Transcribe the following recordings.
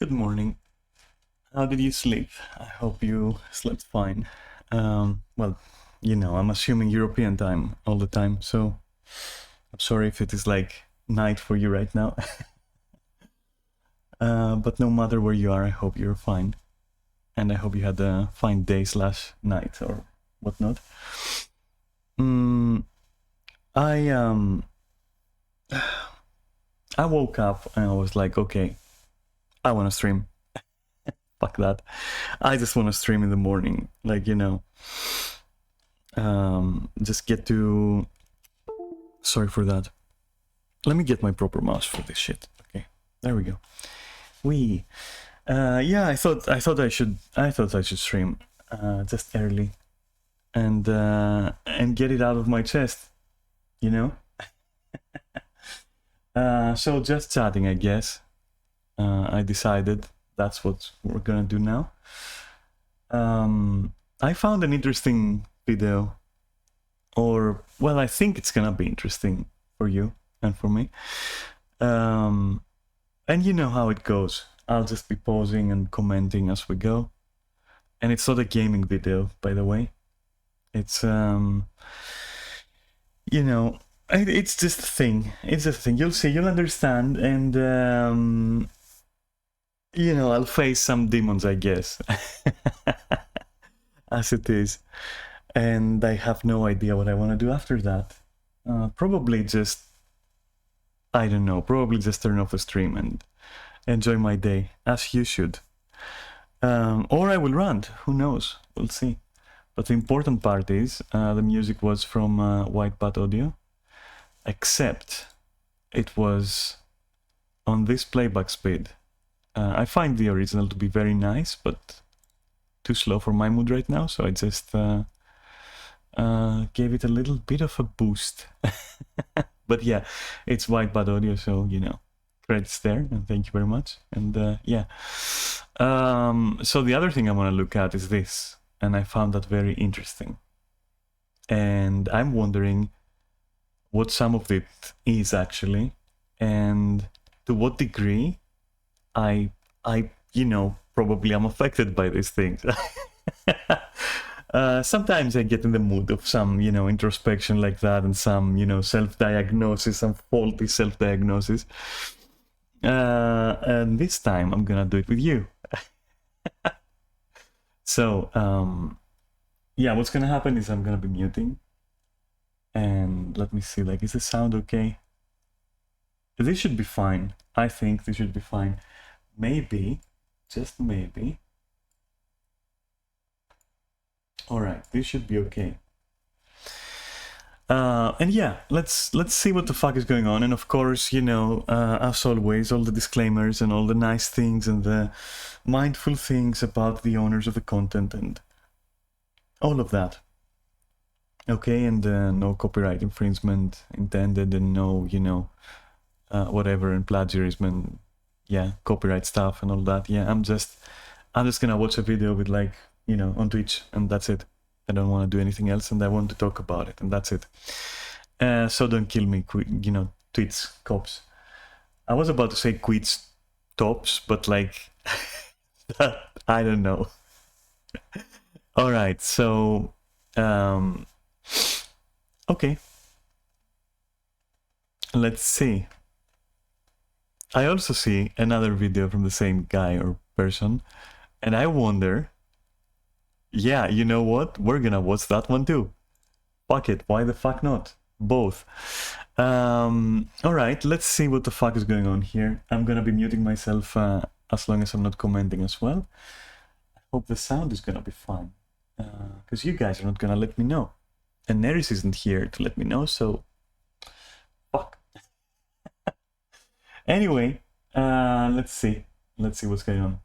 Good morning. How did you sleep? I hope you slept fine. Well, I'm assuming European time all the time, so I'm sorry if it is like night for you right now. But no matter where you are, I hope you're fine. And I hope you had a fine day slash night or whatnot. I I woke up and I was like, okay, I want to stream. Fuck that. I just want to stream in the morning. Like, just get to... Sorry for that. Let me get my proper mouse for this shit. Okay, there we go. Yeah, I thought I should stream just early and get it out of my chest, you know. So just chatting, I guess. I decided that's what we're gonna do now. I found an interesting video, or well, I think it's gonna be interesting for you and for me. And you know how it goes. I'll just be pausing and commenting as we go. And it's not a gaming video, by the way. It's it's just a thing. It's just a thing. You'll see, you'll understand, and I'll face some demons, I guess. As it is. And I have no idea what I want to do after that. Probably just, I don't know, probably just turn off the stream and enjoy my day, as you should. Or I will rant, who knows, we'll see. But the important part is, the music was from White Bat Audio, except it was on this playback speed. I find the original to be very nice, but too slow for my mood right now, so I just gave it a little bit of a boost. But yeah, it's White Bat Audio, so credits there, and thank you very much. And yeah, so the other thing I want to look at is this, and I found that very interesting. And I'm wondering what some of it is actually, and to what degree I probably am affected by these things. Sometimes I get in the mood of some, introspection like that, and some, self-diagnosis, some faulty self-diagnosis. And this time I'm gonna do it with you. So, yeah, what's gonna happen is I'm gonna be muting. And let me see, like, is the sound okay? This should be fine. I think this should be fine. Maybe, just maybe. All right, this should be okay. And yeah, let's see what the fuck is going on. And of course, as always, all the disclaimers and all the nice things and the mindful things about the owners of the content and all of that. Okay, and no copyright infringement intended, and no, whatever, and plagiarism, and yeah, copyright stuff and all that. Yeah, I'm just gonna watch a video with, like, on Twitch, and that's it. I don't want to do anything else, and I want to talk about it, and that's it. So don't kill me, tweets, cops. I was about to say quits, tops, but like, I don't know. All right, so, okay. Let's see. I also see another video from the same guy or person, and I wonder, yeah, you know what? We're gonna watch that one too. Fuck it, why the fuck not? Both. Alright, let's see what the fuck is going on here. I'm gonna be muting myself as long as I'm not commenting as well. I hope the sound is gonna be fine, because you guys are not gonna let me know. And Neris isn't here to let me know, so fuck. Anyway, let's see what's going on.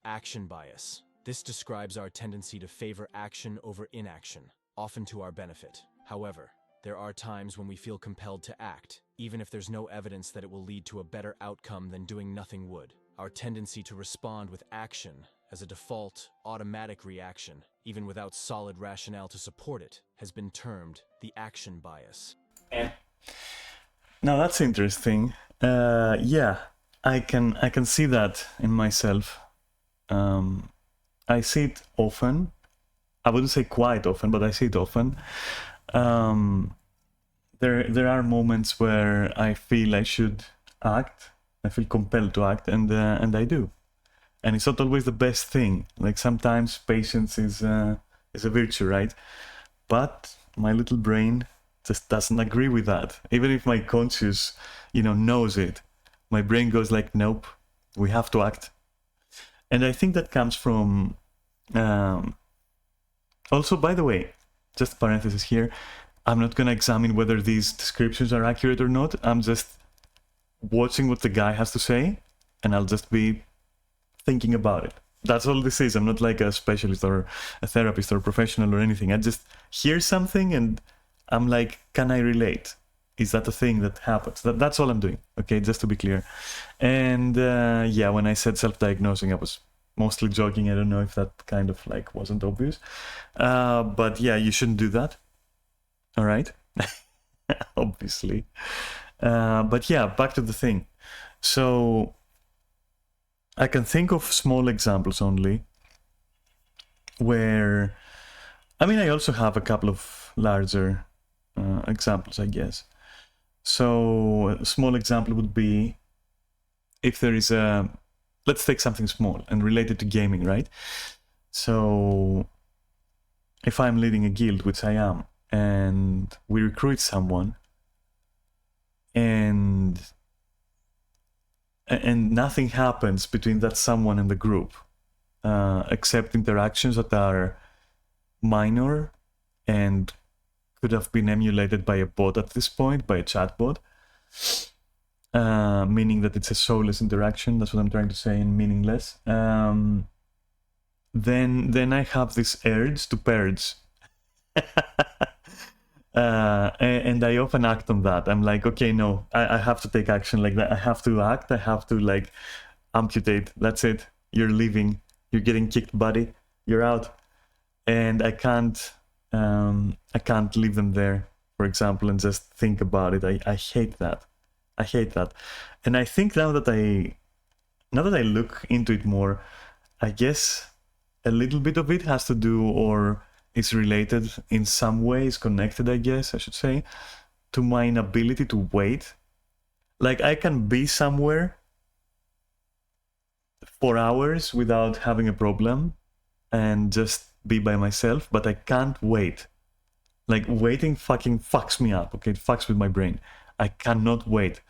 Action bias. This describes our tendency to favor action over inaction, often to our benefit. However, there are times when we feel compelled to act, even if there's no evidence that it will lead to a better outcome than doing nothing would. Our tendency to respond with action as a default, automatic reaction, even without solid rationale to support it, has been termed the action bias. Now that's interesting. Yeah, I can see that in myself. I see it often. I wouldn't say quite often, but I see it often. There are moments where I feel I should act. I feel compelled to act, and I do. And it's not always the best thing. Like sometimes patience is a virtue, right? But my little brain just doesn't agree with that. Even if my conscious, knows it, my brain goes like, nope, we have to act. And I think that comes from. Also, by the way, just parenthesis here, I'm not going to examine whether these descriptions are accurate or not. I'm just watching what the guy has to say, and I'll just be thinking about it. That's all this is. I'm not like a specialist or a therapist or a professional or anything. I just hear something and I'm like, can I relate? Is that a thing that happens? That's all I'm doing. Okay, just to be clear. And yeah, when I said self-diagnosing, I was mostly joking. I don't know if that kind of like wasn't obvious. But yeah, you shouldn't do that. All right. Obviously. But yeah, back to the thing. So I can think of small examples only where, I mean, I also have a couple of larger examples, I guess. So a small example would be if there is a, let's take something small and related to gaming, right? So if I'm leading a guild, which I am, and we recruit someone and nothing happens between that someone and the group, except interactions that are minor and could have been emulated by a bot at this point, by a chatbot, meaning that it's a soulless interaction. That's what I'm trying to say, and meaningless. Then I have this urge to purge. And I often act on that. I'm like, okay, no, I have to take action like that. I have to act. I have to like amputate. That's it. You're leaving. You're getting kicked, buddy. You're out. And I can't leave them there, for example, and just think about it. I hate that. I hate that. And I think now that I look into it more, I guess a little bit of it has to do, or is related in some way, is connected, I guess I should say, to my inability to wait. Like I can be somewhere for hours without having a problem and just be by myself, but I can't wait. Like waiting fucking fucks me up, okay? It fucks with my brain. I cannot wait.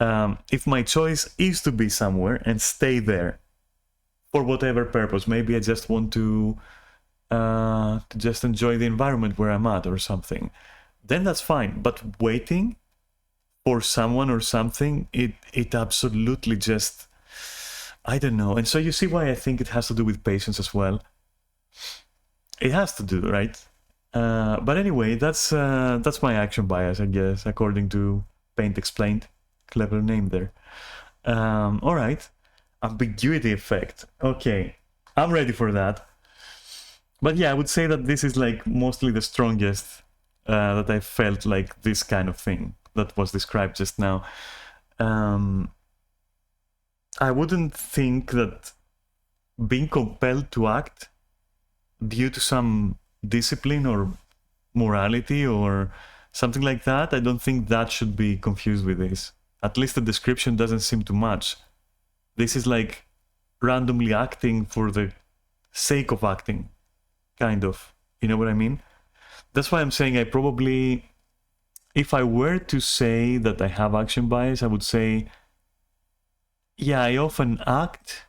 If my choice is to be somewhere and stay there for whatever purpose, maybe I just want to just enjoy the environment where I'm at or something, then that's fine. But waiting for someone or something, it absolutely just, I don't know. And so you see why I think it has to do with patience as well. It has to do, right? But anyway, that's my action bias, I guess, according to Paint Explained. Clever name there. All right. Ambiguity effect. Okay, I'm ready for that. But yeah, I would say that this is like mostly the strongest that I felt like this kind of thing that was described just now. I wouldn't think that being compelled to act due to some discipline or morality or something like that, I don't think that should be confused with this. At least the description doesn't seem to match. This is like randomly acting for the sake of acting, kind of. You know what I mean? That's why I'm saying I probably, if I were to say that I have action bias, I would say, yeah, I often act,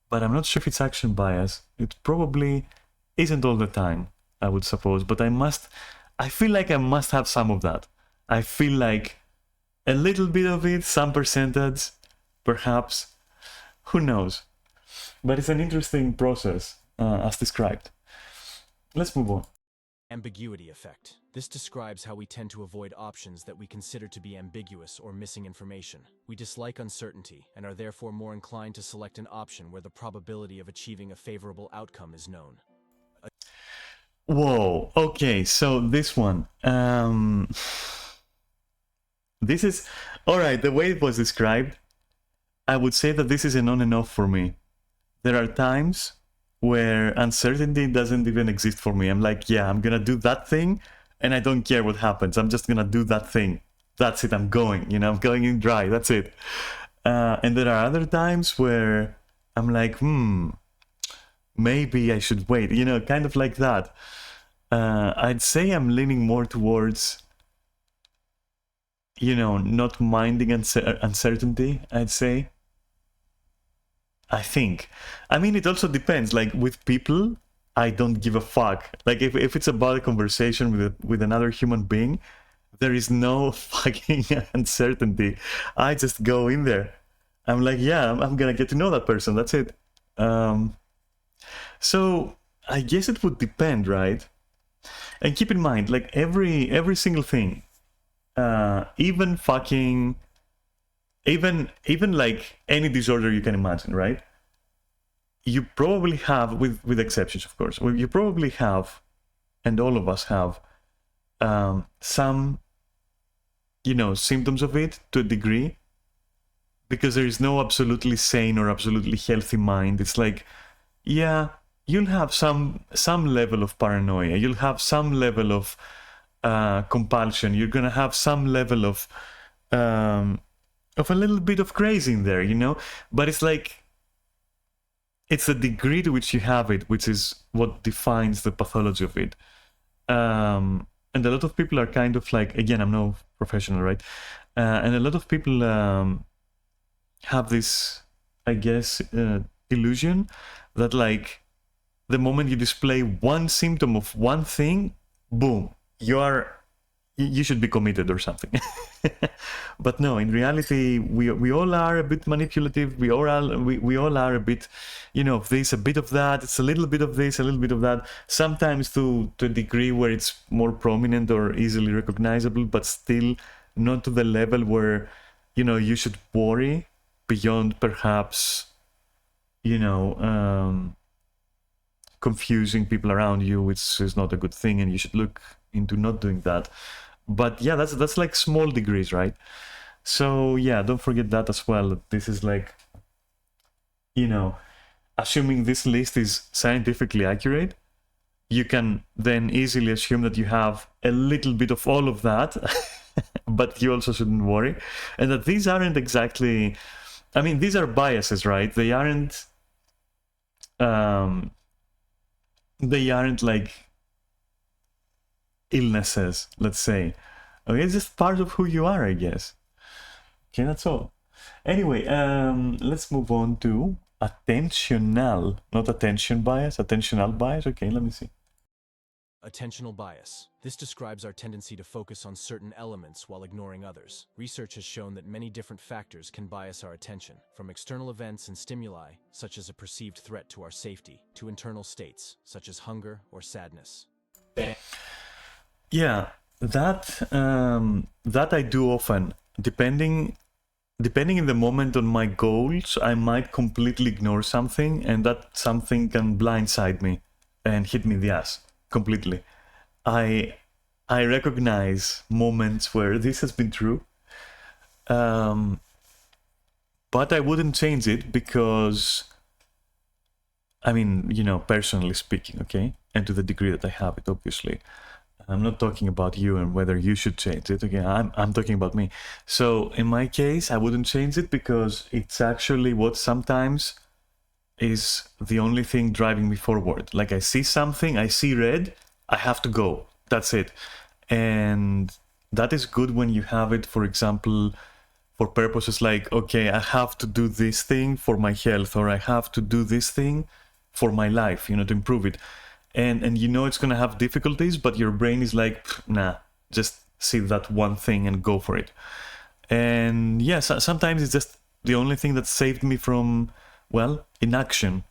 but I'm not sure if it's action bias. It probably isn't all the time, I would suppose, but I feel like I must have some of that. I feel like a little bit of it, some percentage, perhaps, who knows. But it's an interesting process, as described. Let's move on. Ambiguity effect. This describes how we tend to avoid options that we consider to be ambiguous or missing information. We dislike uncertainty and are therefore more inclined to select an option where the probability of achieving a favorable outcome is known. Whoa, okay, so this one. This is, alright, the way it was described, I would say that this is an on and off for me. There are times where uncertainty doesn't even exist for me. I'm like, yeah, I'm gonna do that thing, and I don't care what happens. I'm just gonna do that thing. That's it. I'm going. I'm going in dry. That's it. And there are other times where I'm like, maybe I should wait. Kind of like that. I'd say I'm leaning more towards, not minding uncertainty. I'd say. I think. I mean, it also depends. Like with people, I don't give a fuck. Like if it's about a conversation with another human being, there is no fucking uncertainty. I just go in there. I'm like, yeah, I'm gonna get to know that person. That's it. So I guess it would depend, right? And keep in mind, like every single thing, even fucking, even like any disorder you can imagine, right? You probably have, with exceptions, of course, you probably have, and all of us have, some, symptoms of it to a degree, because there is no absolutely sane or absolutely healthy mind. It's like, yeah, you'll have some level of paranoia. You'll have some level of compulsion. You're gonna have some level of a little bit of crazy in there, But it's like, it's the degree to which you have it, which is what defines the pathology of it. And a lot of people are kind of like, again, I'm no professional, right? And a lot of people have this, I guess, illusion that like the moment you display one symptom of one thing, boom, you should be committed or something. But no, in reality, we all are a bit manipulative. We all are a bit, of this, a bit of that. It's a little bit of this, a little bit of that. Sometimes to a degree where it's more prominent or easily recognizable, but still not to the level where, you should worry beyond perhaps, confusing people around you, which is not a good thing, and you should look into not doing that. But yeah, that's like small degrees, right? So yeah, don't forget that as well. This is like, assuming this list is scientifically accurate, you can then easily assume that you have a little bit of all of that, but you also shouldn't worry. And that these aren't exactly, I mean, these are biases, right? They aren't like illnesses, let's say. Okay, it's just part of who you are, I guess. Okay, that's all. Anyway, let's move on to attentional, not attention bias, attentional bias. Okay, let me see. Attentional bias. This describes our tendency to focus on certain elements while ignoring others. Research has shown that many different factors can bias our attention, from external events and stimuli, such as a perceived threat to our safety, to internal states, such as hunger or sadness. Yeah, that I do often. Depending in the moment on my goals, I might completely ignore something, and that something can blindside me and hit me in the ass completely. I recognize moments where this has been true, but I wouldn't change it because, I mean, personally speaking, okay, and to the degree that I have it, obviously. I'm not talking about you and whether you should change it. Okay, I'm talking about me. So in my case, I wouldn't change it because it's actually what sometimes is the only thing driving me forward. Like I see something, I see red, I have to go. That's it. And that is good when you have it, for example, for purposes like, okay, I have to do this thing for my health, or I have to do this thing for my life, to improve it. And it's going to have difficulties, but your brain is like, nah, just see that one thing and go for it. And yes, sometimes it's just the only thing that saved me from, well, inaction,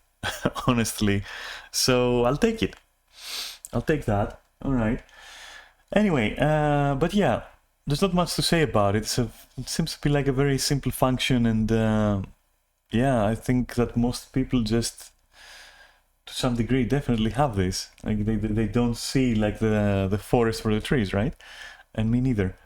honestly. So I'll take it. I'll take that. All right. Anyway, but yeah, there's not much to say about it. It seems to be like a very simple function, and yeah, I think that most people just, to some degree, definitely have this. Like they don't see like the forest for the trees, right? And me neither.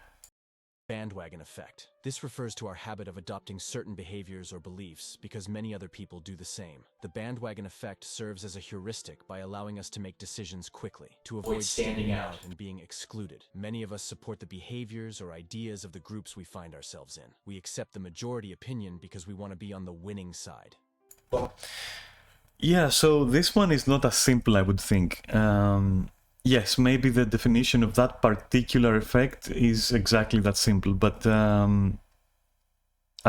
Bandwagon effect. This refers to our habit of adopting certain behaviors or beliefs because many other people do the same. The bandwagon effect serves as a heuristic by allowing us to make decisions quickly, to avoid standing out and being excluded. Many of us support the behaviors or ideas of the groups we find ourselves in. We accept the majority opinion because we want to be on the winning side. Yeah, so this one is not as simple, I would think. Yes, maybe the definition of that particular effect is exactly that simple, but I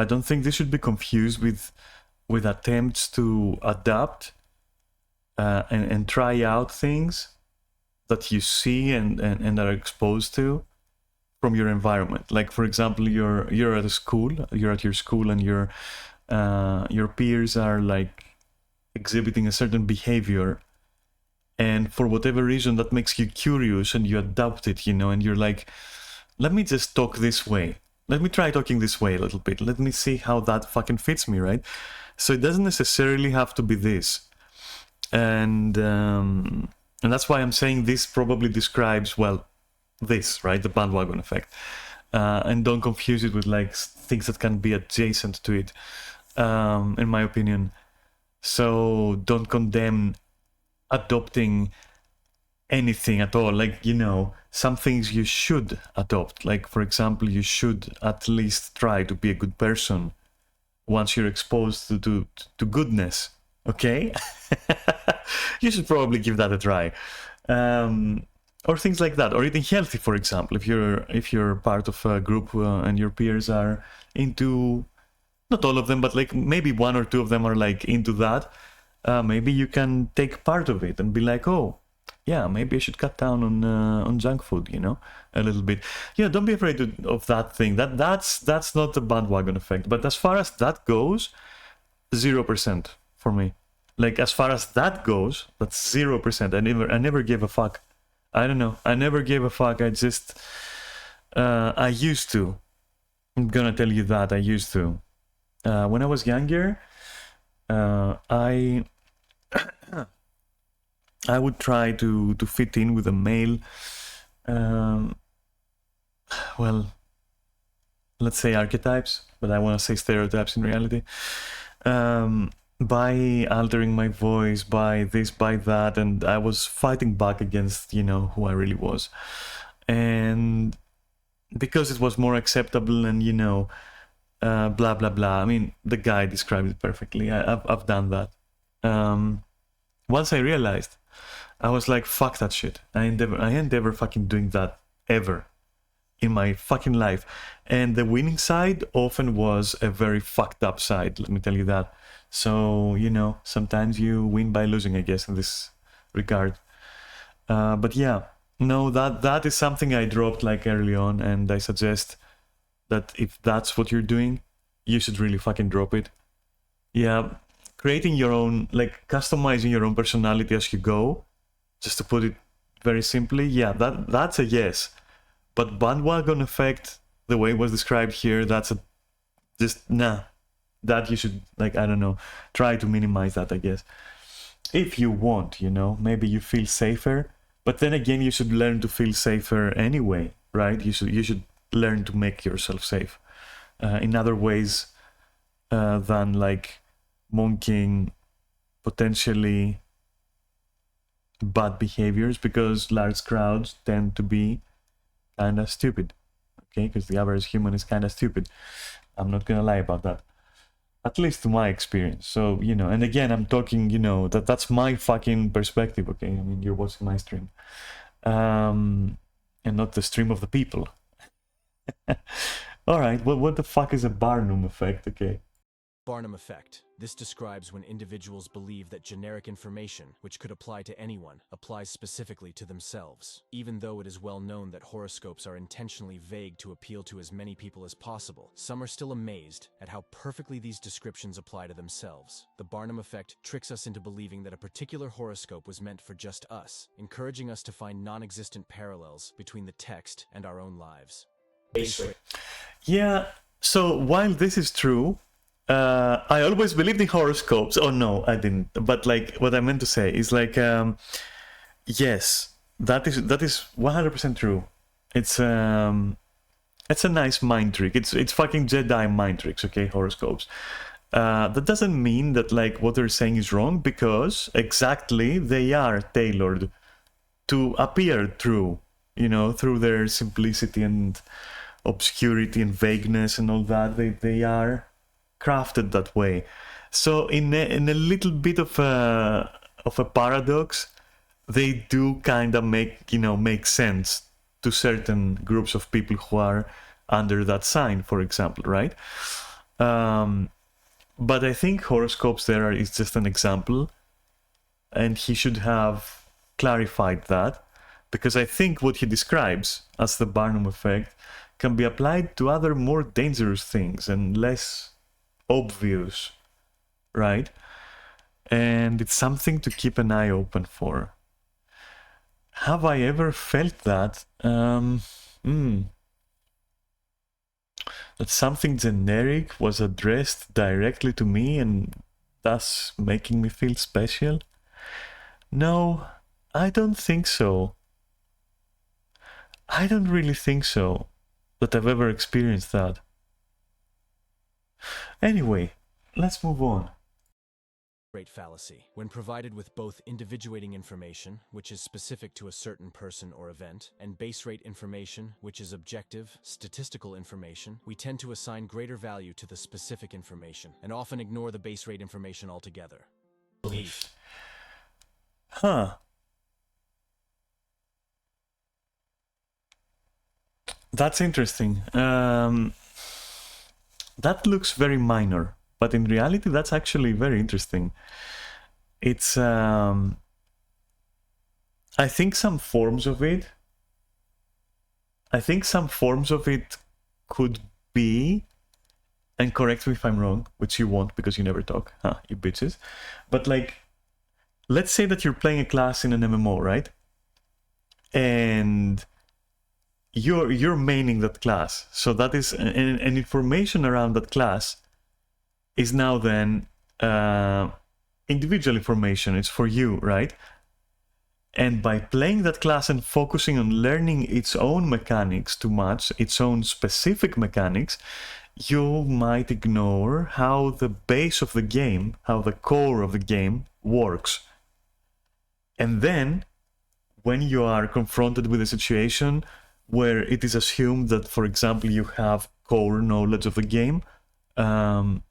don't think this should be confused with attempts to adapt and try out things that you see and are exposed to from your environment. Like, for example, you're at a school, you're at your school, and your peers are like exhibiting a certain behavior, and for whatever reason that makes you curious and you adopt it, you know, and you're like, let me just talk this way, let me try talking this way a little bit, let me see how that fucking fits me, right? So it doesn't necessarily have to be this, and that's why I'm saying this probably describes, well, this, right, the bandwagon effect, and don't confuse it with like things that can be adjacent to it, in my opinion. So don't condemn adopting anything at all. Like, you know, some things you should adopt. Like, for example, you should at least try to be a good person once you're exposed to goodness, okay? You should probably give that a try. Or things like that. Or eating healthy, for example. If you're part of a group and your peers are into, not all of them, but like maybe one or two of them are like into that, maybe you can take part of it and be like, oh, yeah, maybe I should cut down on junk food, you know, a little bit. Yeah, don't be afraid of that thing. That's not the bandwagon effect. But as far as that goes, 0% for me. Like, as far as that goes, that's 0%. I never gave a fuck. I don't know. I never gave a fuck. I just, I used to. I'm gonna tell you that I used to. When I was younger, I would try to fit in with a male, well, let's say archetypes, but I want to say stereotypes in reality, by altering my voice, by this, by that, and I was fighting back against, you know, who I really was. And because it was more acceptable and, you know, blah blah blah. I mean, the guy described it perfectly. I've done that. Once I realized, I was like, fuck that shit. I ain't ever fucking doing that ever in my fucking life. And the winning side often was a very fucked up side, let me tell you that. So, you know, sometimes you win by losing, I guess, in this regard. But yeah, no, that is something I dropped like early on, and I suggest that if that's what you're doing, you should really fucking drop it. Yeah, creating your own, like customizing your own personality as you go, just to put it very simply, yeah, that's a yes. But bandwagon effect, the way it was described here, that's a just nah. That you should, like, I don't know, try to minimize that, I guess. If you want, you know, maybe you feel safer, but then again, you should learn to feel safer anyway, right? You should learn to make yourself safe in other ways than like monkeying potentially bad behaviors, because large crowds tend to be kind of stupid, okay? Because the average human is kind of stupid. I'm not gonna lie about that, at least to my experience. So, you know, and again, I'm talking, you know, that's my fucking perspective, okay? I mean, you're watching my stream, and not the stream of the people. All right, well, what the fuck is a Barnum effect? Okay. Barnum effect. This describes when individuals believe that generic information, which could apply to anyone, applies specifically to themselves, even though it is well known that horoscopes are intentionally vague to appeal to as many people as possible. Some are still amazed at how perfectly these descriptions apply to themselves. The Barnum effect tricks us into believing that a particular horoscope was meant for just us, encouraging us to find non-existent parallels between the text and our own lives. Yeah, so while this is true, I always believed in horoscopes. Oh no, I didn't. But like, what I meant to say is like, yes, that is 100% true. It's It's a nice mind trick. It's fucking Jedi mind tricks, okay, horoscopes. That doesn't mean that like what they're saying is wrong, because exactly they are tailored to appear true, you know, through their simplicity and obscurity and vagueness and all that. They are crafted that way. So in a little bit of a paradox, they do kind of make sense to certain groups of people who are under that sign, for example, right? But I think horoscopes there is just an example, and he should have clarified that, because I think what he describes as the Barnum effect can be applied to other more dangerous things and less obvious, right? And it's something to keep an eye open for. Have I ever felt that? That something generic was addressed directly to me and thus making me feel special? No, I don't think so. I don't really think so, that I've ever experienced that. Anyway, let's move on. Rate fallacy. When provided with both individuating information, which is specific to a certain person or event, and base rate information, which is objective, statistical information, we tend to assign greater value to the specific information and often ignore the base rate information altogether. Belief. Huh. That's interesting. That looks very minor, but in reality, that's actually very interesting. It's, I think some forms of it could be, and correct me if I'm wrong, which you won't because you never talk, you bitches. But like, let's say that you're playing a class in an MMO, right? And you're maining that class, so that is an information around that class is now then individual information. It's for you, right? And by playing that class and focusing on learning its own mechanics to match its own specific mechanics, you might ignore how the base of the game, how the core of the game works. And then when you are confronted with a situation where it is assumed that, for example, you have core knowledge of the game, and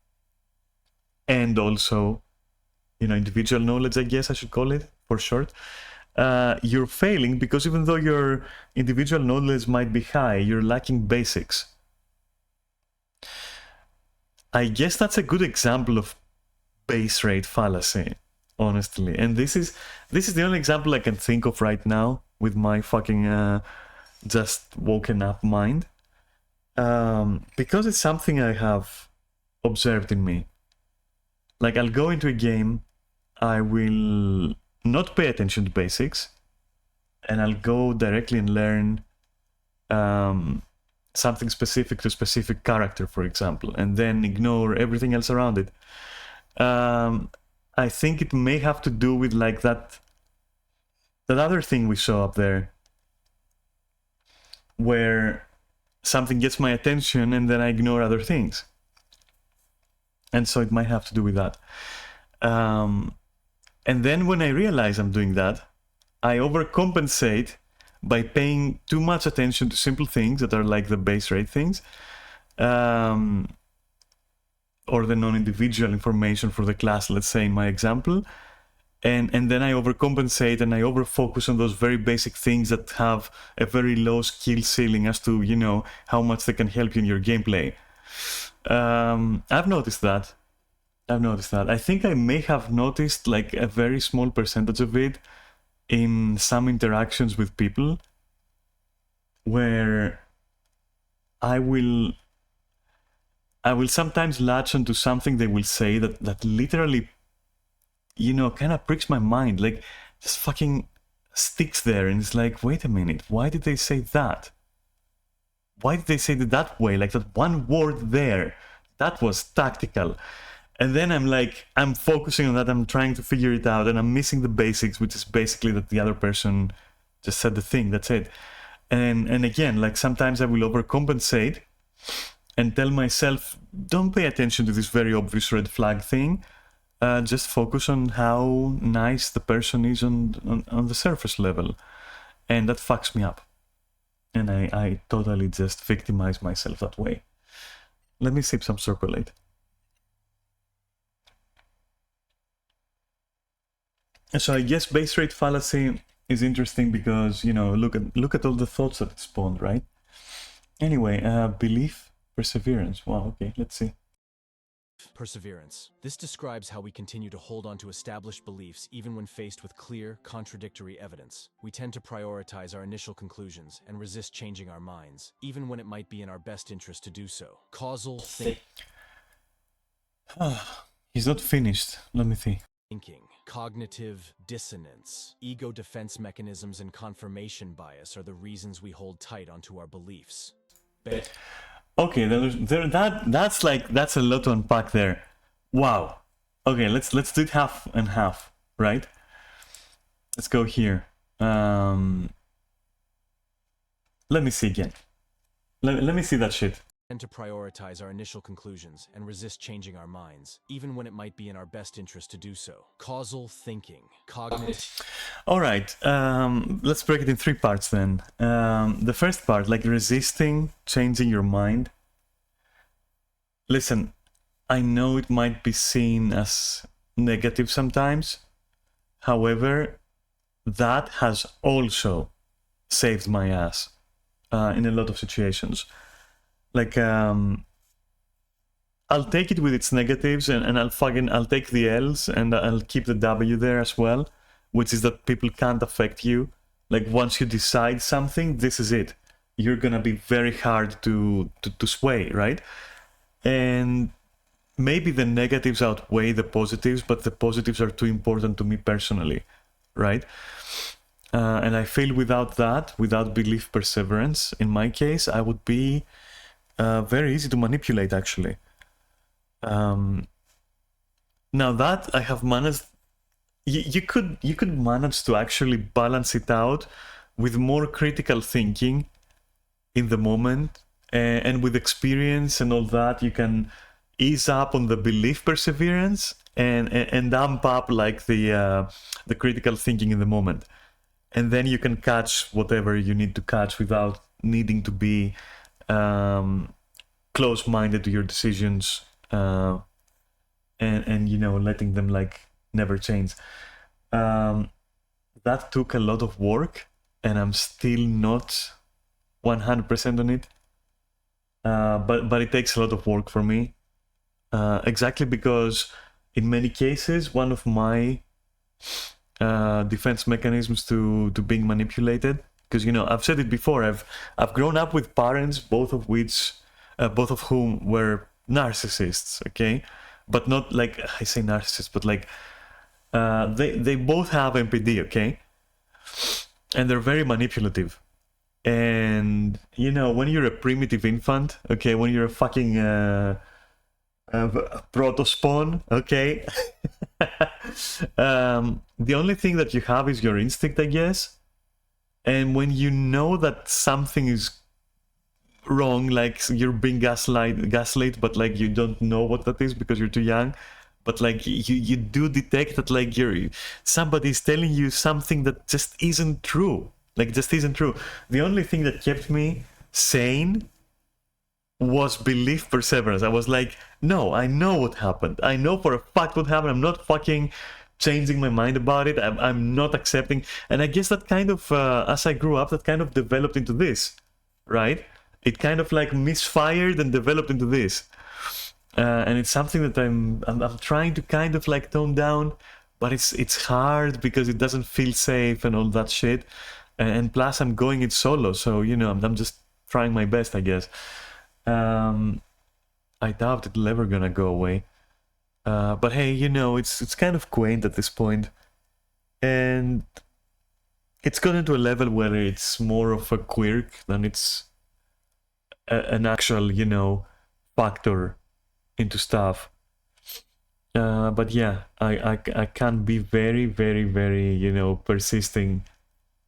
also, individual knowledge, I guess I should call it for short, you're failing because even though your individual knowledge might be high, you're lacking basics. I guess that's a good example of base rate fallacy, honestly. And this is the only example I can think of right now with my fucking just woken up mind, because it's something I have observed in me. Like, I'll go into a game, I will not pay attention to basics, and I'll go directly and learn something specific to a specific character, for example, and then ignore everything else around it. I think it may have to do with like that other thing we saw up there, where something gets my attention and then I ignore other things. And so it might have to do with that. And then when I realize I'm doing that, I overcompensate by paying too much attention to simple things that are like the base rate things, or the non-individual information for the class, let's say in my example. And then I overcompensate and I overfocus on those very basic things that have a very low skill ceiling as to, how much they can help you in your gameplay. I've noticed that. I think I may have noticed like a very small percentage of it in some interactions with people, where I will sometimes latch onto something they will say that literally, kind of pricks my mind, like just fucking sticks there, and it's like, wait a minute, why did they say that? Why did they say it that way? Like that one word there, that was tactical. And then I'm focusing on that, I'm trying to figure it out, and I'm missing the basics, which is basically that the other person just said the thing, that's it. And again, like sometimes I will overcompensate and tell myself, don't pay attention to this very obvious red flag thing. Just focus on how nice the person is on the surface level. And that fucks me up. And I totally just victimize myself that way. Let me sip some chocolate. So I guess base rate fallacy is interesting because, you know, look at all the thoughts that it spawned, right? Anyway, belief, perseverance. Wow, okay, let's see. Perseverance. This describes how we continue to hold on to established beliefs even when faced with clear, contradictory evidence. We tend to prioritize our initial conclusions and resist changing our minds, even when it might be in our best interest to do so. Causal He's not finished. Let me see. thinking, cognitive dissonance, ego defense mechanisms, and confirmation bias are the reasons we hold tight onto our beliefs. Okay, that's a lot to unpack there. Wow. Okay, let's do it half and half, right? Let's go here. Let me see again. Let me see that shit. Tend to prioritize our initial conclusions and resist changing our minds, even when it might be in our best interest to do so. Causal thinking, cognitive. All right, let's break it in 3 parts then. The first part, like resisting changing your mind. Listen, I know it might be seen as negative sometimes. However, that has also saved my ass in a lot of situations. Like, I'll take it with its negatives and I'll take the L's and I'll keep the W there as well, which is that people can't affect you. Like, once you decide something, this is it. You're gonna be very hard to sway, right? And maybe the negatives outweigh the positives, but the positives are too important to me personally, right? And I feel without that, without belief perseverance, in my case, I would be very easy to manipulate, actually. Now that I have managed, you could manage to actually balance it out with more critical thinking in the moment, and with experience and all that, you can ease up on the belief perseverance and amp up like the critical thinking in the moment, and then you can catch whatever you need to catch without needing to be close-minded to your decisions, and you know, letting them like never change. That took a lot of work, and I'm still not 100% on it. But it takes a lot of work for me. Exactly because in many cases, one of my defense mechanisms to being manipulated, because, you know, I've said it before, I've grown up with parents, both of whom were narcissists, okay? But not like, I say narcissists, but like, they both have MPD, okay? And they're very manipulative. And, you know, when you're a primitive infant, okay, when you're a fucking proto-spawn, okay, the only thing that you have is your instinct, I guess. And when you know that something is wrong, like you're being gaslit, but like you don't know what that is because you're too young, but like you do detect that like somebody's telling you something that just isn't true. Like, just isn't true. The only thing that kept me sane was belief perseverance. I was like, no, I know what happened. I know for a fact what happened. I'm not fucking changing my mind about it. I'm not accepting. And I guess that kind of, as I grew up, that kind of developed into this, right? It kind of like misfired and developed into this. And it's something that I'm trying to kind of like tone down, but it's hard because it doesn't feel safe and all that shit. And plus I'm going it solo, so, you know, I'm just trying my best, I guess. I doubt it's ever gonna go away. But hey, you know, it's kind of quaint at this point. And it's gotten to a level where it's more of a quirk than it's an actual, you know, factor into stuff. But yeah, I can be very, very, very, you know, persisting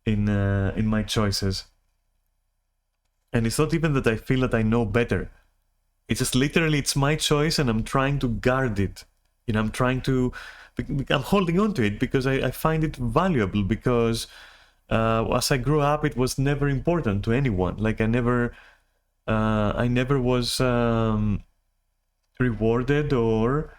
in my choices. And it's not even that I feel that I know better. It's just literally, it's my choice and I'm trying to guard it. You know, I'm holding on to it because I find it valuable, because as I grew up, it was never important to anyone. Like I never was rewarded or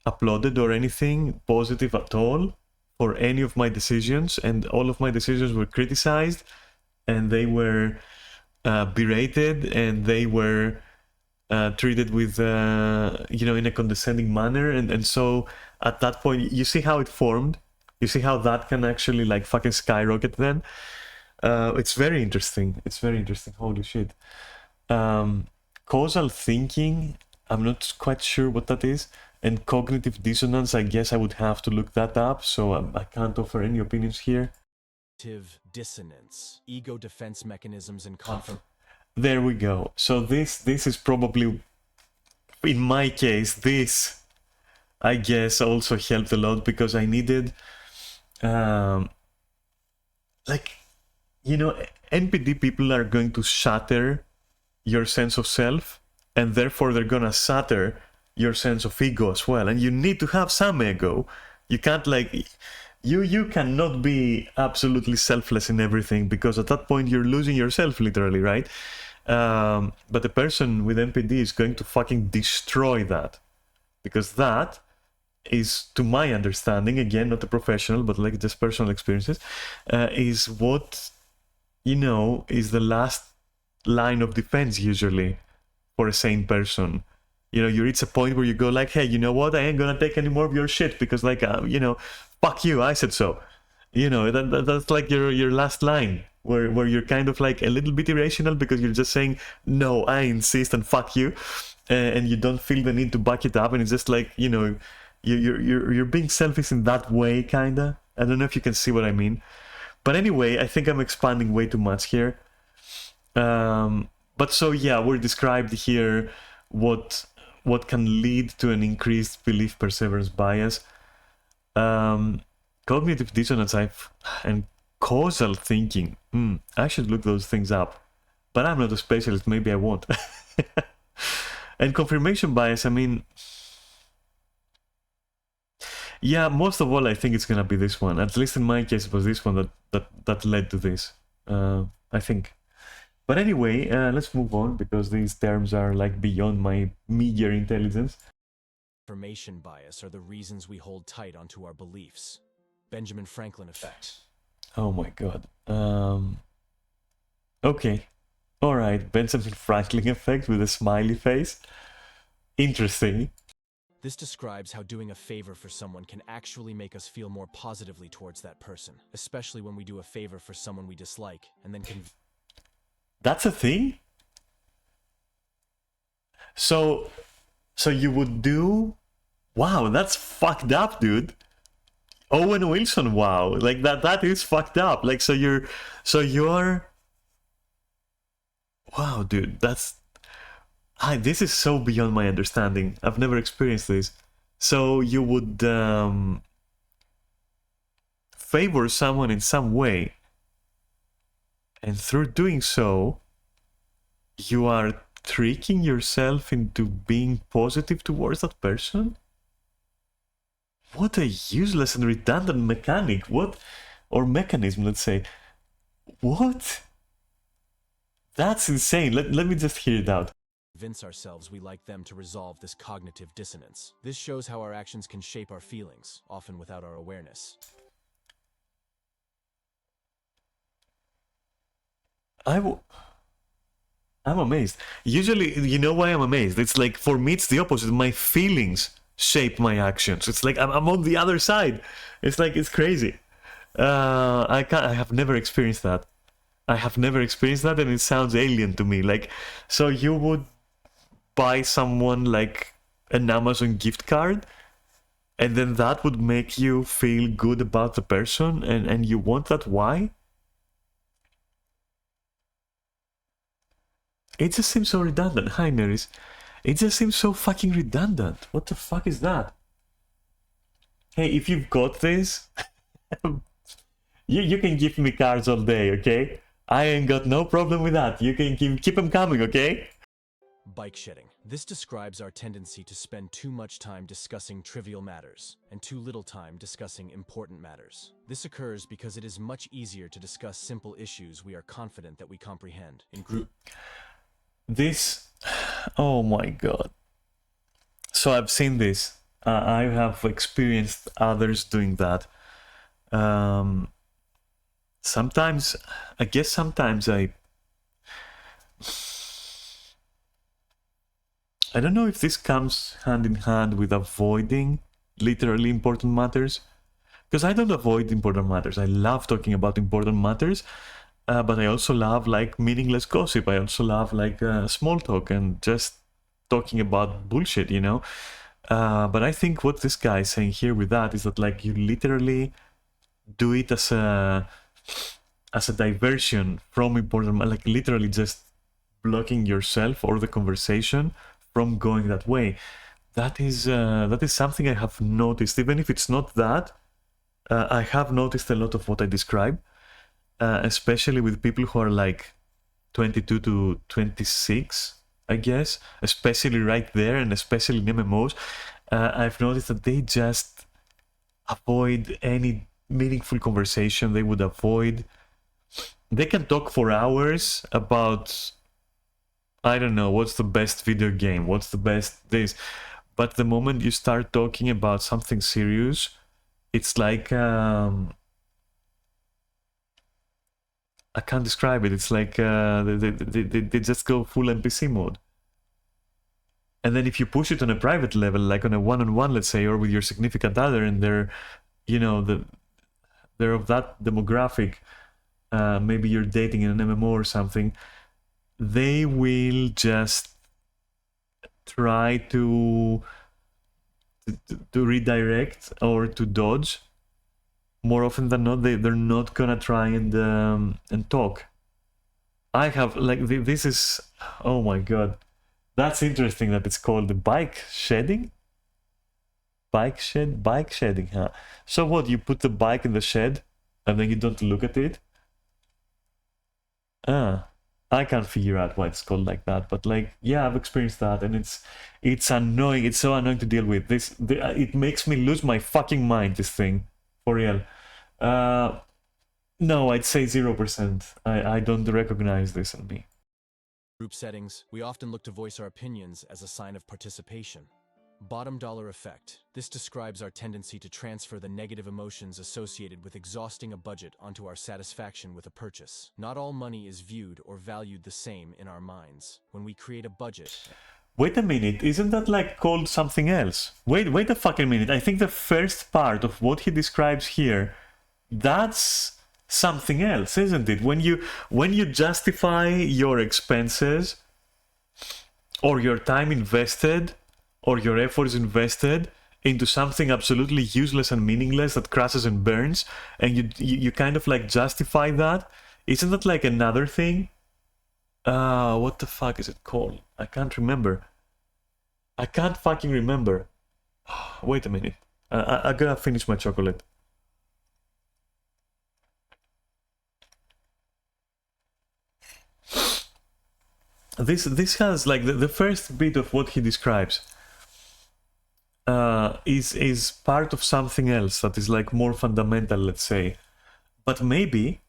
applauded or anything positive at all for any of my decisions, and all of my decisions were criticized, and they were berated, and they were treated with in a condescending manner, and so at that point, you see how it formed, you see how that can actually like fucking skyrocket then. It's very interesting, holy shit. Causal thinking, I'm not quite sure what that is, and cognitive dissonance, I guess I would have to look that up, so I can't offer any opinions here. Dissonance, ego defense mechanisms, and There we go. So this is probably, in my case, this I guess also helped a lot, because I needed NPD people are going to shatter your sense of self, and therefore they're gonna shatter your sense of ego as well, and you need to have some ego. You can't you cannot be absolutely selfless in everything, because at that point you're losing yourself literally, right? But a person with NPD is going to fucking destroy that, because that is, to my understanding, again, not a professional, but like just personal experiences, is what, is the last line of defense usually for a sane person. You reach a point where you go like, hey, you know what, I ain't gonna take any more of your shit, because like, fuck you, I said so. That's like your last line, where you're kind of like a little bit irrational, because you're just saying, no, I insist, and fuck you, and you don't feel the need to back it up, and it's just like, you're being selfish in that way, kinda. I don't know if you can see what I mean, but anyway, I think I'm expanding way too much here. But so yeah, we're described here what can lead to an increased belief perseverance bias, cognitive dissonance, and causal thinking. I should look those things up, but I'm not a specialist. Maybe I won't. And confirmation bias, I mean, yeah, most of all, I think it's gonna be this one. At least in my case, it was this one that led to this. I think. But anyway, let's move on, because these terms are like beyond my meager intelligence. Confirmation bias are the reasons we hold tight onto our beliefs. Benjamin Franklin effect. Oh my god. Okay. Alright, Benjamin Franklin effect with a smiley face. Interesting. This describes how doing a favor for someone can actually make us feel more positively towards that person, especially when we do a favor for someone we dislike, and then That's a thing? So you would do... Wow, that's fucked up, dude. Owen Wilson, wow. Like that is fucked up. Like, so you're... Wow, dude, that's... this is so beyond my understanding. I've never experienced this. So you would favor someone in some way, and through doing so, you are tricking yourself into being positive towards that person? What a useless and redundant mechanic. What? Or mechanism, let's say. What? That's insane. Let me just hear it out. Convince ourselves we like them to resolve this cognitive dissonance. This shows how our actions can shape our feelings, often without our awareness. I'm amazed. Usually, you know why I'm amazed? It's like, for me, it's the opposite. My feelings shape my actions. It's like I'm on the other side. It's like, it's crazy. I have never experienced that. I have never experienced that, and it sounds alien to me. Like, so you would buy someone like an Amazon gift card, and then that would make you feel good about the person, and you want that? Why? It just seems so redundant. Hi, Neris. It just seems so fucking redundant. What the fuck is that? Hey, if you've got this, you can give me cards all day, okay? I ain't got no problem with that. You can keep them coming, okay? Bike shedding. This describes our tendency to spend too much time discussing trivial matters and too little time discussing important matters. This occurs because it is much easier to discuss simple issues we are confident that we comprehend in group. This, oh my god. So I've seen this. I have experienced others doing that. Sometimes, I guess sometimes I don't know if this comes hand in hand with avoiding literally important matters. Because I don't avoid important matters. I love talking about important matters. But I also love like meaningless gossip. I also love like small talk and just talking about bullshit, you know? But I think what this guy is saying here with that is that like you literally do it as a diversion from important, like literally just blocking yourself or the conversation from going that way. That is something I have noticed, even if it's not that. I have noticed a lot of what I describe, especially with people who are like 22 to 26, I guess, especially right there, and especially in MMOs. I've noticed that they just avoid any meaningful conversation. They would avoid. They can talk for hours about, I don't know, what's the best video game, what's the best this. But the moment you start talking about something serious, it's like I can't describe it. It's like they just go full NPC mode. And then if you push it on a private level, like on a one-on-one, let's say, or with your significant other, and they're, you know, they're of that demographic, maybe you're dating in an MMO or something, they will just try to redirect or to dodge. More often than not, they're not gonna try and talk. I have like this is, oh my god, that's interesting that it's called the bike shedding. Bike shedding, huh? So what? You put the bike in the shed and then you don't look at it? I can't figure out why it's called like that, but like, yeah, I've experienced that, and it's annoying. It's so annoying to deal with. It makes me lose my fucking mind. This thing, for real. No, I'd say 0%. I don't recognize this in me. Group settings, we often look to voice our opinions as a sign of participation. Bottom dollar effect. This describes our tendency to transfer the negative emotions associated with exhausting a budget onto our satisfaction with a purchase. Not all money is viewed or valued the same in our minds. When we create a budget... Wait a minute, isn't that like called something else? Wait a fucking minute. I think the first part of what he describes here, that's something else, isn't it? When you justify your expenses or your time invested or your efforts invested into something absolutely useless and meaningless that crashes and burns, and you kind of like justify that, isn't that like another thing? What the fuck is it called? I can't remember. I can't fucking remember. Wait a minute. I gotta finish my chocolate. This has like the first bit of what he describes is part of something else that is like more fundamental, let's say. But maybe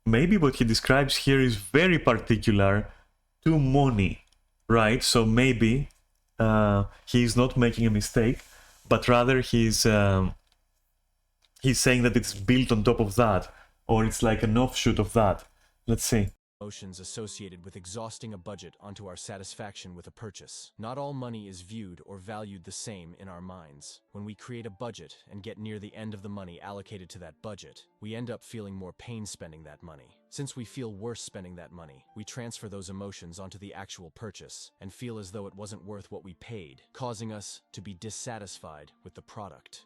what he describes here is very particular to money, right? So maybe he's not making a mistake, but rather he's saying that it's built on top of that, or it's like an offshoot of that. Let's see. Emotions associated with exhausting a budget onto our satisfaction with a purchase. Not all money is viewed or valued the same in our minds. When we create a budget and get near the end of the money allocated to that budget, we end up feeling more pain spending that money. Since we feel worse spending that money, we transfer those emotions onto the actual purchase and feel as though it wasn't worth what we paid, causing us to be dissatisfied with the product.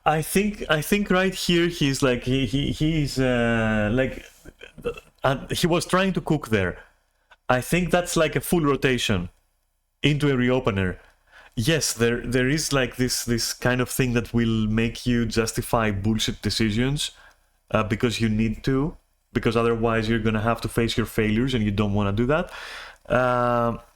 I think right here he's like he's like he was trying to cook there. I think that's like a full rotation into a reopener. Yes, there is like this kind of thing that will make you justify bullshit decisions because you need to, because otherwise you're gonna have to face your failures, and you don't want to do that.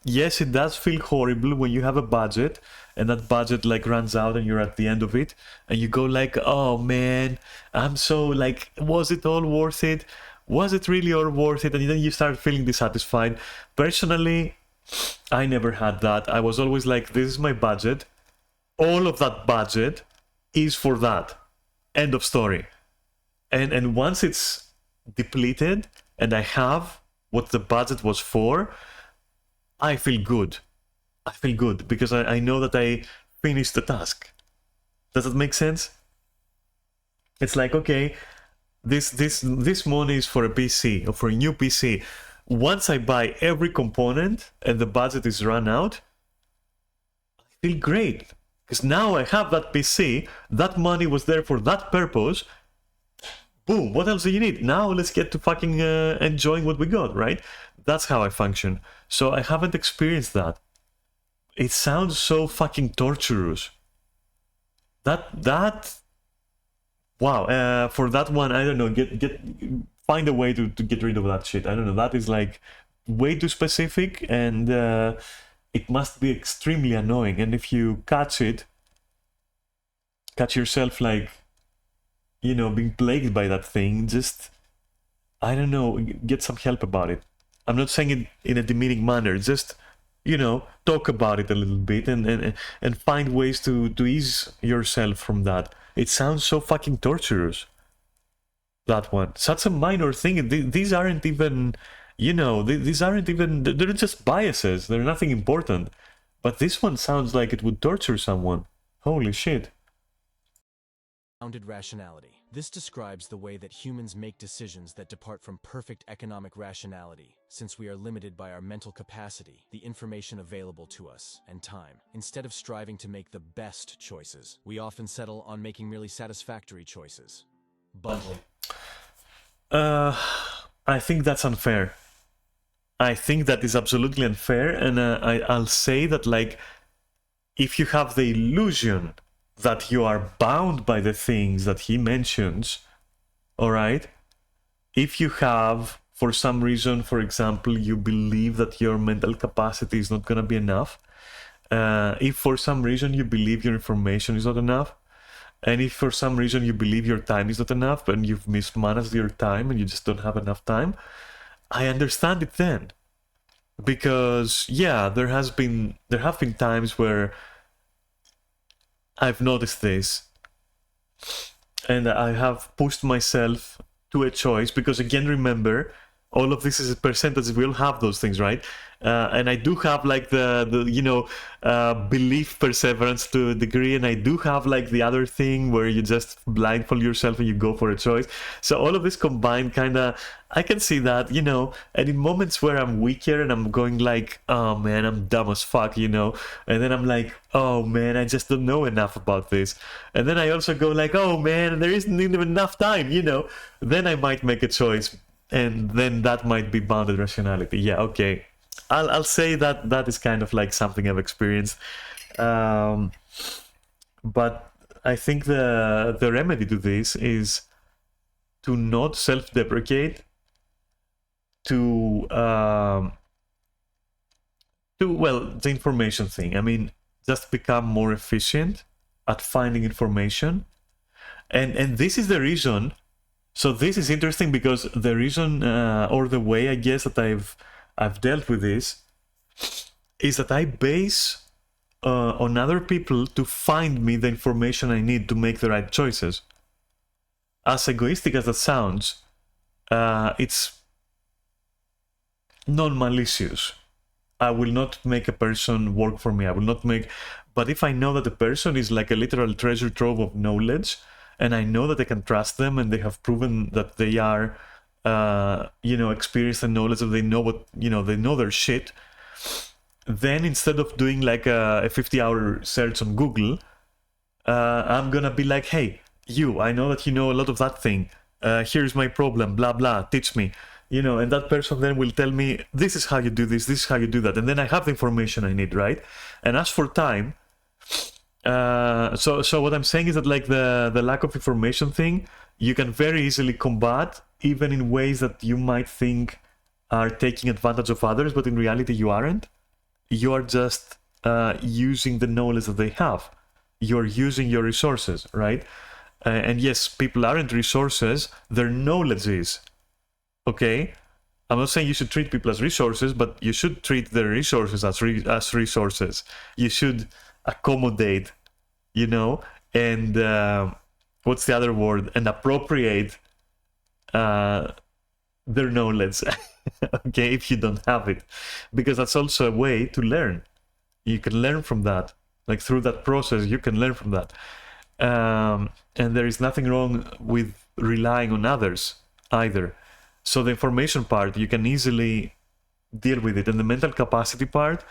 Yes, it does feel horrible when you have a budget and that budget like runs out and you're at the end of it and you go like, oh man, I'm so like, was it all worth it? Was it really all worth it? And then you start feeling dissatisfied. Personally, I never had that. I was always like, this is my budget. All of that budget is for that. End of story. And once it's depleted and I have what the budget was for, I feel good. I feel good because I know that I finished the task. Does that make sense? It's like, okay, this money is for a PC or for a new PC. Once I buy every component and the budget is run out, I feel great. Because now I have that PC, that money was there for that purpose. Boom, what else do you need? Now let's get to fucking enjoying what we got, right? That's how I function. So I haven't experienced that. It sounds so fucking torturous. Wow, for that one, I don't know, find a way to get rid of that shit. I don't know, that is like way too specific, and it must be extremely annoying. And if you catch yourself like, you know, being plagued by that thing, just, I don't know, get some help about it. I'm not saying it in a demeaning manner, just, you know, talk about it a little bit and find ways to ease yourself from that. It sounds so fucking torturous, that one. Such a minor thing. These aren't even, you know, these aren't even, they're just biases. They're nothing important. But this one sounds like it would torture someone. Holy shit. Bounded rationality. This describes the way that humans make decisions that depart from perfect economic rationality, since we are limited by our mental capacity, the information available to us, and time. Instead of striving to make the best choices, we often settle on making merely satisfactory choices. Bundling. I think that's unfair. I think that is absolutely unfair, and I'll say that, like, if you have the illusion that you are bound by the things that he mentions, all right? If you have, for some reason, for example, you believe that your mental capacity is not going to be enough, if for some reason you believe your information is not enough, and if for some reason you believe your time is not enough and you've mismanaged your time and you just don't have enough time, I understand it then. Because, yeah, there have been times where I've noticed this, and I have pushed myself to a choice, because again, remember, all of this is a percentage. We all have those things, right? And I do have like the you know, belief perseverance to a degree, and I do have like the other thing where you just blindfold yourself and you go for a choice. So all of this combined, kind of, I can see that, you know. And in moments where I'm weaker and I'm going like, oh man, I'm dumb as fuck, you know, and then I'm like, oh man, I just don't know enough about this, and then I also go like, oh man, there isn't even enough time, you know, then I might make a choice, and then that might be bounded rationality. Yeah, okay. I'll say that is kind of like something I've experienced. But I think the remedy to this is to not self-deprecate, well, the information thing. I mean, just become more efficient at finding information. And this is the reason. So this is interesting, because the reason, or the way, I guess, that I've dealt with this is that I base on other people to find me the information I need to make the right choices. As egoistic as that sounds, it's non-malicious. I will not make a person work for me. I will not make... But if I know that the person is like a literal treasure trove of knowledge, and I know that I can trust them, and they have proven that they are, you know, experienced and knowledge, that they know what, you know, they know their shit, then instead of doing like a 50-hour search on Google, I'm gonna be like, hey, you, I know that you know a lot of that thing. Here's my problem, blah, blah, teach me. You know, and that person then will tell me, this is how you do this is how you do that. And then I have the information I need, right? And as for time, so what I'm saying is that, like, the lack of information thing, you can very easily combat even in ways that you might think are taking advantage of others, but in reality you aren't. You are just using the knowledge that they have. You're using your resources, right? And yes, people aren't resources, their knowledge is. Okay? I'm not saying you should treat people as resources, but you should treat their resources as resources. You should accommodate, you know, and what's the other word? And appropriate their knowledge, okay, if you don't have it. Because that's also a way to learn. You can learn from that. Like through that process, you can learn from that. And there is nothing wrong with relying on others either. So the information part, you can easily deal with it. And the mental capacity part,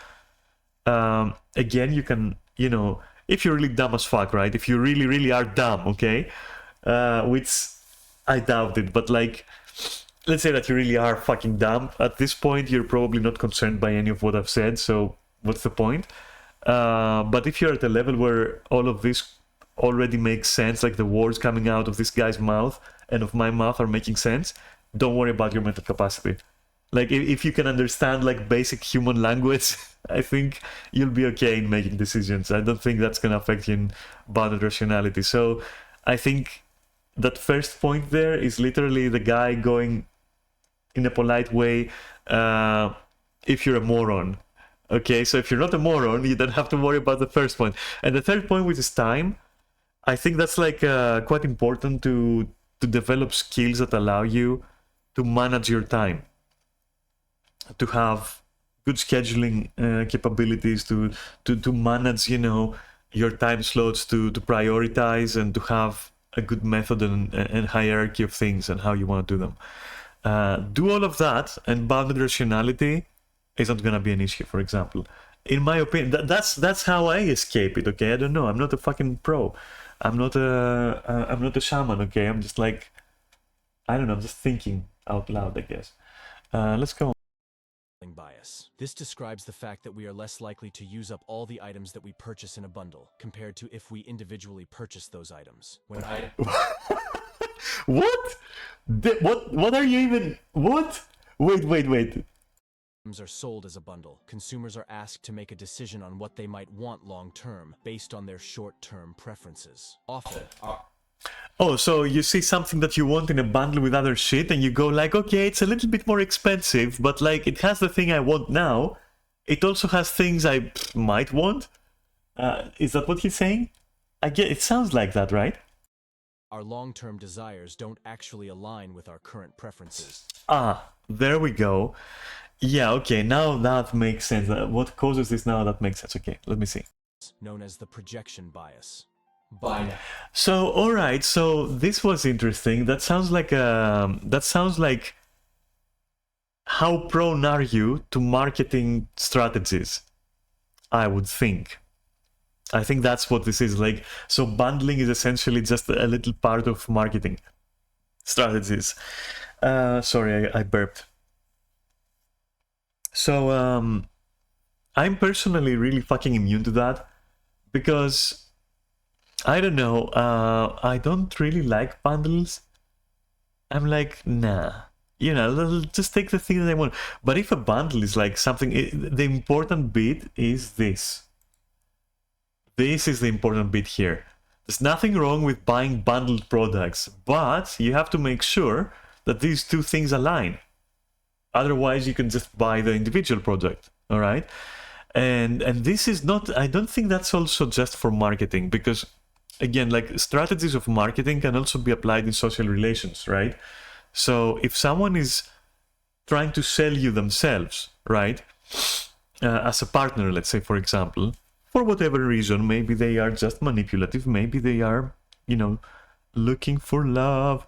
again, you can, you know, if you're really dumb as fuck, right? If you really, really are dumb, okay? Which I doubt it, but like, let's say that you really are fucking dumb. At this point, you're probably not concerned by any of what I've said, so what's the point? But if you're at a level where all of this already makes sense, like the words coming out of this guy's mouth and of my mouth are making sense, don't worry about your mental capacity. Like, if you can understand like basic human language, I think you'll be okay in making decisions. I don't think that's going to affect you in bounded rationality. So I think that first point there is literally the guy going in a polite way, if you're a moron. Okay, so if you're not a moron, you don't have to worry about the first point. And the third point, which is time, I think that's like quite important to develop skills that allow you to manage your time, to have good scheduling capabilities, to manage, you know, your time slots, to prioritize, and to have a good method and hierarchy of things and how you want to do them. Do all of that, and bounded rationality isn't going to be an issue, for example. In my opinion, that's how I escape it, okay? I don't know. I'm not a fucking pro. I'm not a shaman, okay? I'm just like, I don't know, I'm just thinking out loud, I guess. Let's go on. Bias. This describes the fact that we are less likely to use up all the items that we purchase in a bundle compared to if we individually purchase those items. When What? What are you even... What? Wait. items are sold as a bundle, consumers are asked to make a decision on what they might want long-term based on their short-term preferences. Often, Oh, so you see something that you want in a bundle with other shit, and you go like, okay, it's a little bit more expensive, but like it has the thing I want now. It also has things I might want. Is that what he's saying? I get. It sounds like that, right? our long-term desires don't actually align with our current preferences. Ah, there we go. Yeah, okay, now that makes sense. What causes this now, that makes sense. Okay, let me see. Known as the projection bias. So, all right, so this was interesting. That sounds like how prone are you to marketing strategies? I would think. I think that's what this is like. So bundling is essentially just a little part of marketing strategies. Sorry, I burped. So I'm personally really fucking immune to that because I don't know. I don't really like bundles. I'm like, nah. You know, just take the thing that I want. But if a bundle is like something, the important bit is this. This is the important bit here. There's nothing wrong with buying bundled products, but you have to make sure that these two things align. Otherwise, you can just buy the individual product, all right? And this is not, I don't think that's also just for marketing, because again, like strategies of marketing can also be applied in social relations, right? So if someone is trying to sell you themselves, right, as a partner, let's say, for example, for whatever reason, maybe they are just manipulative, maybe they are, you know, looking for love,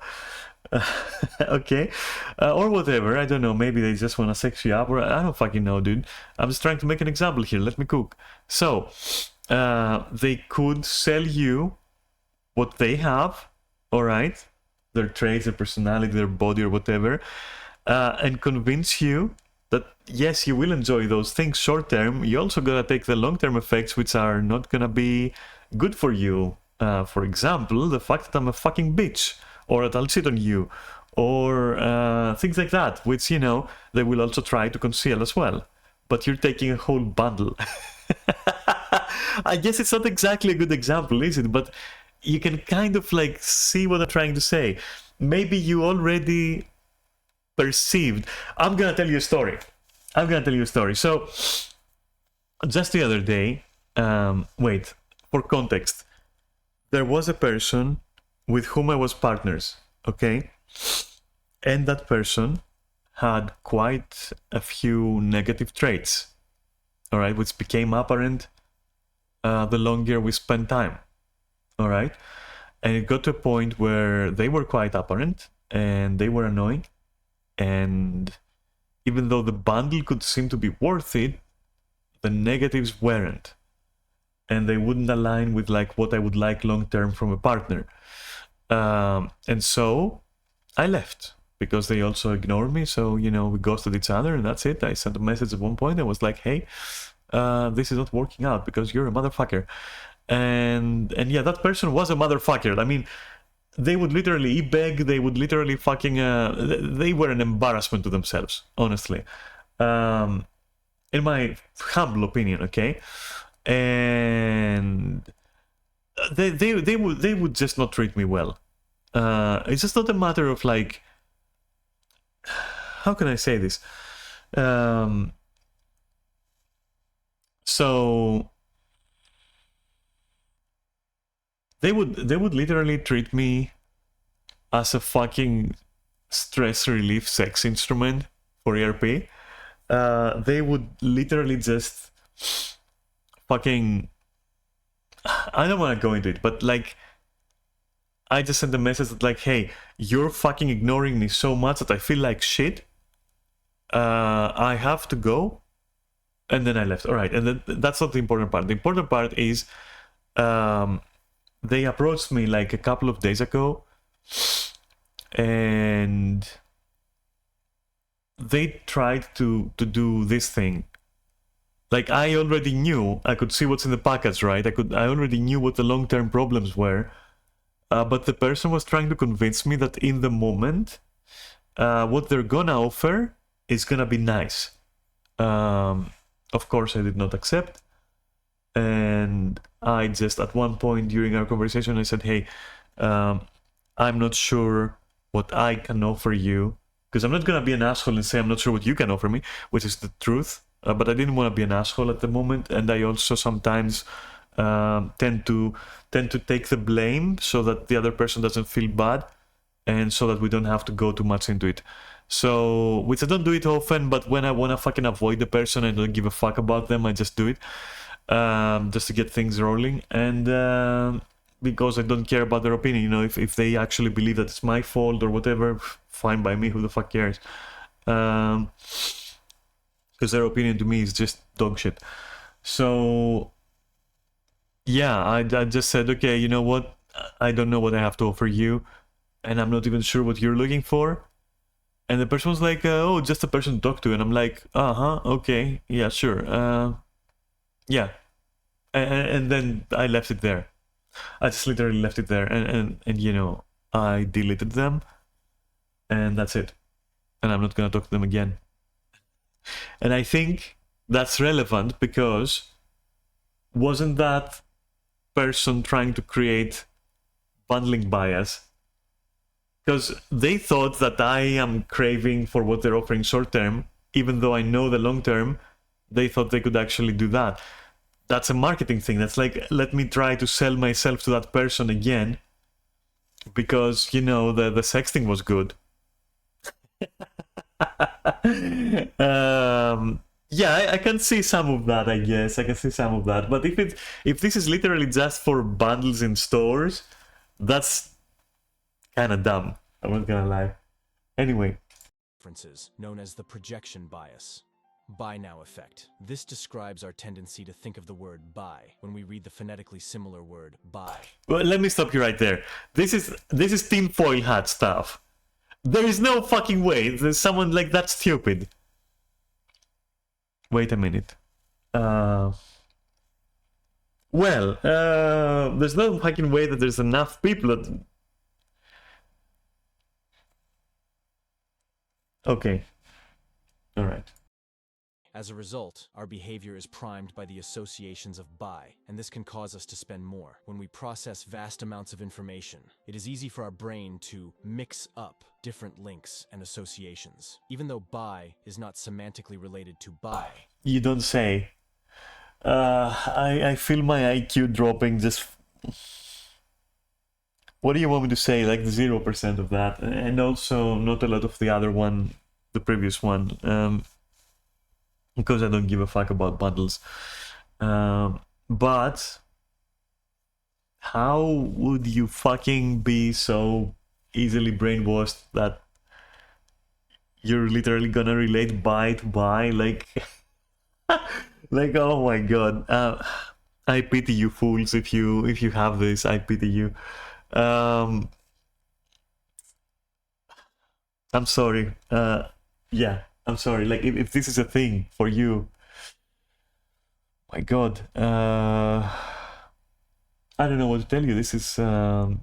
okay, or whatever, I don't know, maybe they just want to sex you up, or I don't fucking know, dude. I'm just trying to make an example here, let me cook. So, they could sell you what they have, all right, their traits, their personality, their body, or whatever, and convince you that yes, you will enjoy those things short term. You also gotta take the long term effects, which are not gonna be good for you. For example, the fact that I'm a fucking bitch, or that I'll cheat on you, or things like that, which, you know, they will also try to conceal as well. But you're taking a whole bundle. I guess it's not exactly a good example, is it? But you can kind of like see what I'm trying to say. Maybe you already perceived. I'm gonna tell you a story. So, just the other day, wait, for context, there was a person with whom I was partners, okay? And that person had quite a few negative traits, all right, which became apparent the longer we spent time, all right? And it got to a point where they were quite apparent and they were annoying. And even though the bundle could seem to be worth it, the negatives weren't. And they wouldn't align with like what I would like long term from a partner. And so I left because they also ignored me. So, you know, we ghosted each other and that's it. I sent a message at one point. I was like, hey, this is not working out because you're a motherfucker. And yeah, that person was a motherfucker. I mean, they would literally beg, they would literally fucking, they were an embarrassment to themselves, honestly. In my humble opinion, okay? And they would just not treat me well. It's just not a matter of like, how can I say this? So they would literally treat me as a fucking stress relief sex instrument for ERP. They would literally just fucking, I don't want to go into it, but like, I just sent a message that like, hey, you're fucking ignoring me so much that I feel like shit. I have to go. And then I left. All right. And then that's not the important part. The important part is they approached me like a couple of days ago and they tried to do this thing. Like, I already knew, I could see what's in the package, right? I already knew what the long-term problems were. But the person was trying to convince me that in the moment, what they're gonna offer is gonna be nice. Of course, I did not accept. And I just, at one point during our conversation, I said, hey, I'm not sure what I can offer you. Because I'm not gonna be an asshole and say I'm not sure what you can offer me, which is the truth. But I didn't want to be an asshole at the moment. And I also sometimes tend to take the blame so that the other person doesn't feel bad and so that we don't have to go too much into it. So, which I don't do it often, but when I want to fucking avoid the person and don't give a fuck about them, I just do it just to get things rolling. And because I don't care about their opinion, you know, if they actually believe that it's my fault or whatever, fine by me, who the fuck cares? Because their opinion to me is just dog shit. So yeah, I just said, okay, you know what? I don't know what I have to offer you, and I'm not even sure what you're looking for. And the person was like, oh, just a person to talk to. And I'm like, uh-huh, okay, yeah, sure. Yeah. And then I left it there. I just literally left it there. And you know, I deleted them. And that's it. And I'm not going to talk to them again. And I think that's relevant because wasn't that person trying to create bundling bias? Because they thought that I am craving for what they're offering short term, even though I know the long term, they thought they could actually do that. That's a marketing thing. That's like, let me try to sell myself to that person again because, you know, the sexting was good. Yeah, I can see some of that, I guess. I can see some of that. But if this is literally just for bundles in stores, that's kind of dumb. I'm not gonna lie. Anyway. Differences, known as the projection bias. Buy now effect. This describes our tendency to think of the word buy when we read the phonetically similar word buy. Well, let me stop you right there. This is tinfoil hat stuff. There is no fucking way there's someone like that stupid. Wait a minute. There's no fucking way that there's enough people that... Okay. All right. As a result, our behavior is primed by the associations of buy, and this can cause us to spend more. When we process vast amounts of information, it is easy for our brain to mix up different links and associations. Even though buy is not semantically related to buy. You don't say. I feel my IQ dropping just. What do you want me to say? Like 0% of that, and also not a lot of the other one, the previous one, because I don't give a fuck about bundles. But how would you fucking be so easily brainwashed that you're literally gonna relate buy to buy? Like, like, oh my god. I pity you fools if you have this. I pity you. Um, I'm sorry. Yeah, I'm sorry. Like, if this is a thing for you, my God. I don't know what to tell you. This is. I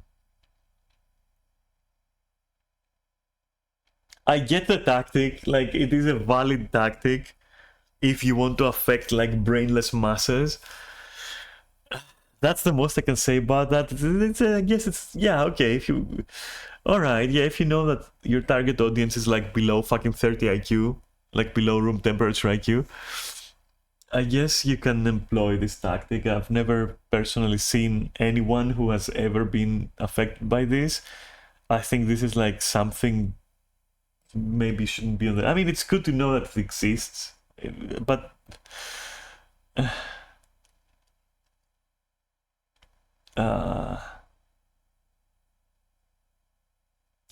get the tactic. Like, it is a valid tactic if you want to affect like brainless masses. That's the most I can say about that. I guess it's yeah, okay. If you, all right, yeah, if you know that your target audience is like below fucking 30 IQ, like below room temperature IQ, I guess you can employ this tactic. I've never personally seen anyone who has ever been affected by this. I think this is like something maybe shouldn't be on the. I mean, it's good to know that it exists, but.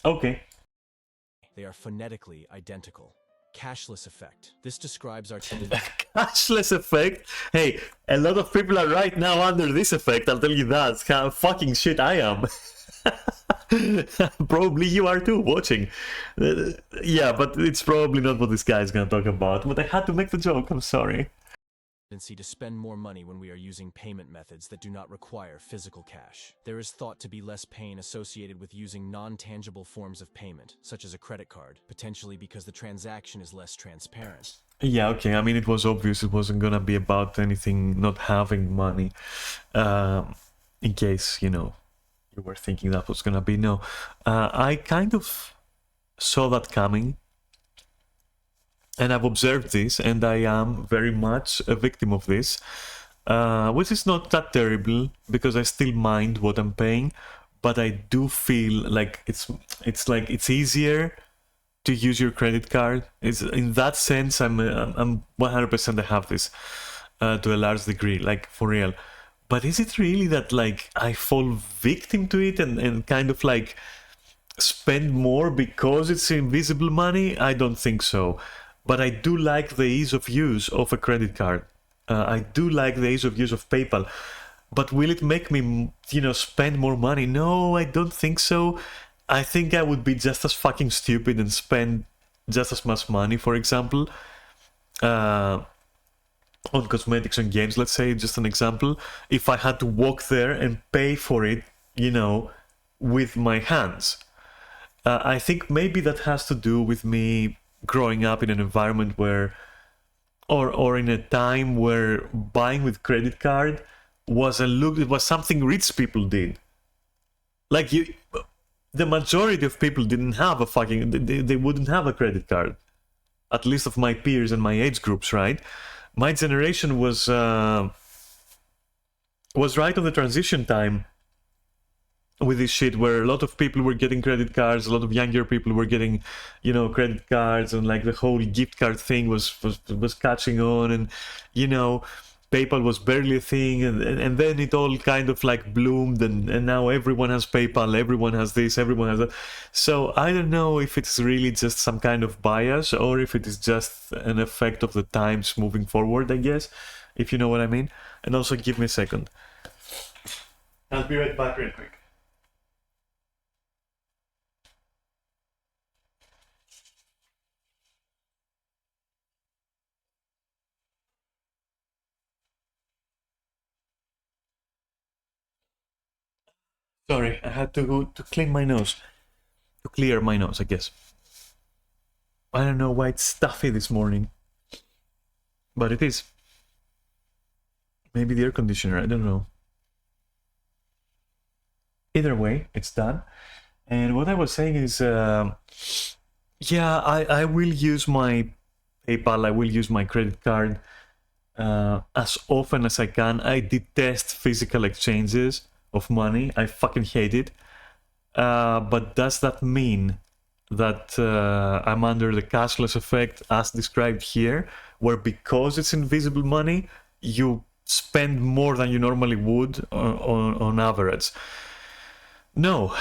Okay. They are phonetically identical. Cashless effect. This describes our tendency. Cashless effect. Hey, a lot of people are right now under this effect. I'll tell you that. How fucking shit I am. Probably you are too watching. Yeah, but it's probably not what this guy is gonna talk about. But I had to make the joke. I'm sorry. To spend more money when we are using payment methods that do not require physical cash. There is thought to be less pain associated with using non-tangible forms of payment, such as a credit card, potentially because the transaction is less transparent. Yeah, okay. I mean, it was obvious it wasn't gonna be about anything not having money. In case, you know, you were thinking that was gonna be no. I kind of saw that coming. And I've observed this, and I am very much a victim of this, which is not that terrible because I still mind what I'm paying, but I do feel like it's easier to use your credit card. It's in that sense I'm 100% I have this to a large degree, like for real. But is it really that like I fall victim to it and kind of like spend more because it's invisible money? I don't think so. But I do like the ease of use of a credit card. I do like the ease of use of PayPal. But will it make me, you know, spend more money? No, I don't think so. I think I would be just as fucking stupid and spend just as much money, for example, on cosmetics and games, let's say, just an example, if I had to walk there and pay for it, you know, with my hands. I think maybe that has to do with me growing up in an environment where, or in a time where buying with credit card was it was something rich people did. Like the majority of people didn't have a fucking, they wouldn't have a credit card. At least of my peers and my age groups, right? My generation was right on the transition time with this shit where a lot of people were getting credit cards, a lot of younger people were getting, you know, credit cards, and like the whole gift card thing was catching on, and you know, PayPal was barely a thing, and then it all kind of like bloomed, and now everyone has PayPal, everyone has this, everyone has that. So I don't know if it's really just some kind of bias or if it is just an effect of the times moving forward, I guess, if you know what I mean. And also give me a second. I'll be right back real quick. Sorry, I had to clean my nose. To clear my nose, I guess. I don't know why it's stuffy this morning, but it is. Maybe the air conditioner, I don't know. Either way, it's done. And what I was saying is, yeah, I will use my PayPal, I will use my credit card as often as I can. I detest physical exchanges of money. I fucking hate it. But does that mean that I'm under the cashless effect as described here, where because it's invisible money, you spend more than you normally would on average? No,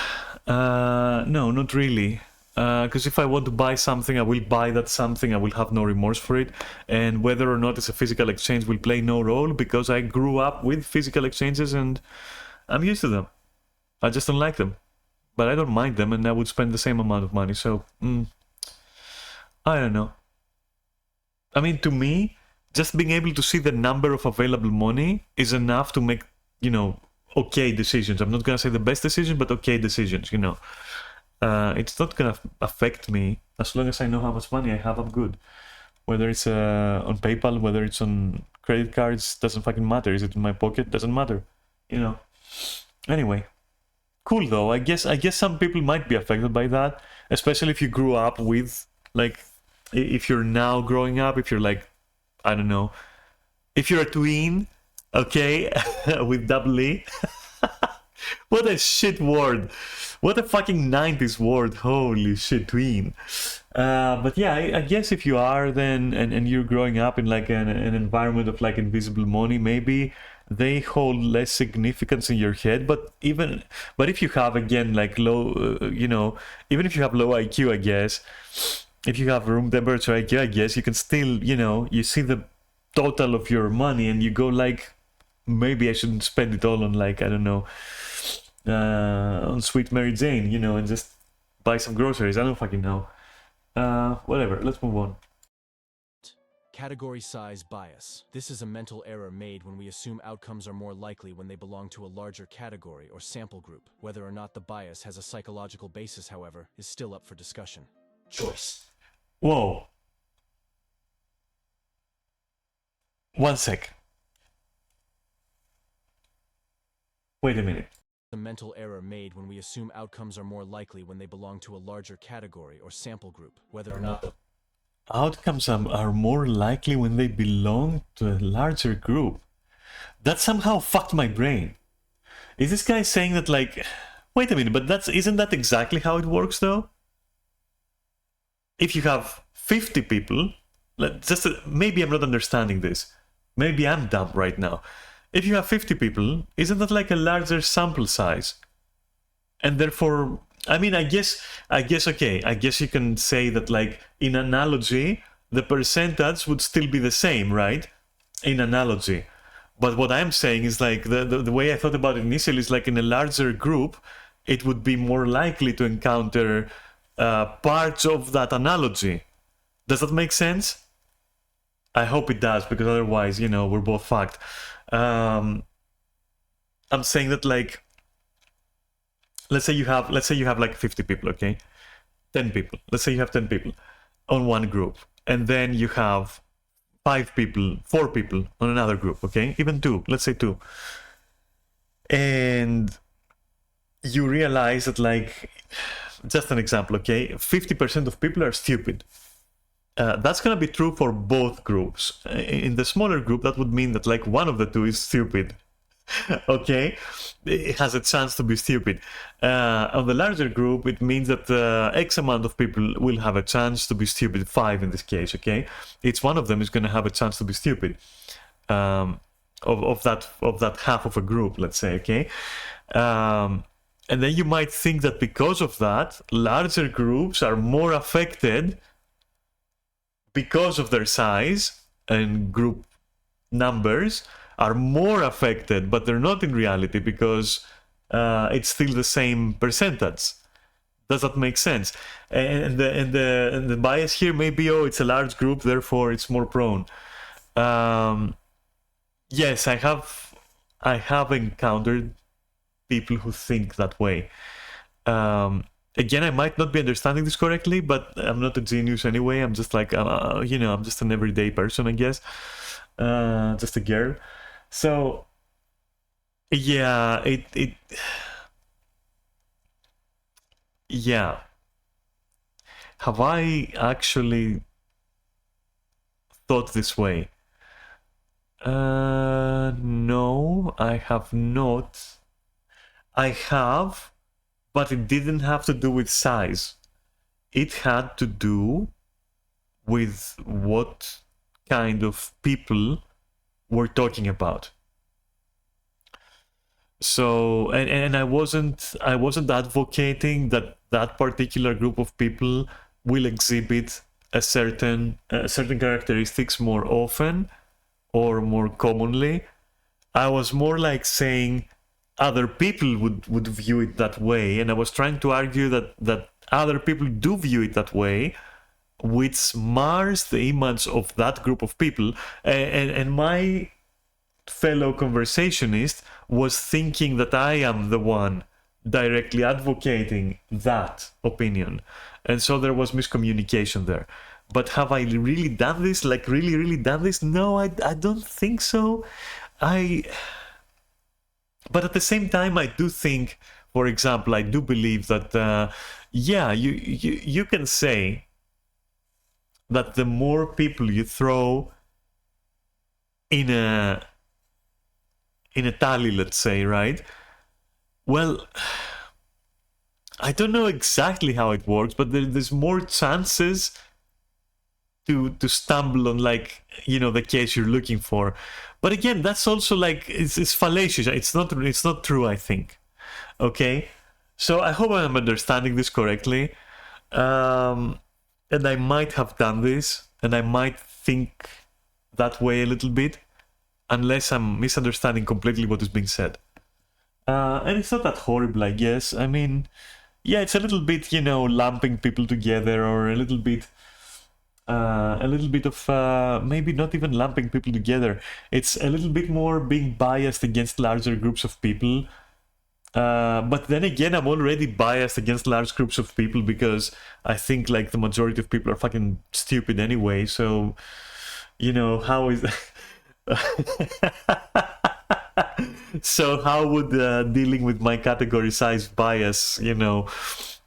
no, not really. Because if I want to buy something, I will buy that something. I will have no remorse for it. And whether or not it's a physical exchange will play no role because I grew up with physical exchanges and I'm used to them. I just don't like them. But I don't mind them and I would spend the same amount of money. So, I don't know. I mean, to me, just being able to see the number of available money is enough to make, you know, okay decisions. I'm not gonna say the best decision, but okay decisions, you know. It's not gonna affect me as long as I know how much money I have. I'm good. Whether it's on PayPal, whether it's on credit cards, doesn't fucking matter. Is it in my pocket? Doesn't matter, you know. Anyway, cool though. I guess some people might be affected by that, especially if you grew up with, like, if you're now growing up, if you're like, I don't know, if you're a tween, okay, with double E. What a shit word. What a fucking 90s word. Holy shit, tween. But yeah, I guess if you are then, and you're growing up in like an environment of like invisible money, maybe they hold less significance in your head. But if you have, again, like low, you know, even if you have low IQ, I guess, if you have room temperature IQ, I guess you can still, you know, you see the total of your money and you go like, maybe I shouldn't spend it all on, like, I don't know, on Sweet Mary Jane, you know, and just buy some groceries. I don't fucking know. Whatever, let's move on. Category size bias. This is a mental error made when we assume outcomes are more likely when they belong to a larger category or sample group. Whether or not the bias has a psychological basis, however, is still up for discussion. Choice. Whoa. One sec. Wait a minute. A mental error made when we assume outcomes are more likely when they belong to a larger category or sample group. Whether or not the Outcomes are more likely when they belong to a larger group. That somehow fucked my brain. Is this guy saying that, like, wait a minute, but isn't that exactly how it works though? If you have 50 people, maybe I'm not understanding this. Maybe I'm dumb right now. If you have 50 people, isn't that like a larger sample size? And therefore, I mean, I guess, okay, I guess you can say that, like, in analogy, the percentage would still be the same, right? In analogy. But what I'm saying is, like, the way I thought about it initially is, like, in a larger group, it would be more likely to encounter parts of that analogy. Does that make sense? I hope it does, because otherwise, you know, we're both fucked. I'm saying that, like, let's say you have like 50 people, okay? 10 people. Let's say you have 10 people on one group, and then you have 5 people, 4 people on another group, okay? Even 2, let's say 2. And you realize that, like, just an example, okay? 50% of people are stupid. That's gonna be true for both groups. In the smaller group, that would mean that, like, one of the two is stupid. Okay, it has a chance to be stupid. On the larger group, it means that X amount of people will have a chance to be stupid. 5 in this case. Okay, each one of them is going to have a chance to be stupid. Of that half of a group, let's say. Okay, and then you might think that because of that, larger groups are more affected because of their size, and group numbers are more affected, but they're not in reality because it's still the same percentage. Does that make sense? And the bias here may be, oh, it's a large group, therefore it's more prone. Yes, I have encountered people who think that way. again, I might not be understanding this correctly, but I'm not a genius anyway. I'm just like, you know, I'm just an everyday person, I guess. Just a girl. So, yeah, yeah. Have I actually thought this way? No, I have not. I have, but it didn't have to do with size. It had to do with what kind of people we're talking about. So, and I wasn't advocating that that particular group of people will exhibit a certain characteristics more often or more commonly. I was more like saying other people would view it that way, and I was trying to argue that other people do view it that way, which mars the image of that group of people. And my fellow conversationist was thinking that I am the one directly advocating that opinion, and so there was miscommunication there. But have I really done this? Like really done this? No, I don't think so. But at the same time, I do think, for example, I do believe that yeah, you can say that the more people you throw in a tally, let's say, right? Well, I don't know exactly how it works, but there's more chances to stumble on, like, you know, the case you're looking for. But again, that's also like it's fallacious. It's not true, I think. Okay, so I hope I'm understanding this correctly, and I might have done this, and I might think that way a little bit, unless I'm misunderstanding completely what is being said. And it's not that horrible, I guess. I mean, yeah, it's a little bit, you know, lumping people together, or a little bit of maybe not even lumping people together. It's a little bit more being biased against larger groups of people. But then again, I'm already biased against large groups of people because I think like the majority of people are fucking stupid anyway. So, you know, how is so how would dealing with my category size bias, you know,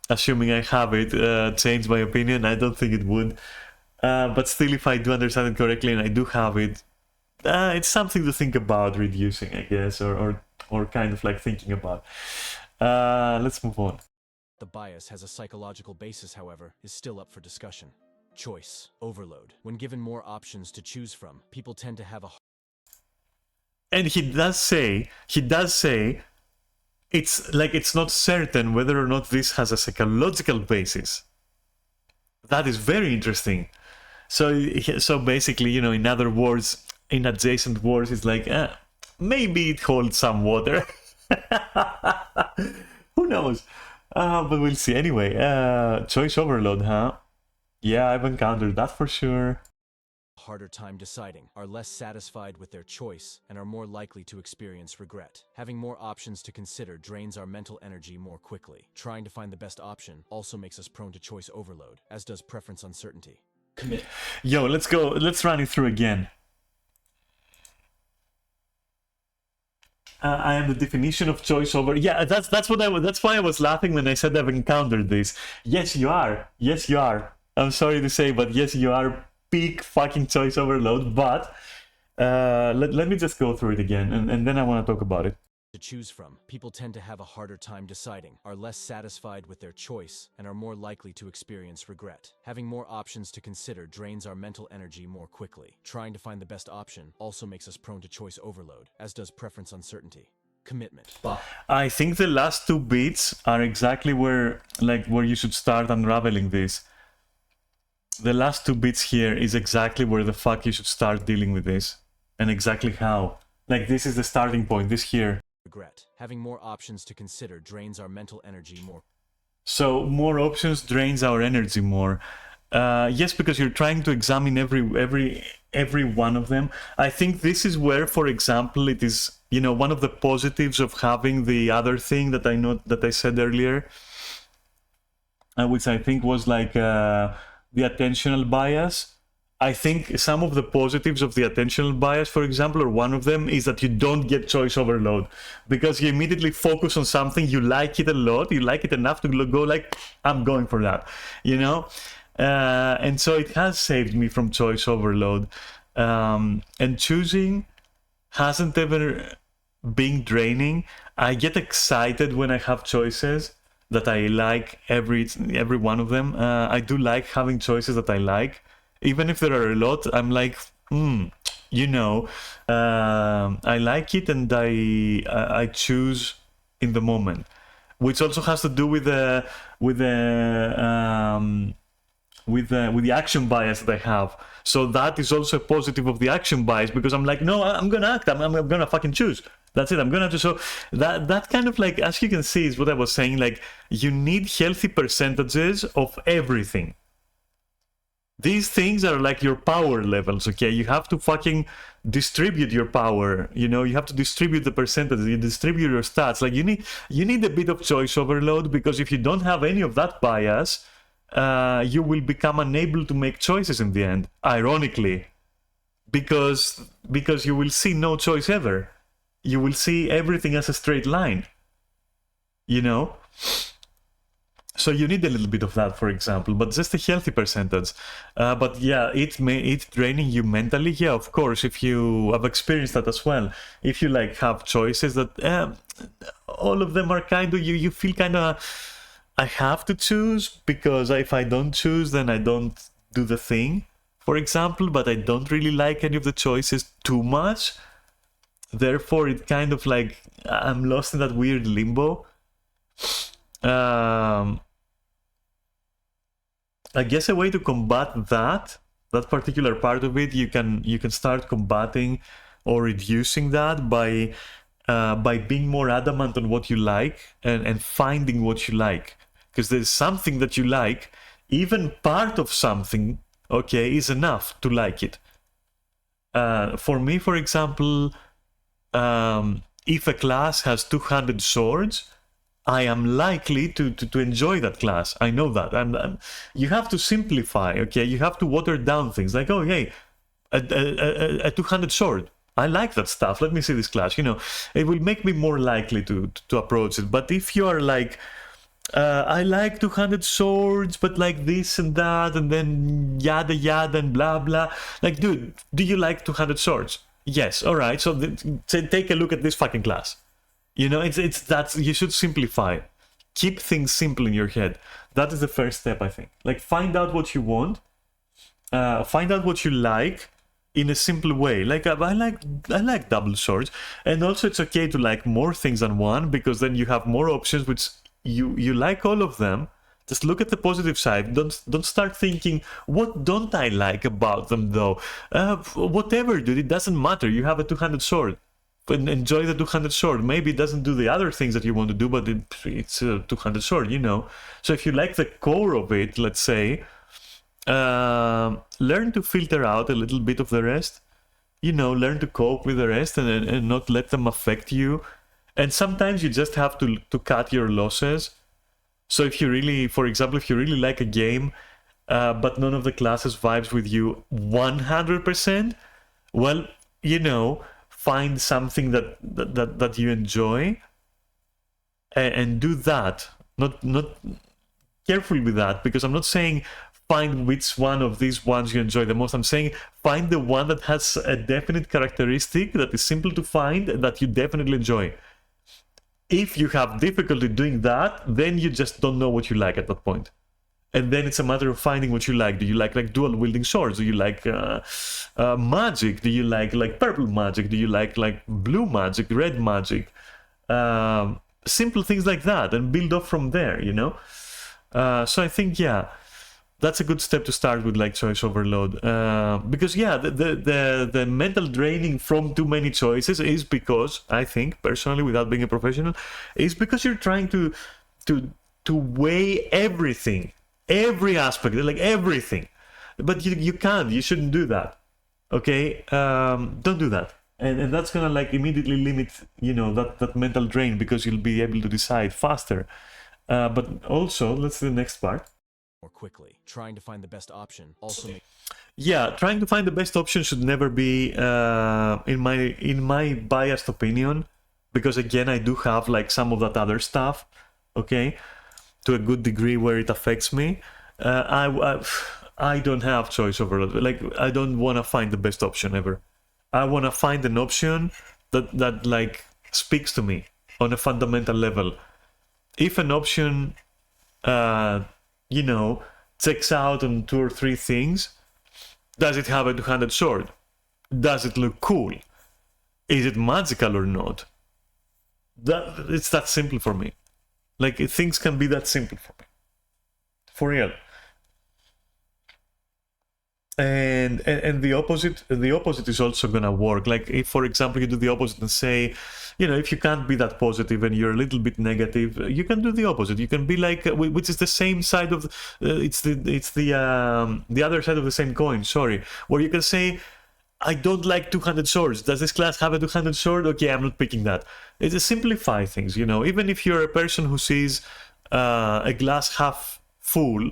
assuming I have it, change my opinion? I don't think it would. But still, if I do understand it correctly and I do have it, it's something to think about reducing, I guess, or kind of like thinking about. Let's move on. The bias has a psychological basis, however, is still up for discussion. Choice overload. When given more options to choose from, people tend to have a... And he does say it's like it's not certain whether or not this has a psychological basis. That is very interesting. So basically, you know, in other words, in adjacent words, it's like maybe it holds some water. Who knows? But we'll see. Anyway, choice overload, huh? Yeah, I've encountered that for sure. harder time deciding, are less satisfied with their choice, and are more likely to experience regret. Having more options to consider drains our mental energy more quickly. Trying to find the best option also makes us prone to choice overload, as does preference uncertainty. Commit. Yo, let's go. Let's run it through again. I am the definition of choice over. Yeah, that's what that's why I was laughing when I said I've encountered this. Yes, you are. Yes, you are. I'm sorry to say, but yes, you are peak fucking choice overload. But let me just go through it again, and then I want to talk about it. To choose from, people tend to have a harder time deciding, are less satisfied with their choice, and are more likely to experience regret. Having more options to consider drains our mental energy more quickly. Trying to find the best option also makes us prone to choice overload, as does preference uncertainty. Commitment. I think the last two bits are exactly where you should start unraveling this. The last two bits here is exactly where the fuck you should start dealing with this, and exactly how. Like, this is the starting point, this here. Regret. Having more options to consider drains our mental energy more. So more options drains our energy more. Yes, because you're trying to examine every one of them. I think this is where, for example, it is, you know, one of the positives of having the other thing that I said earlier, which I think was like the attentional bias. I think some of the positives of the attentional bias, for example, or one of them, is that you don't get choice overload because you immediately focus on something, you like it a lot, you like it enough to go like, I'm going for that, you know? And so it has saved me from choice overload. And choosing hasn't ever been draining. I get excited when I have choices that I like, every one of them. I do like having choices that I like. Even if there are a lot, I'm like, you know, I like it, and I choose in the moment, which also has to do with the with the action bias that I have. So that is also a positive of the action bias, because I'm like, no, I'm gonna act. I'm gonna fucking choose. That's it. I'm gonna do so. That kind of like, as you can see, is what I was saying. Like, you need healthy percentages of everything. These things are like your power levels, okay? You have to fucking distribute your power, you know? You have to distribute the percentages, you distribute your stats. Like, you need a bit of choice overload, because if you don't have any of that bias, you will become unable to make choices in the end, ironically. Because you will see no choice ever. You will see everything as a straight line, you know? So you need a little bit of that, for example, but just a healthy percentage. But yeah, it's draining you mentally. Yeah, of course, if you have experienced that as well. If you like have choices that all of them are kind of, you feel kind of, I have to choose, because if I don't choose, then I don't do the thing, for example, but I don't really like any of the choices too much. Therefore, it kind of like, I'm lost in that weird limbo. I guess a way to combat that particular part of it, you can start combating or reducing that by being more adamant on what you like, and finding what you like. Because there's something that you like, even part of something, okay, is enough to like it. For me, for example, if a class has 200 swords, I am likely to enjoy that class. I know that. And you have to simplify, okay? You have to water down things. Like, oh, hey, a 200 sword. I like that stuff. Let me see this class. You know, it will make me more likely to approach it. But if you are like, I like 200 swords, but like this and that, and then yada yada and blah blah. Like, dude, do you like 200 swords? Yes. All right. So take a look at this fucking class. You know, it's that you should simplify. Keep things simple in your head. That is the first step, I think. Like, find out what you want, find out what you like in a simple way. Like, I like double swords, and also it's okay to like more things than one, because then you have more options, which you like all of them. Just look at the positive side. Don't start thinking, what don't I like about them though? Whatever, dude, it doesn't matter. You have a 200 sword. Enjoy the 200 sword. Maybe it doesn't do the other things that you want to do, but it's a 200 sword, you know. So if you like the core of it, let's say, learn to filter out a little bit of the rest. You know, learn to cope with the rest, and not let them affect you. And sometimes you just have to cut your losses. So if you really, for example, if you really like a game, but none of the classes vibes with you 100%, well, you know, find something that you enjoy, and do that. Not careful with that, because I'm not saying find which one of these ones you enjoy the most. I'm saying find the one that has a definite characteristic that is simple to find, that you definitely enjoy. If you have difficulty doing that, then you just don't know what you like at that point. And then it's a matter of finding what you like. Do you like dual wielding swords? Do you like magic? Do you like purple magic? Do you like blue magic, red magic? Simple things like that, and build off from there, you know? So I think, yeah, that's a good step to start with, like choice overload. Because yeah, the mental draining from too many choices is because, I think, personally, without being a professional, is because you're trying to weigh everything. Every aspect, like everything, but you can't. You shouldn't do that. Okay, don't do that, and that's gonna like immediately limit, you know, that mental drain, because you'll be able to decide faster. But also, let's do the next part. more quickly. Trying to find the best option also makes Yeah, trying to find the best option should never be, in my biased opinion, because again, I do have like some of that other stuff, okay, to a good degree where it affects me. I don't have choice overload. Like, I don't want to find the best option ever. I want to find an option that like speaks to me on a fundamental level. If an option, you know, checks out on 2 or 3 things, does it have a two-handed sword? Does it look cool? Is it magical or not? It's that simple for me. Like, things can be that simple for me. For real. And the opposite is also gonna work. Like, if for example you do the opposite and say, you know, if you can't be that positive and you're a little bit negative, you can do the opposite. You can be like, which is the same side of it's the other side of the same coin, sorry, where you can say, I don't like two-handed swords. Does this class have a two-handed sword? Okay, I'm not picking that. It's to simplify things, you know. Even if you're a person who sees a glass half full,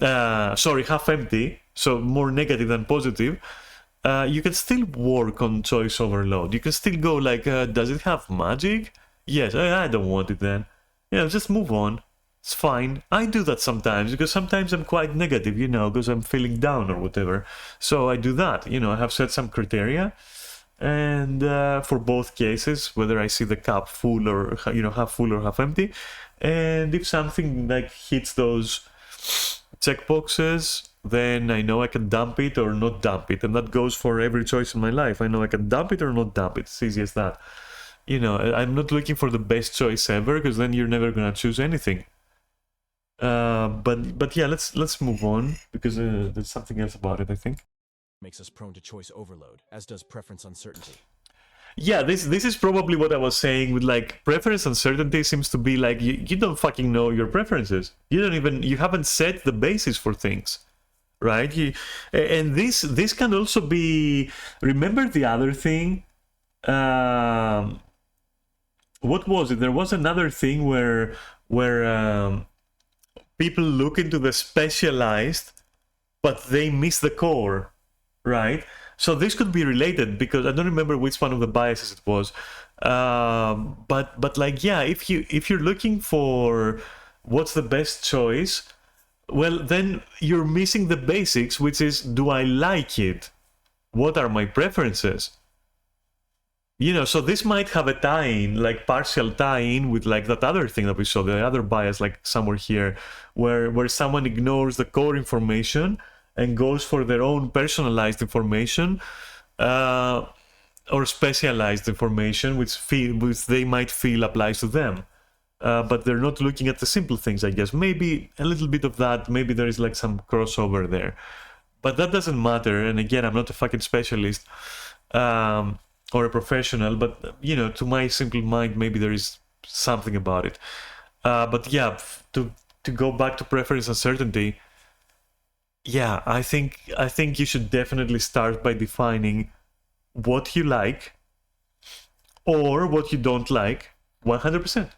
half empty, so more negative than positive, you can still work on choice overload. You can still go like, does it have magic? Yes, I don't want it then. Yeah, just move on. It's fine. I do that sometimes because sometimes I'm quite negative, you know, because I'm feeling down or whatever. So I do that, you know, I have set some criteria. And for both cases, whether I see the cup full or, you know, half full or half empty. And if something like hits those checkboxes, then I know I can dump it or not dump it. And that goes for every choice in my life. I know I can dump it or not dump it. It's easy as that. You know, I'm not looking for the best choice ever, because then you're never gonna choose anything. But yeah, let's move on, because there's something else about it, I think. makes us prone to choice overload, as does preference uncertainty. Yeah, this is probably what I was saying with like preference uncertainty. Seems to be like you don't fucking know your preferences. You haven't set the basis for things, right? And this can also be, remember the other thing, what was it? There was another thing where people look into the specialized, but they miss the core, right? So this could be related, because I don't remember which one of the biases it was, but like, yeah, if you're looking for what's the best choice, well, then you're missing the basics, which is, do I like it? What are my preferences? You know, so this might have a tie-in, like partial tie-in with like that other thing that we saw, the other bias, like somewhere here, where someone ignores the core information and goes for their own personalized information, or specialized information, which they might feel applies to them. But they're not looking at the simple things, I guess. Maybe a little bit of that, maybe there is like some crossover there. But that doesn't matter, and again, I'm not a fucking specialist. Or a professional, but you know, to my simple mind, maybe there is something about it. But yeah, to go back to preference uncertainty, yeah, I think you should definitely start by defining what you like or what you don't like 100%.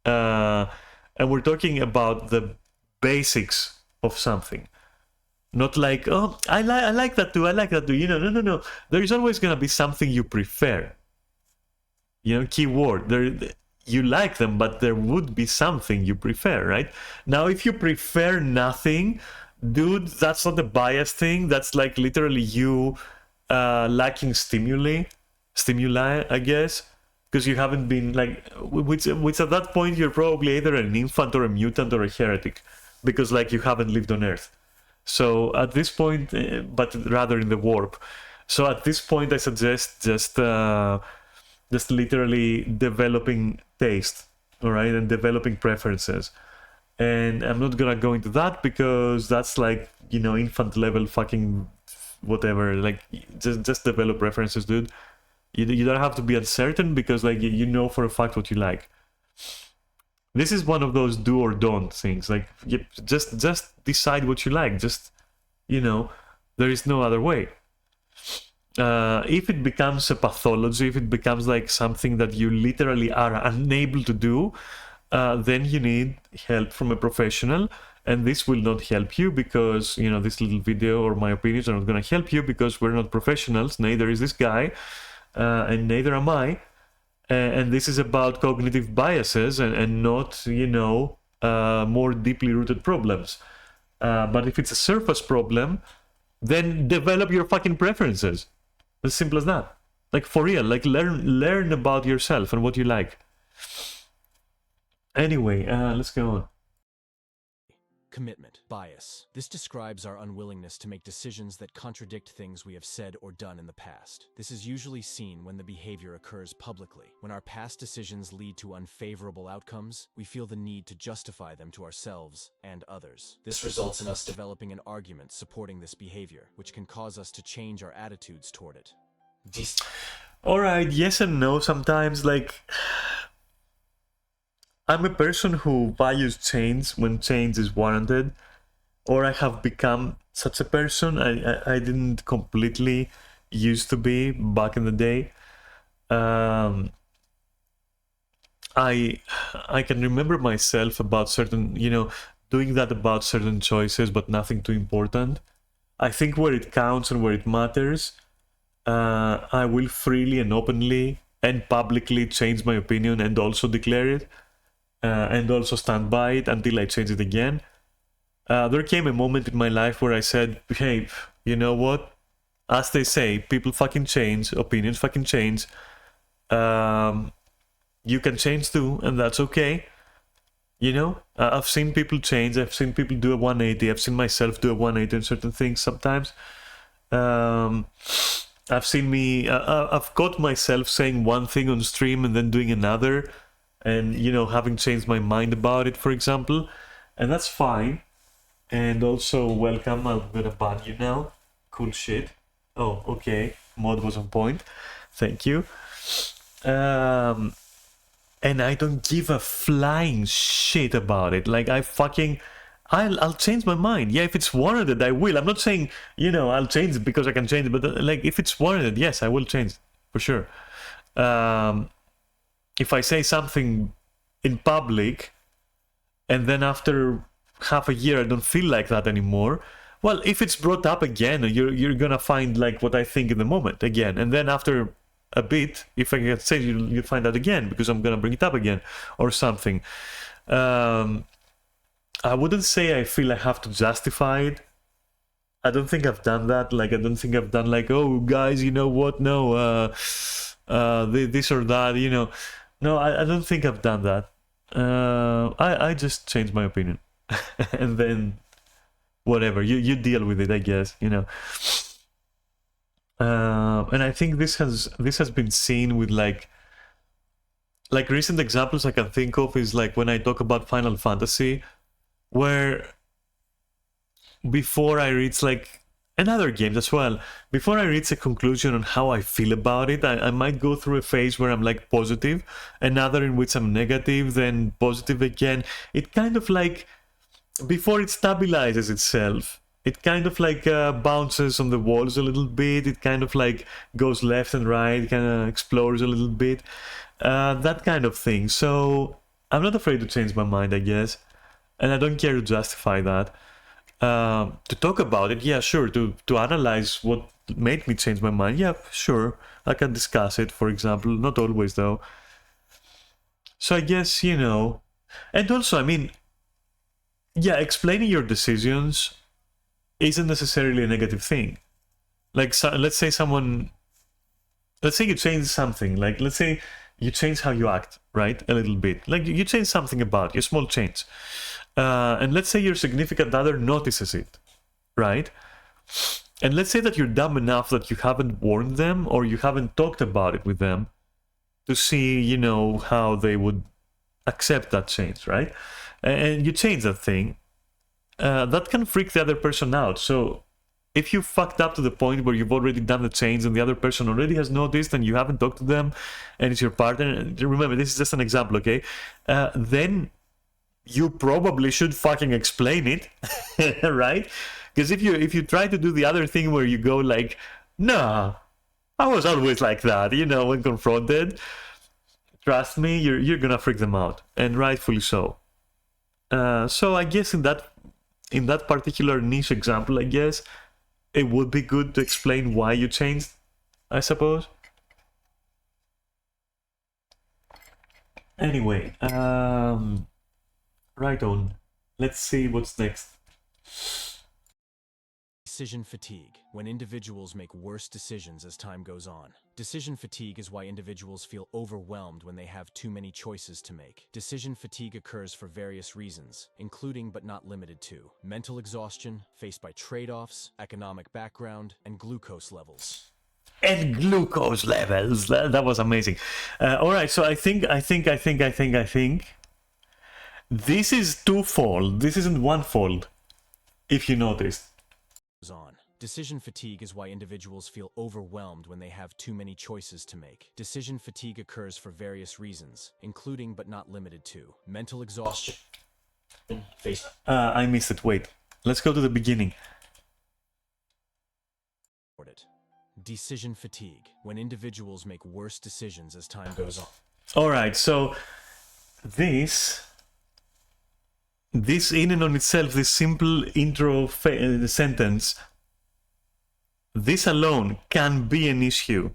And we're talking about the basics of something. Not like, oh, I like that too, I like that too. You know, no. There is always going to be something you prefer. You know, keyword. You like them, but there would be something you prefer, right? Now, if you prefer nothing, dude, that's not a bias thing. That's like literally you lacking stimuli, I guess. Because you haven't been like, which at that point, you're probably either an infant or a mutant or a heretic. Because like you haven't lived on Earth. So at this point, but rather in the warp. So at this point, I suggest just literally developing taste, all right, and developing preferences. And I'm not gonna go into that because that's like, you know, infant level fucking whatever. Like, just develop preferences, dude. You don't have to be uncertain, because like you know for a fact what you like. This is one of those do or don't things. Like, just decide what you like. Just, you know, there is no other way. If it becomes a pathology, if it becomes like something that you literally are unable to do, then you need help from a professional. And this will not help you because, you know, this little video or my opinions are not going to help you because we're not professionals. Neither is this guy, and neither am I. And this is about cognitive biases and not, you know, more deeply rooted problems. But if it's a surface problem, then develop your fucking preferences. As simple as that. Like, for real, like learn about yourself and what you like. Anyway, let's go on. Commitment. Bias. This describes our unwillingness to make decisions that contradict things we have said or done in the past. This is usually seen when the behavior occurs publicly. When our past decisions lead to unfavorable outcomes, we feel the need to justify them to ourselves and others. This results in us developing an argument supporting this behavior, which can cause us to change our attitudes toward it. Alright, yes and no. Sometimes, like, I'm a person who values change when change is warranted, or I have become such a person. I didn't completely used to be back in the day. I can remember myself about certain, you know, doing that about certain choices, but nothing too important. I think where it counts and where it matters, I will freely and openly and publicly change my opinion and also declare it. And also stand by it until I change it again. There came a moment in my life where I said, hey, you know what? As they say, people fucking change, opinions fucking change. You can change too, and that's okay. You know, I've seen people change, I've seen people do a 180, I've seen myself do a 180 on certain things sometimes. I've seen me, I've caught myself saying one thing on stream and then doing another. And, you know, having changed my mind about it, for example, and that's fine. And also, welcome. I'm gonna ban you now. Cool shit. Oh, okay. Mod was on point. Thank you. And I don't give a flying shit about it. Like, I'll change my mind. Yeah, if it's warranted, I will. I'm not saying, you know, I'll change it because I can change it, but like, if it's warranted, yes, I will change it for sure. If I say something in public and then after half a year I don't feel like that anymore, well, if it's brought up again, you're gonna find like what I think in the moment again, and then after a bit, if I get say you find out again because I'm gonna bring it up again or something. I wouldn't say I feel I have to justify it. I don't think I've done that. Like, I don't think I've done like, oh guys, you know what? No, this or that, you know. No, I don't think I've done that. I just changed my opinion. And then whatever, you deal with it, I guess, you know. And I think this has been seen with like recent examples I can think of is like when I talk about Final Fantasy, where before I reach like another games as well, before I reach a conclusion on how I feel about it, I might go through a phase where I'm like positive, another in which I'm negative, then positive again. It kind of like, before it stabilizes itself, it kind of like bounces on the walls a little bit, it kind of like goes left and right, kind of explores a little bit, that kind of thing. So I'm not afraid to change my mind, I guess, and I don't care to justify that. To talk about it, yeah, sure. To analyze what made me change my mind, yeah, sure. I can discuss it, for example. Not always, though. So I guess, you know, and also, I mean, yeah, explaining your decisions isn't necessarily a negative thing. Like, so, let's say you change something. Like, let's say you change how you act, right? A little bit. Like, you change something about you, a small change. And let's say your significant other notices it, right? And let's say that you're dumb enough that you haven't warned them or you haven't talked about it with them to see, you know, how they would accept that change, right? And you change that thing. That can freak the other person out. So if you fucked up to the point where you've already done the change and the other person already has noticed and you haven't talked to them and it's your partner, remember, this is just an example, okay? Then you probably should fucking explain it, right? Because if you try to do the other thing where you go like, nah, I was always like that, you know, when confronted, trust me, you're gonna freak them out, and rightfully so. So I guess in that particular niche example, I guess it would be good to explain why you changed, I suppose. Anyway, right on. Let's see what's next. Decision fatigue, when individuals make worse decisions as time goes on. Decision fatigue is why individuals feel overwhelmed when they have too many choices to make. Decision fatigue occurs for various reasons, including but not limited to mental exhaustion faced by trade-offs, economic background, and glucose levels. And glucose levels. That was amazing. All right, so I think this is twofold. This isn't one-fold, if you noticed. On. Decision fatigue is why individuals feel overwhelmed when they have too many choices to make. Decision fatigue occurs for various reasons, including but not limited to mental exhaustion. I missed it. Wait. Let's go to the beginning. Decision fatigue, when individuals make worse decisions as time goes on. All right, so this in and on itself, this simple intro sentence, this alone can be an issue.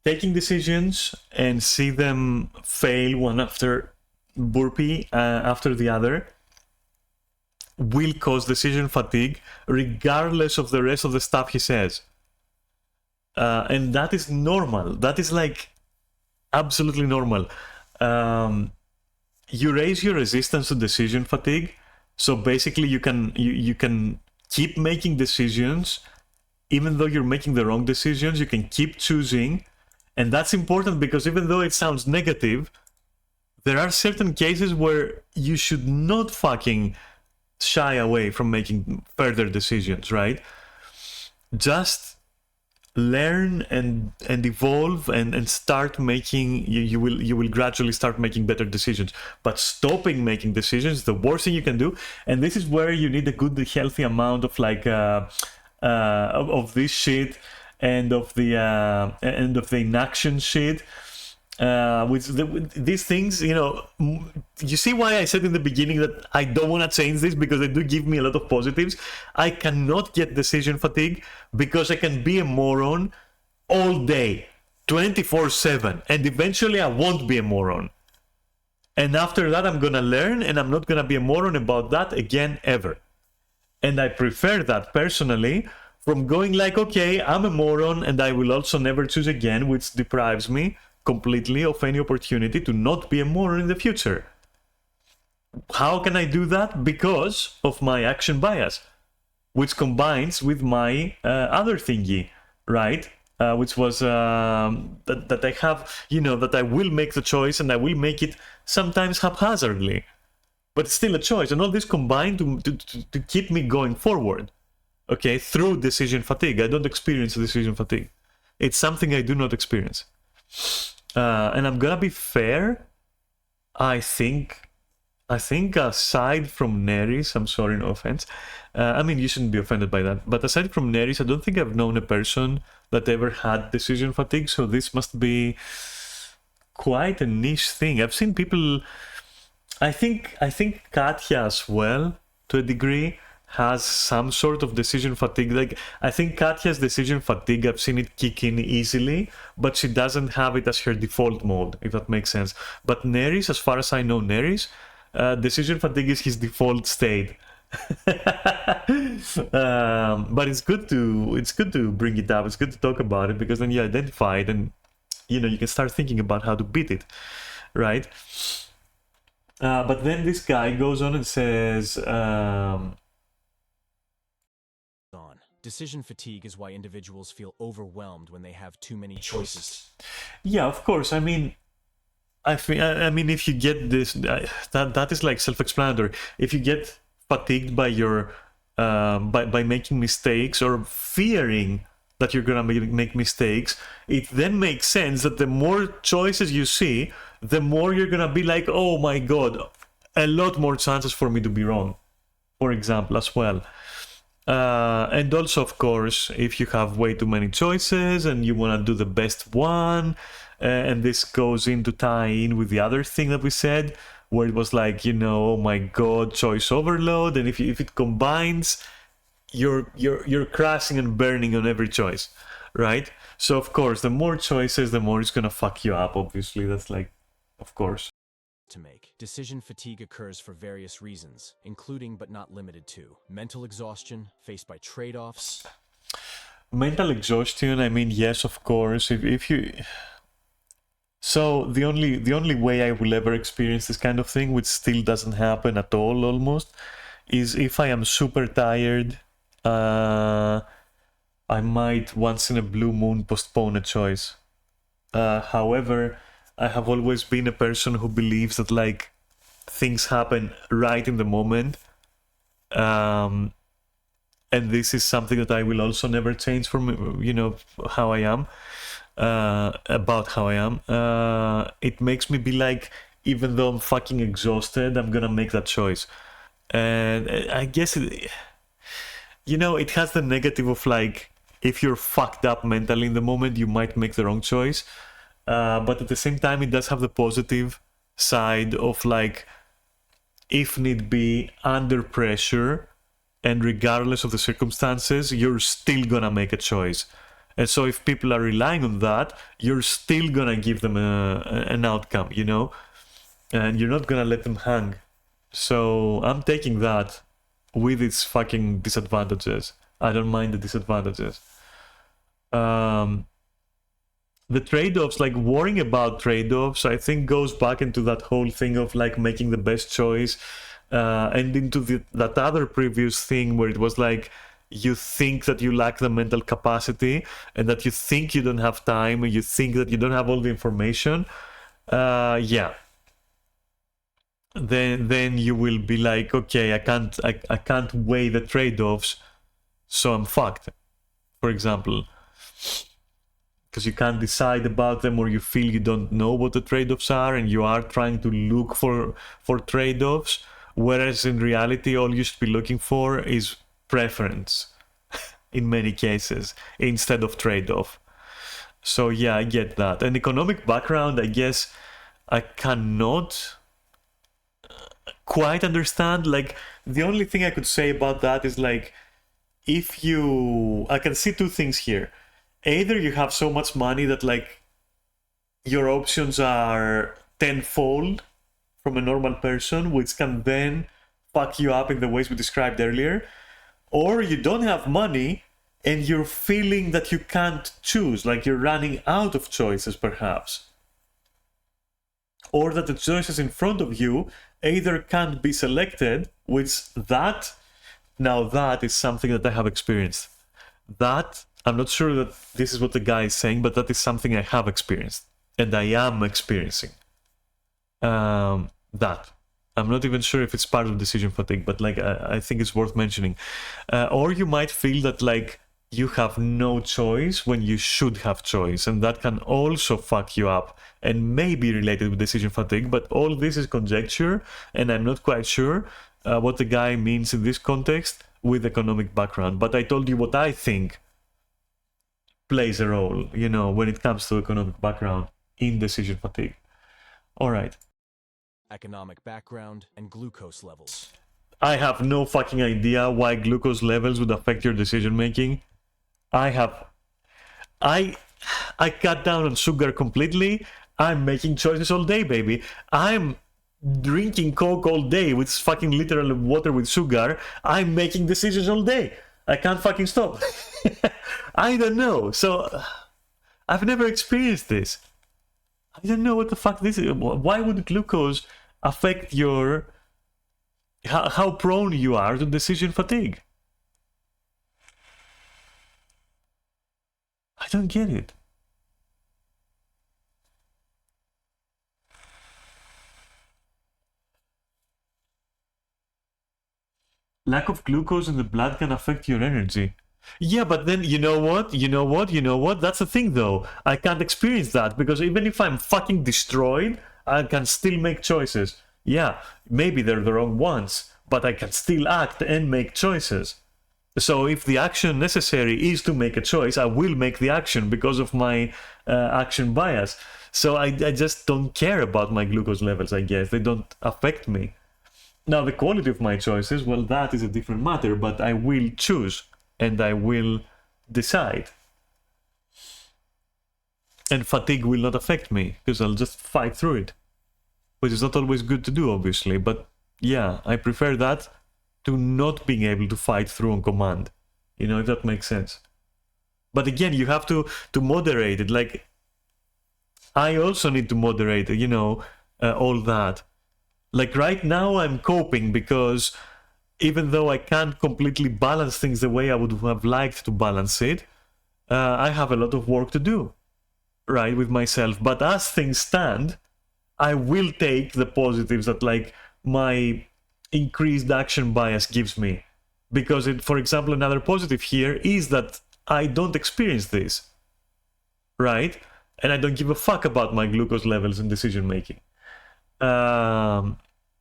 Taking decisions and see them fail one after after the other will cause decision fatigue, regardless of the rest of the stuff he says. And that is normal. That is like absolutely normal. You raise your resistance to decision fatigue, so basically you can keep making decisions even though you're making the wrong decisions. You can keep choosing, and that's important because even though it sounds negative, there are certain cases where you should not fucking shy away from making further decisions, right? Just learn and evolve and start making, you will gradually start making better decisions. But stopping making decisions is the worst thing you can do, and this is where you need a good healthy amount of like of this shit and of the inaction shit. With these things, you know, you see why I said in the beginning that I don't want to change this, because they do give me a lot of positives. I cannot get decision fatigue because I can be a moron all day, 24/7, and eventually I won't be a moron. And after that, I'm gonna learn, and I'm not gonna be a moron about that again ever. And I prefer that personally from going like, okay, I'm a moron and I will also never choose again, which deprives me completely of any opportunity to not be a moron in the future. How can I do that? Because of my action bias, which combines with my other thingy, right? Which was that I have, you know, that I will make the choice and I will make it sometimes haphazardly, but it's still a choice. And all this combined to keep me going forward, okay, through decision fatigue. I don't experience decision fatigue. It's something I do not experience. And I'm gonna be fair, I think aside from Neris, I'm sorry, no offense, I mean, you shouldn't be offended by that, but aside from Neris, I don't think I've known a person that ever had decision fatigue, so this must be quite a niche thing. I've seen people, I think Katya as well, to a degree, has some sort of decision fatigue. Like, I think Katya's decision fatigue, I've seen it kick in easily, but she doesn't have it as her default mode, if that makes sense. But Neris, as far as I know Neris, decision fatigue is his default state. But it's good to bring it up. It's good to talk about it, because then you identify it and, you know, you can start thinking about how to beat it, right? But then this guy goes on and says, decision fatigue is why individuals feel overwhelmed when they have too many choices. Yeah, of course. I mean, if you get this, that is like self-explanatory. If you get fatigued by your by making mistakes or fearing that you're gonna make mistakes, it then makes sense that the more choices you see, the more you're gonna be like, oh my god, a lot more chances for me to be wrong, for example, as well. And also, of course, if you have way too many choices and you want to do the best one, and this goes into tie in with the other thing that we said, where it was like, you know, oh my god, choice overload, and if it combines, you're crashing and burning on every choice, right? So of course, the more choices, the more it's gonna fuck you up. Obviously, that's like, of course. To make. Decision fatigue occurs for various reasons, including but not limited to mental exhaustion faced by trade-offs. Mental exhaustion, I mean, yes, of course. If you, so the only way I will ever experience this kind of thing, which still doesn't happen at all almost, is if I am super tired. I might once in a blue moon postpone a choice. However, I have always been a person who believes that like things happen right in the moment. And this is something that I will also never change from, you know, how I am, about how I am. It makes me be like, even though I'm fucking exhausted, I'm gonna make that choice. And I guess, you know, it has the negative of like, if you're fucked up mentally in the moment, you might make the wrong choice. But at the same time, it does have the positive side of like, if need be, under pressure, and regardless of the circumstances, you're still gonna make a choice. And so if people are relying on that, you're still gonna give them an outcome, you know? And you're not gonna let them hang. So I'm taking that with its fucking disadvantages. I don't mind the disadvantages. The trade-offs, like worrying about trade-offs, I think goes back into that whole thing of like making the best choice, and into that other previous thing where it was like, you think that you lack the mental capacity, and that you think you don't have time, and you think that you don't have all the information. Yeah. Then you will be like, okay, I can't weigh the trade-offs, so I'm fucked, for example. Because you can't decide about them, or you feel you don't know what the trade-offs are, and you are trying to look for trade-offs, whereas in reality all you should be looking for is preference in many cases instead of trade-off. So yeah, I get that. An economic background, I guess I cannot quite understand. Like, the only thing I could say about that is like, if you, I can see two things here. Either you have so much money that like your options are tenfold from a normal person, which can then fuck you up in the ways we described earlier, or you don't have money and you're feeling that you can't choose, like you're running out of choices perhaps, or that the choices in front of you either can't be selected, which that is something that I have experienced. That, I'm not sure that this is what the guy is saying, but that is something I have experienced, and I am experiencing. That. I'm not even sure if it's part of decision fatigue, but like I think it's worth mentioning. Or you might feel that like you have no choice when you should have choice, and that can also fuck you up and may be related with decision fatigue, but all this is conjecture, and I'm not quite sure what the guy means in this context with economic background. But I told you what I think plays a role, you know, when it comes to economic background in decision fatigue. All right. Economic background and glucose levels. I have no fucking idea why glucose levels would affect your decision making. I cut down on sugar completely. I'm making choices all day, baby. I'm drinking Coke all day, which is fucking literally water with sugar. I'm making decisions all day. I can't fucking stop. I don't know. So, I've never experienced this. I don't know what the fuck this is. Why would glucose affect your... how prone you are to decision fatigue? I don't get it. Lack of glucose in the blood can affect your energy. Yeah, but then you know what? That's the thing though. I can't experience that because even if I'm fucking destroyed, I can still make choices. Yeah, maybe they're the wrong ones, but I can still act and make choices. So if the action necessary is to make a choice, I will make the action because of my action bias. So I just don't care about my glucose levels, I guess. They don't affect me. Now, the quality of my choices, well, that is a different matter, but I will choose and I will decide. And fatigue will not affect me because I'll just fight through it, which is not always good to do, obviously. But yeah, I prefer that to not being able to fight through on command. You know, if that makes sense. But again, you have to moderate it. Like, I also need to moderate, you know, all that. Like right now I'm coping because even though I can't completely balance things the way I would have liked to balance it, I have a lot of work to do, right, with myself. But as things stand, I will take the positives that like my increased action bias gives me. Because it, for example, another positive here is that I don't experience this, right? And I don't give a fuck about my glucose levels and decision making.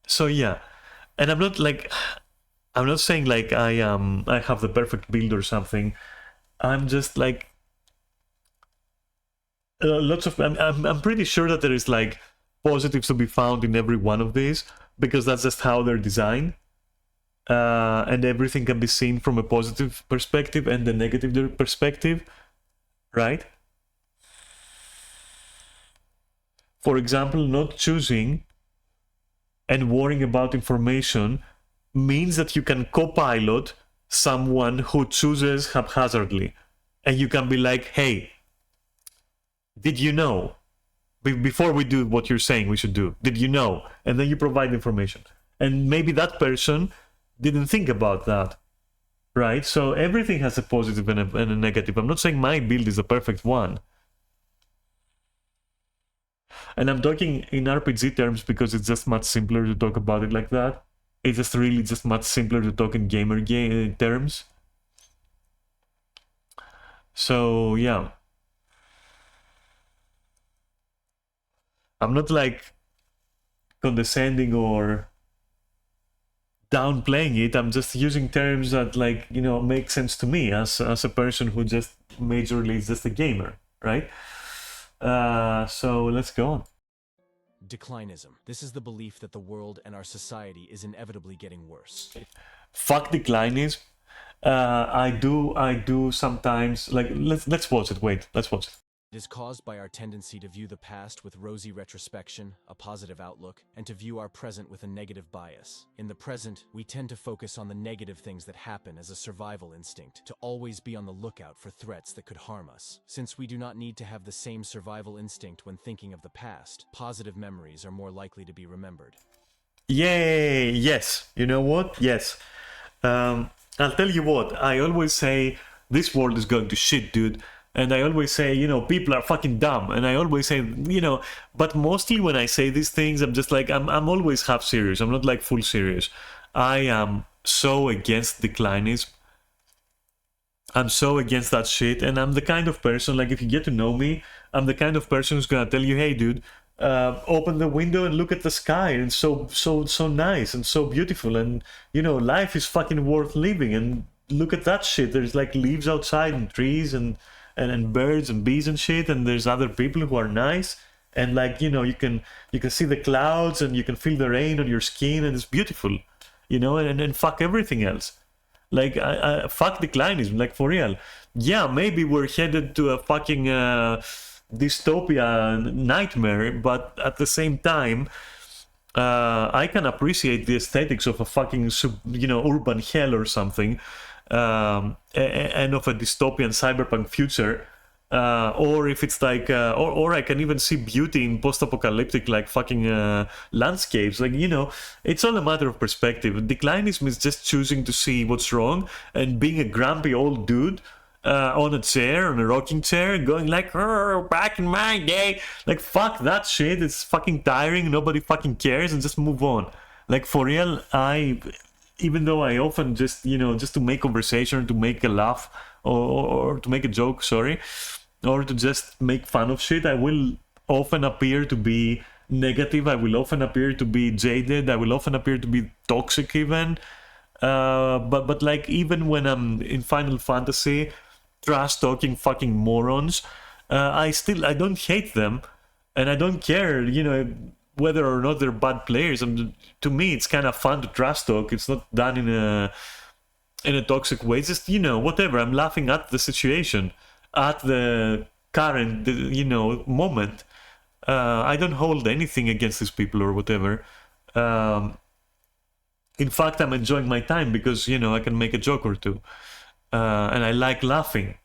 So yeah, and I'm not saying like I have the perfect build or something. I'm just like lots of I'm pretty sure that there is like positives to be found in every one of these because that's just how they're designed. And everything can be seen from a positive perspective and a negative perspective, right? For example, not choosing and worrying about information means that you can co-pilot someone who chooses haphazardly. And you can be like, hey, did you know? Before we do what you're saying we should do, did you know? And then you provide information. And maybe that person didn't think about that, right? So everything has a positive and a negative. I'm not saying my build is the perfect one. And I'm talking in RPG terms because it's just much simpler to talk about it like that. It's just really just much simpler to talk in gamer terms. So yeah, I'm not like condescending or downplaying it. I'm just using terms that like, you know, make sense to me as a person who just majorly is just a gamer, right? So let's go on. Declinism. This is the belief that the world and our society is inevitably getting worse. Fuck declinism. I do sometimes like let's watch it. Wait, let's watch it. It is caused by our tendency to view the past with rosy retrospection, a positive outlook, and to view our present with a negative bias. In the present, we tend to focus on the negative things that happen as a survival instinct, to always be on the lookout for threats that could harm us. Since we do not need to have the same survival instinct when thinking of the past, positive memories are more likely to be remembered. Yay! Yes. You know what? Yes. I'll tell you what. I always say this world is going to shit, dude. And I always say, you know, people are fucking dumb. And I always say, you know, but mostly when I say these things, I'm just like, I'm always half serious. I'm not like full serious. I am so against declinism. I'm so against that shit. And I'm the kind of person, like, if you get to know me, I'm the kind of person who's gonna tell you, hey, dude, open the window and look at the sky. And it's so nice and so beautiful. And, you know, life is fucking worth living. And look at that shit. There's like leaves outside and trees and birds and bees and shit, and there's other people who are nice, and like, you know, you can see the clouds and you can feel the rain on your skin, and it's beautiful, you know. And fuck everything else. Like I fuck declinism, like for real. Yeah, maybe we're headed to a fucking dystopia nightmare, but at the same time, I can appreciate the aesthetics of a fucking, you know, urban hell or something. And of a dystopian cyberpunk future, or if it's like, or I can even see beauty in post-apocalyptic like fucking landscapes. Like, you know, it's all a matter of perspective. Declinism is just choosing to see what's wrong and being a grumpy old dude on a chair, on a rocking chair, going like, back in my day. Like, fuck that shit. It's fucking tiring. Nobody fucking cares, and just move on. Like, for real, even though I often just, you know, just to make conversation, to make a laugh, or to make a joke, sorry, or to just make fun of shit, I will often appear to be negative. I will often appear to be jaded. I will often appear to be toxic even. But like, even when I'm in Final Fantasy, trash talking fucking morons, I don't hate them. and I don't care, you know, whether or not they're bad players. To me, it's kind of fun to trash talk. It's not done in a toxic way. It's just, you know, whatever. I'm laughing at the situation, at the current, you know, moment. I don't hold anything against these people or whatever. In fact, I'm enjoying my time because, you know, I can make a joke or two. And I like laughing.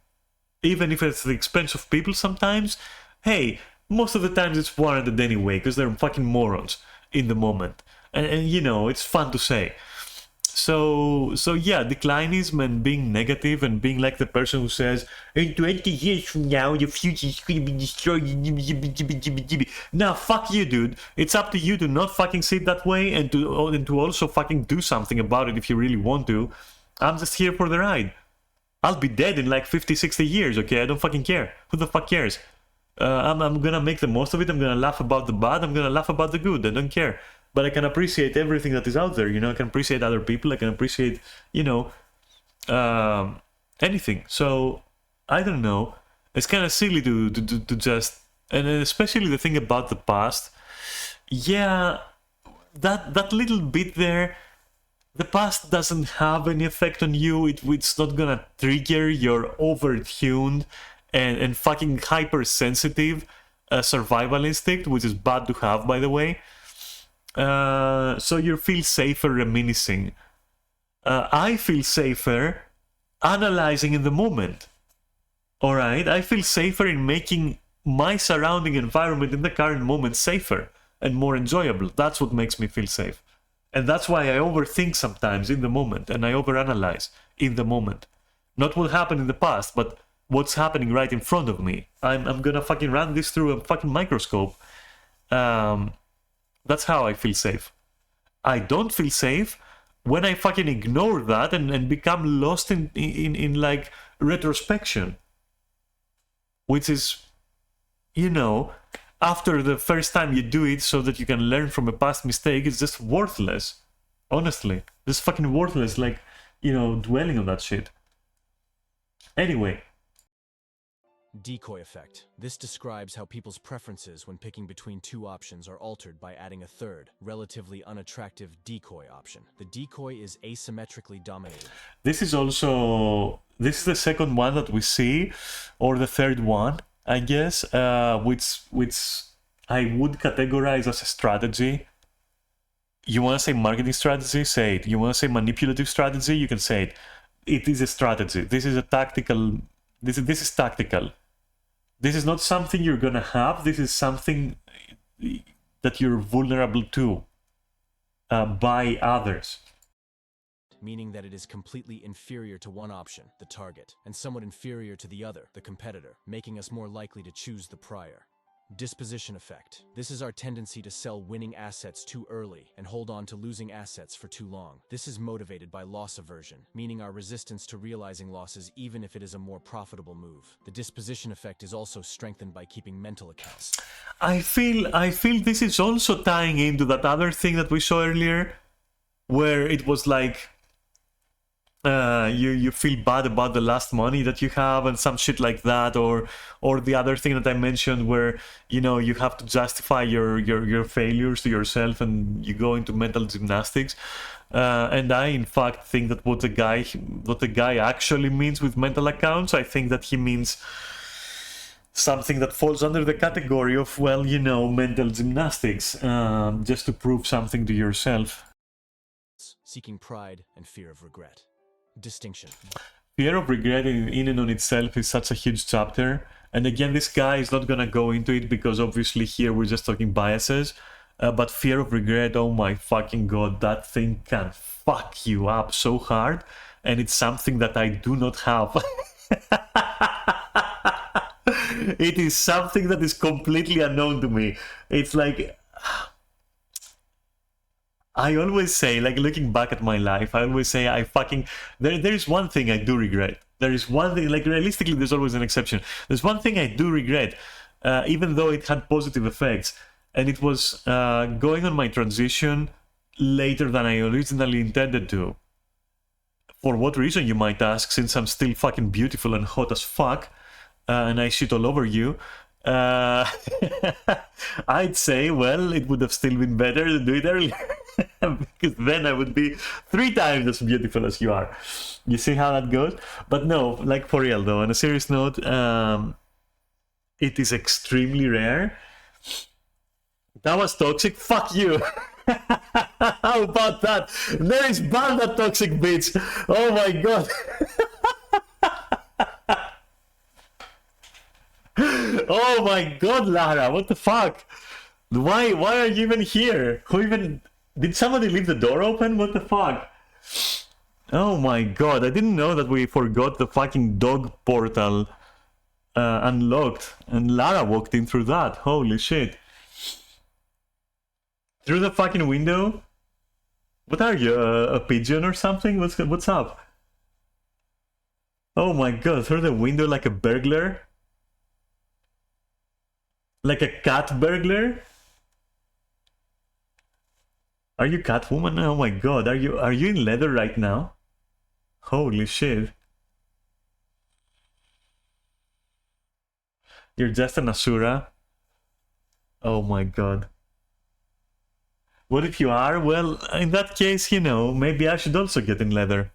Even if it's at the expense of people sometimes. Hey, most of the times it's warranted anyway, because they're fucking morons in the moment. And, you know, it's fun to say. So yeah, declinism and being negative and being like the person who says, in 20 years from now, the future is going to be destroyed. Nah, fuck you, dude. It's up to you to not fucking sit that way and to also fucking do something about it if you really want to. I'm just here for the ride. I'll be dead in like 50, 60 years, okay? I don't fucking care. Who the fuck cares? I'm gonna make the most of it. I'm gonna laugh about the bad. I'm gonna laugh about the good. I don't care. But I can appreciate everything that is out there, you know? I can appreciate other people. I can appreciate, you know, anything. So, I don't know. It's kind of silly to just... And especially the thing about the past. Yeah, that little bit there... The past doesn't have any effect on you. It's not gonna trigger your over-tuned and fucking hypersensitive survival instinct, which is bad to have, by the way. So you feel safer reminiscing. I feel safer analyzing in the moment. Alright? I feel safer in making my surrounding environment in the current moment safer and more enjoyable. That's what makes me feel safe. And that's why I overthink sometimes in the moment, and I overanalyze in the moment. Not what happened in the past, but what's happening right in front of me. I'm gonna fucking run this through a fucking microscope. That's how I feel safe. I don't feel safe when I fucking ignore that and become lost in like retrospection. Which is, you know, after the first time you do it so that you can learn from a past mistake, it's just worthless. Honestly. Just fucking worthless, like, you know, dwelling on that shit. Anyway. Decoy effect. This describes how people's preferences when picking between two options are altered by adding a third, relatively unattractive decoy option. The decoy is asymmetrically dominated. This is the second one that we see, or the third one, I guess, which I would categorize as a strategy. You want to say marketing strategy? Say it. You want to say manipulative strategy? You can say it. It is a strategy. This is a tactical... This is tactical. This is not something you're gonna have. This is something that you're vulnerable to by others. Meaning that it is completely inferior to one option, the target, and somewhat inferior to the other, the competitor, making us more likely to choose the prior. Disposition effect. This is our tendency to sell winning assets too early and hold on to losing assets for too long. This is motivated by loss aversion, meaning our resistance to realizing losses even if it is a more profitable move. The disposition effect is also strengthened by keeping mental accounts. I feel this is also tying into that other thing that we saw earlier, where it was like you feel bad about the last money that you have and some shit like that, or the other thing that I mentioned where, you know, you have to justify your failures to yourself and you go into mental gymnastics. And I in fact think that what the guy actually means with mental accounts, I think that he means something that falls under the category of, well, you know, mental gymnastics, just to prove something to yourself. Seeking pride and fear of regret. Distinction. Fear of regret in and on itself is such a huge chapter, and again, this guy is not gonna go into it because obviously here we're just talking biases, but fear of regret, oh my fucking god, that thing can fuck you up so hard, and it's something that I do not have. It is something that is completely unknown to me. It's like, I always say, like, looking back at my life, I always say there is one thing I do regret. There is one thing, like, realistically, there's always an exception. There's one thing I do regret, even though it had positive effects, and it was going on my transition later than I originally intended to. For what reason, you might ask, since I'm still fucking beautiful and hot as fuck, and I shit all over you. Uh, I'd say, well, it would have still been better to do it earlier. Because then I would be 3 times as beautiful as you are. You see how that goes? But no, like for real though, on a serious note, it is extremely rare. That was toxic. Fuck you. How about that? There is ban that toxic bitch. Oh my god. Oh my god, Lara, what the fuck? Why are you even here? Who even did somebody leave the door open? What the fuck? Oh my god, I didn't know that we forgot the fucking dog portal unlocked and Lara walked in through that. Holy shit. Through the fucking window? What are you, a pigeon or something? What's up? Oh my god, through the window like a burglar? Like a cat burglar? Are you Catwoman? Oh my god, are you in leather right now? Holy shit. You're just an Asura? Oh my god. What if you are? Well, in that case, you know, maybe I should also get in leather.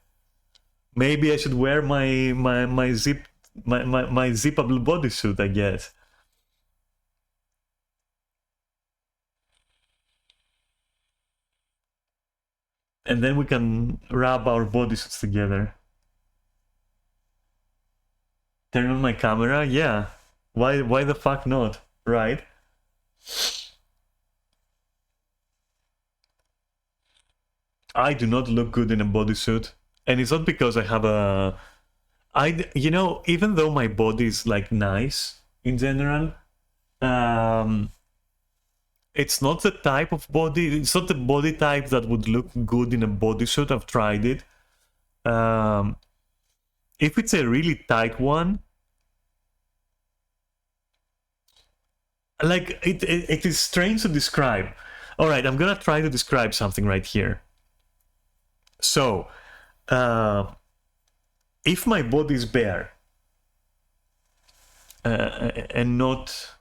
Maybe I should wear my zippable bodysuit, I guess. And then we can rub our bodysuits together. Turn on my camera? Yeah. Why the fuck not? Right? I do not look good in a bodysuit. And it's not because I have a... you know, even though my body is like nice in general, it's not the type of body, it's not the body type that would look good in a bodysuit. I've tried it. If it's a really tight one, like it is strange to describe. All right, I'm gonna try to describe something right here. So, if my body is bare and not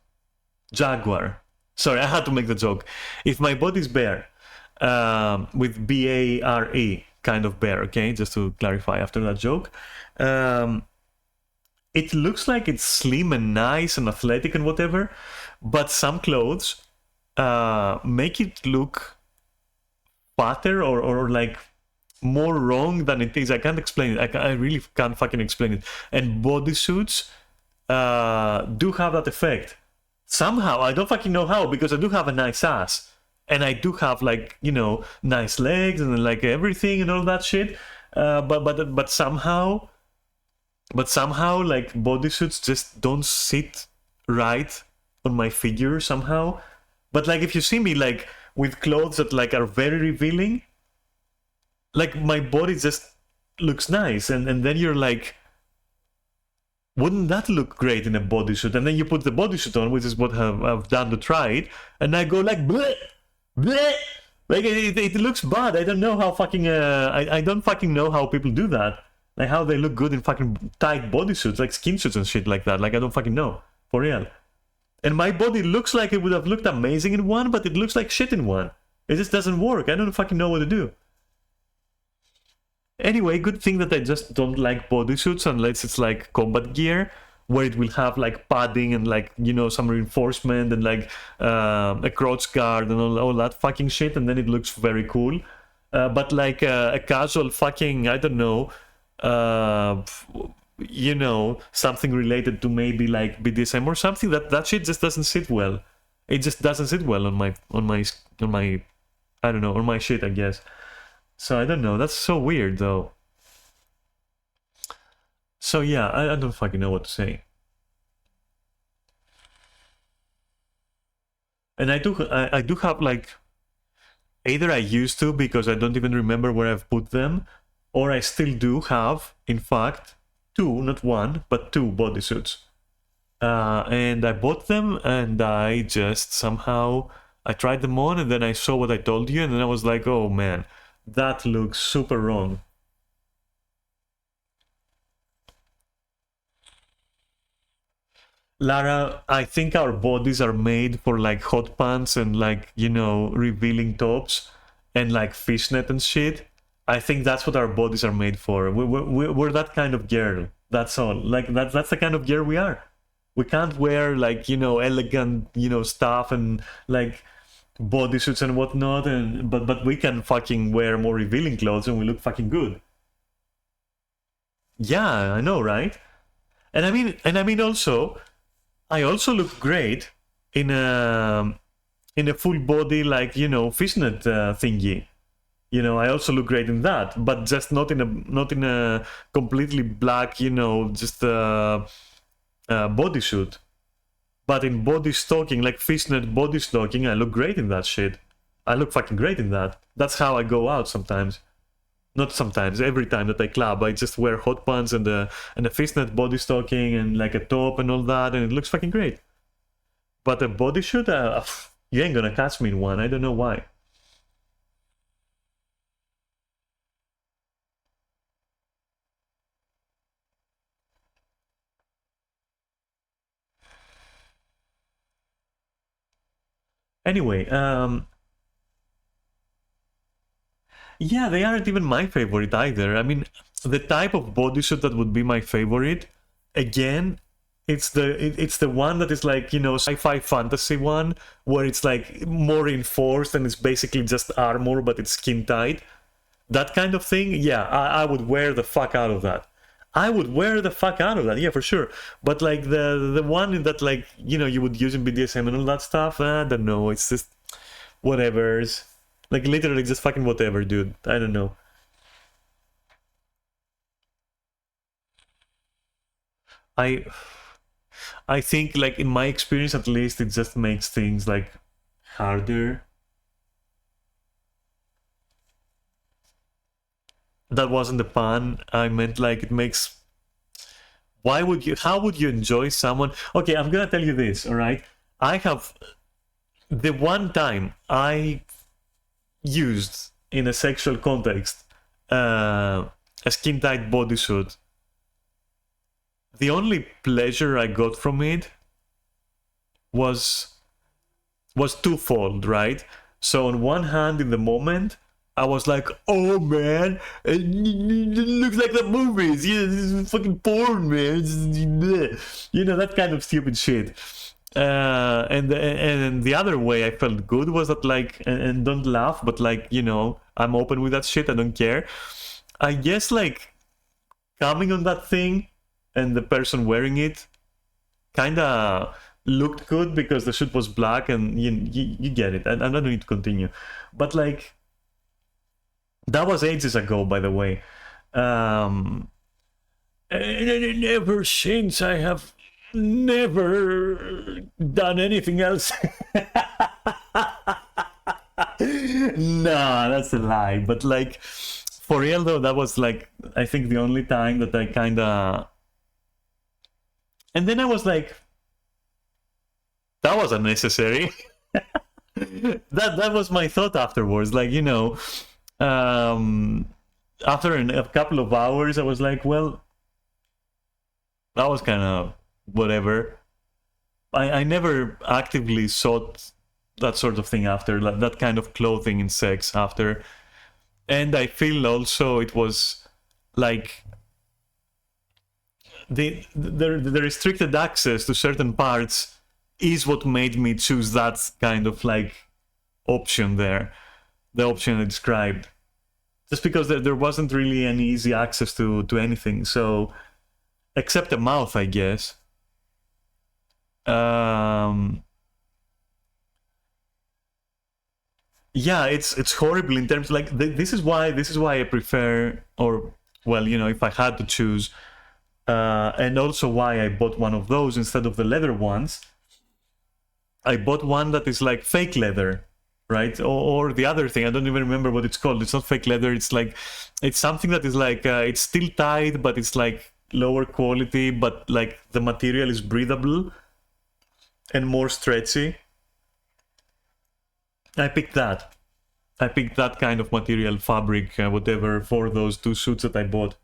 jaguar, sorry, I had to make the joke. If my body is bare, with B-A-R-E, kind of bare, okay, just to clarify after that joke, it looks like it's slim and nice and athletic and whatever, but some clothes make it look fatter or like more wrong than it is. I can't explain it. I really can't fucking explain it. And bodysuits do have that effect. Somehow, I don't fucking know how, because I do have a nice ass. And I do have, like, you know, nice legs and like everything and all that shit. But somehow, like, bodysuits just don't sit right on my figure somehow. But like, if you see me like with clothes that like are very revealing, like my body just looks nice, and then you're like, wouldn't that look great in a bodysuit? And then you put the bodysuit on, which is what I've done to try it, and I go like, bleh, bleh. Like it looks bad. I don't know how fucking I don't fucking know how people do that. Like how they look good in fucking tight bodysuits, like skin suits and shit like that. Like I don't fucking know, for real. And my body looks like it would have looked amazing in one, but it looks like shit in one. It just doesn't work. I don't fucking know what to do. Anyway, good thing that I just don't like bodysuits unless it's like combat gear, where it will have like padding and like, you know, some reinforcement and like a crotch guard and all that fucking shit, and then it looks very cool. But like a casual fucking, I don't know, you know, something related to maybe like BDSM or something, that shit just doesn't sit well. It just doesn't sit well on my I don't know, on my shit, I guess. So I don't know. That's so weird, though. So yeah, I don't fucking know what to say. And I do have like, either I used to because I don't even remember where I've put them, or I still do have, in fact, 2, not 1, but 2 bodysuits. And I bought them, and I just somehow I tried them on, and then I saw what I told you, and then I was like, oh man, that looks super wrong. Lara, I think our bodies are made for like hot pants and like, you know, revealing tops and like fishnet and shit. I think that's what our bodies are made for. We're that kind of girl. That's all. Like that's the kind of girl we are. We can't wear like, you know, elegant, you know, stuff and like bodysuits and whatnot, and but we can fucking wear more revealing clothes and we look fucking good. Yeah, I know, right? And I mean also I also look great in a full body like, you know, fishnet thingy. You know, I also look great in that, but just not in a completely black, you know, just bodysuit. But in body stocking, like fishnet body stocking, I look great in that shit. I look fucking great in that. That's how I go out sometimes. Not sometimes, every time that I club, I just wear hot pants and a fishnet body stocking and like a top and all that, and it looks fucking great. But a bodysuit, you ain't gonna catch me in one. I don't know why. Anyway, yeah, they aren't even my favorite either. I mean, the type of bodysuit that would be my favorite, again, it's the one that is like, you know, sci-fi fantasy one where it's like more reinforced and it's basically just armor but it's skin tight. That kind of thing, yeah, I would wear the fuck out of that. I would wear the fuck out of that, yeah, for sure. But like the one that like, you know, you would use in BDSM and all that stuff, I don't know. It's just whatever's. Like literally just fucking whatever, dude. I don't know. I I think like in my experience at least it just makes things like harder. That wasn't the pun. I meant like it makes why would you how would you enjoy someone okay, I'm gonna tell you this, alright? I have the one time I used in a sexual context a skin tight bodysuit, the only pleasure I got from it was twofold, right? So on one hand, in the moment, I was like, "Oh man, it looks like the movies. Yeah, this is fucking porn, man. You know that kind of stupid shit." And the other way I felt good was that like, and don't laugh, but like, you know, I'm open with that shit. I don't care. I guess like coming on that thing and the person wearing it kind of looked good because the suit was black and you get it. I'm not going to continue. But like, that was ages ago, by the way. And ever since, I have never done anything else. Nah, that's a lie. But like, for real though, that was like, I think the only time that I kind of. And then I was like, that was unnecessary. That was my thought afterwards. Like, you know, um, after a couple of hours, I was like, well, that was kind of whatever. I never actively sought that sort of thing after, like, that kind of clothing in sex after. And I feel also it was like the restricted access to certain parts is what made me choose that kind of like option there, the option I described. Just because there wasn't really any easy access to anything, so except the mouth, I guess. Um, yeah, it's horrible in terms like this is why I prefer, or well, you know, if I had to choose, and also why I bought one of those instead of the leather ones. I bought one that is like fake leather, right? Or the other thing, I don't even remember what it's called. It's not fake leather. It's like it's something that is like it's still tight, but it's like lower quality, but like the material is breathable and more stretchy. I picked that. I picked that kind of material, fabric, whatever, for those two suits that I bought.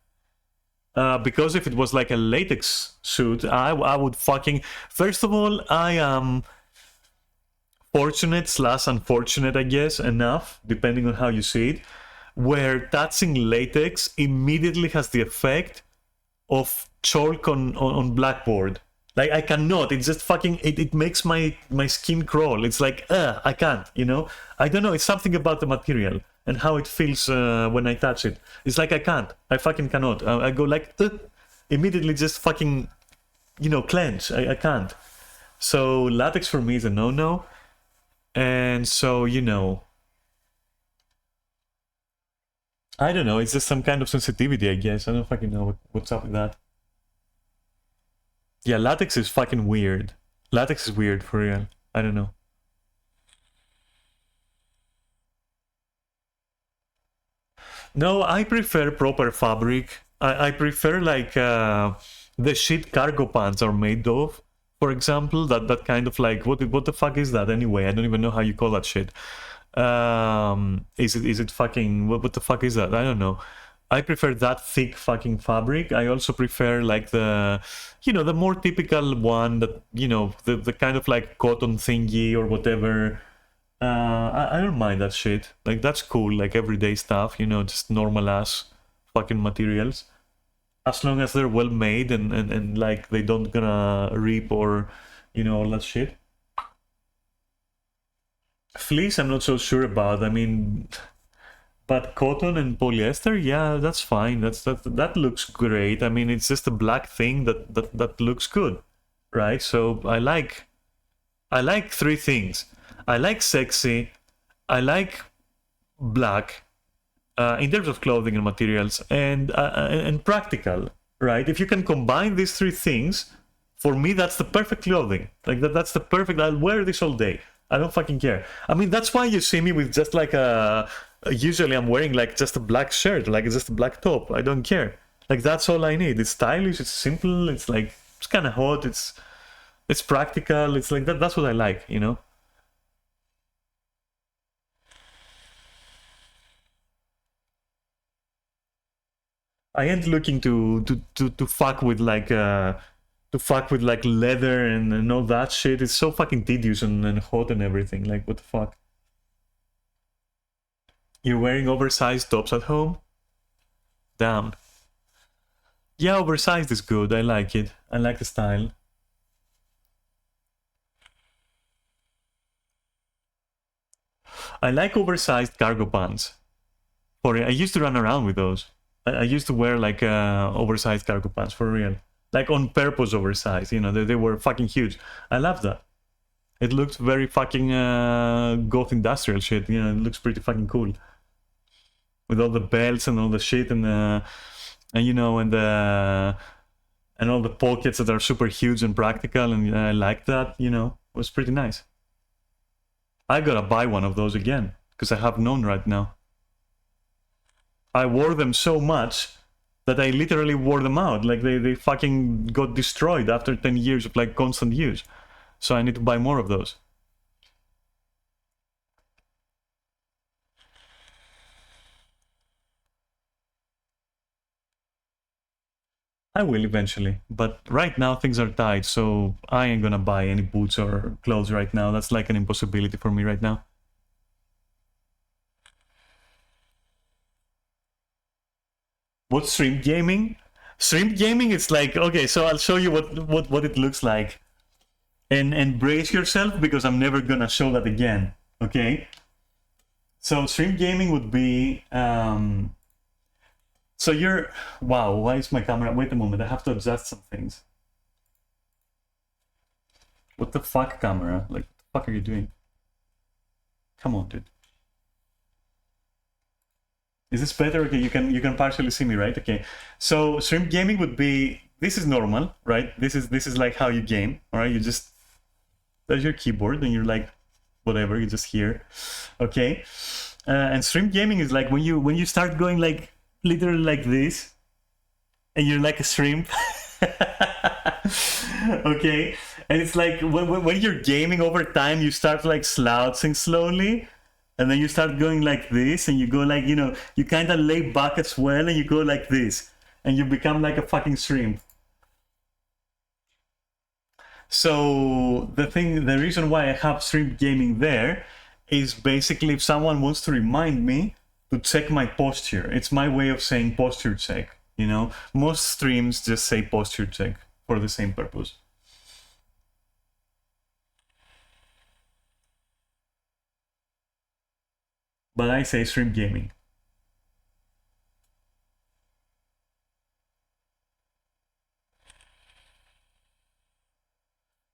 Because if it was like a latex suit, I would fucking... First of all, I am fortunate slash unfortunate, I guess, enough, depending on how you see it, where touching latex immediately has the effect of chalk on blackboard. Like, I cannot. It's just fucking... It makes my skin crawl. It's like, I can't, you know? I don't know. It's something about the material and how it feels when I touch it. It's like I can't. I fucking cannot. I go like, immediately just fucking, you know, clench. I can't. So latex for me is a no-no. And so, you know... I don't know. It's just some kind of sensitivity, I guess. I don't fucking know what's up with that. Yeah, latex is fucking weird. Latex is weird, for real. I don't know. No, I prefer proper fabric. I prefer like the shit cargo pants are made of. For example, that kind of like what the fuck is that anyway? I don't even know how you call that shit. Is it fucking what the fuck is that? I don't know. I prefer that thick fucking fabric. I also prefer like the, you know, the more typical one that, you know, the kind of like cotton thingy or whatever. I don't mind that shit. Like, that's cool, like everyday stuff, you know, just normal ass fucking materials. As long as they're well made and like they don't gonna rip or, you know, all that shit. Fleece, I'm not so sure about. I mean, but cotton and polyester, yeah, that's fine. That looks great. I mean, it's just a black thing that looks good, right? So I like three things. I like sexy, I like black, in terms of clothing and materials, and practical, right? If you can combine these three things, for me, that's the perfect clothing. Like that's the perfect. I'll wear this all day. I don't fucking care. I mean, that's why you see me with just like a. Usually, I'm wearing like just a black shirt, like just a black top. I don't care. Like that's all I need. It's stylish. It's simple. It's like it's kind of hot. It's practical. It's like that. That's what I like, you know. I ain't looking to fuck with like leather and all that shit. It's so fucking tedious and hot and everything. Like, what the fuck? You're wearing oversized tops at home? Damn. Yeah, oversized is good. I like it. I like the style. I like oversized cargo pants. I used to run around with those. I used to wear like oversized cargo pants for real. Like on purpose oversized, you know, they were fucking huge. I love that. It looked very fucking goth industrial shit, you know, it looks pretty fucking cool. With all the belts and all the shit and you know, and all the pockets that are super huge and practical, and I like that, you know, it was pretty nice. I gotta buy one of those again, because I have none right now. I wore them so much that I literally wore them out. Like they fucking got destroyed after 10 years of like constant use. So I need to buy more of those. I will eventually, but right now things are tight, so I ain't gonna buy any boots or clothes right now. That's like an impossibility for me right now. What's stream gaming? Stream gaming is like, okay, so I'll show you what it looks like. And brace yourself, because I'm never gonna show that again, okay? So stream gaming would be, so you're, wow, why is my camera, wait a moment, I have to adjust some things. What the fuck, camera? Like, what the fuck are you doing? Come on, dude. Is this better? Okay, you can partially see me, right? Okay. So stream gaming would be, this is normal, right? This is like how you game, all right? You just, there's your keyboard and you're like, whatever, you just hear, okay? And stream gaming is like when you start going like literally like this, and you're like a shrimp, okay? And it's like when you're gaming over time, you start like slouching slowly. And then you start going like this, and you go like, you know, you kind of lay back as well, and you go like this. and you become like a fucking shrimp. So the reason why I have shrimp gaming there is basically if someone wants to remind me to check my posture. It's my way of saying posture check, you know? Most streams just say posture check for the same purpose. But I say shrimp gaming.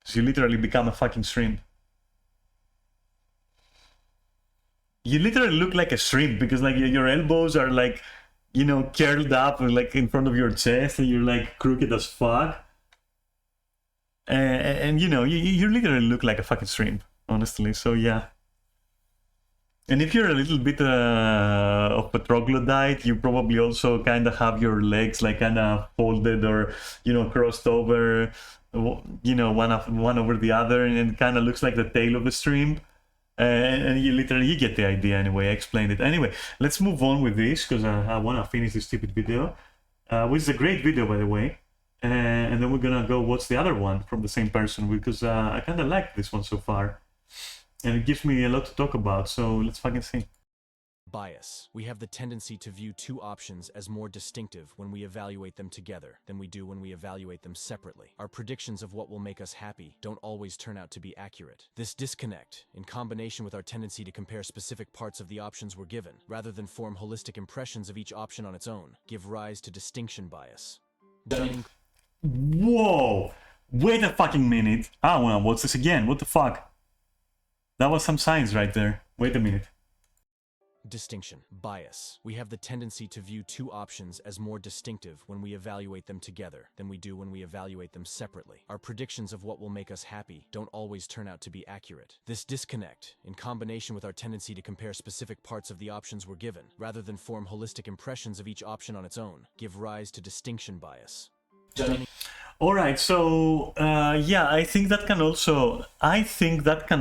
So you literally become a fucking shrimp. You literally look like a shrimp because like your elbows are like, you know, curled up like in front of your chest, and you're like crooked as fuck. And you know, you literally look like a fucking shrimp, honestly. So yeah. And if you're a little bit of a troglodyte, you probably also kind of have your legs like kind of folded or, you know, crossed over, you know, one over the other, and it kind of looks like the tail of the shrimp. And you get the idea anyway. I explained it. Anyway, let's move on with this because I want to finish this stupid video, which is a great video, by the way. And then we're gonna go watch the other one from the same person because I kind of like this one so far. And it gives me a lot to talk about, so let's fucking see. Bias. We have the tendency to view two options as more distinctive when we evaluate them together than we do when we evaluate them separately. Our predictions of what will make us happy don't always turn out to be accurate. This disconnect, in combination with our tendency to compare specific parts of the options we're given, rather than form holistic impressions of each option on its own, give rise to distinction bias. Whoa! Wait a fucking minute. I wanna watch this again. What the fuck? That was some science right there. Wait a minute. Distinction. Bias. We have the tendency to view two options as more distinctive when we evaluate them together than we do when we evaluate them separately. Our predictions of what will make us happy don't always turn out to be accurate. This disconnect, in combination with our tendency to compare specific parts of the options we're given, rather than form holistic impressions of each option on its own, give rise to distinction bias. Alright, so yeah, I think that can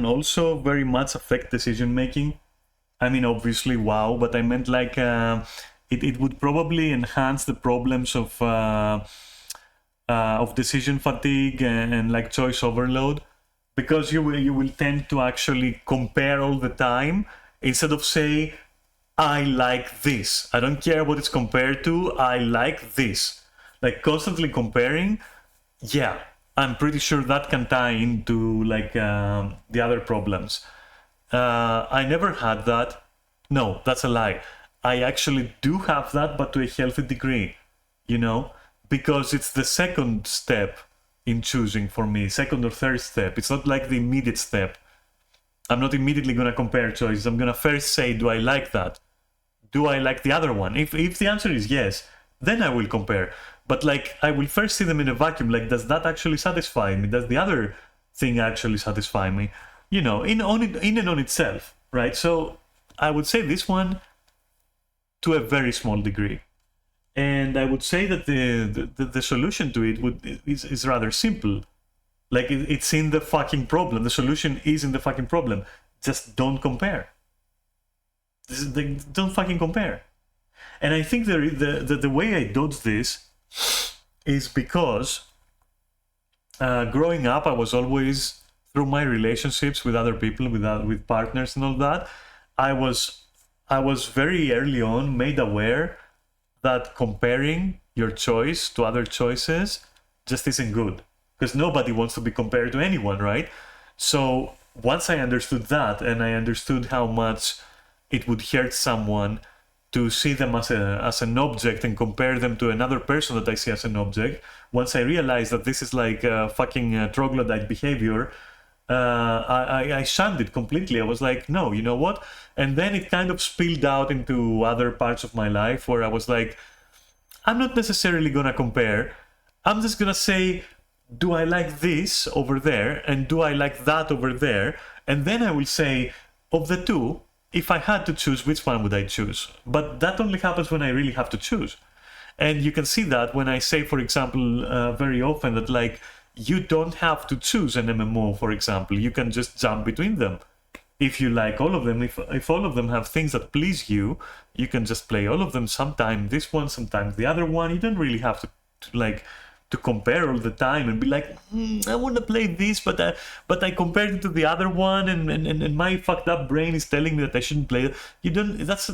also very much affect decision making. I mean, obviously, wow, but I meant like it would probably enhance the problems of decision fatigue and like choice overload, because you will tend to actually compare all the time instead of say, I like this. I don't care what it's compared to. I like this. Like constantly comparing. Yeah, I'm pretty sure that can tie into like the other problems. I never had that. No, that's a lie. I actually do have that, but to a healthy degree, you know, because it's the second step in choosing for me, second or third step. It's not like the immediate step. I'm not immediately going to compare choices. I'm going to first say, do I like that? Do I like the other one? If the answer is yes, then I will compare. But like, I will first see them in a vacuum. Like, does that actually satisfy me? Does the other thing actually satisfy me? You know, in and on itself, right? So I would say this one to a very small degree. And I would say that the solution to it is rather simple. Like, it's in the fucking problem. The solution is in the fucking problem. Just don't compare. Don't fucking compare. And I think the way I dodge this is because growing up, I was always, through my relationships with other people, with partners and all that, I was very early on made aware that comparing your choice to other choices just isn't good, because nobody wants to be compared to anyone, right? So once I understood that, and I understood how much it would hurt someone to see them as an object and compare them to another person that I see as an object, once I realized that this is like fucking troglodyte behavior, I shunned it completely. I was like, no, you know what? And then it kind of spilled out into other parts of my life where I was like, I'm not necessarily gonna compare. I'm just gonna say, do I like this over there? And do I like that over there? And then I will say, of the two, if I had to choose, which one would I choose? But that only happens when I really have to choose. And you can see that when I say, for example, very often that like, you don't have to choose an MMO, for example. You can just jump between them. If you like all of them, if all of them have things that please you, you can just play all of them. Sometimes this one, sometimes the other one. You don't really have to compare all the time and be like, I want to play this, but I compared it to the other one, and my fucked up brain is telling me that I shouldn't play it. You don't have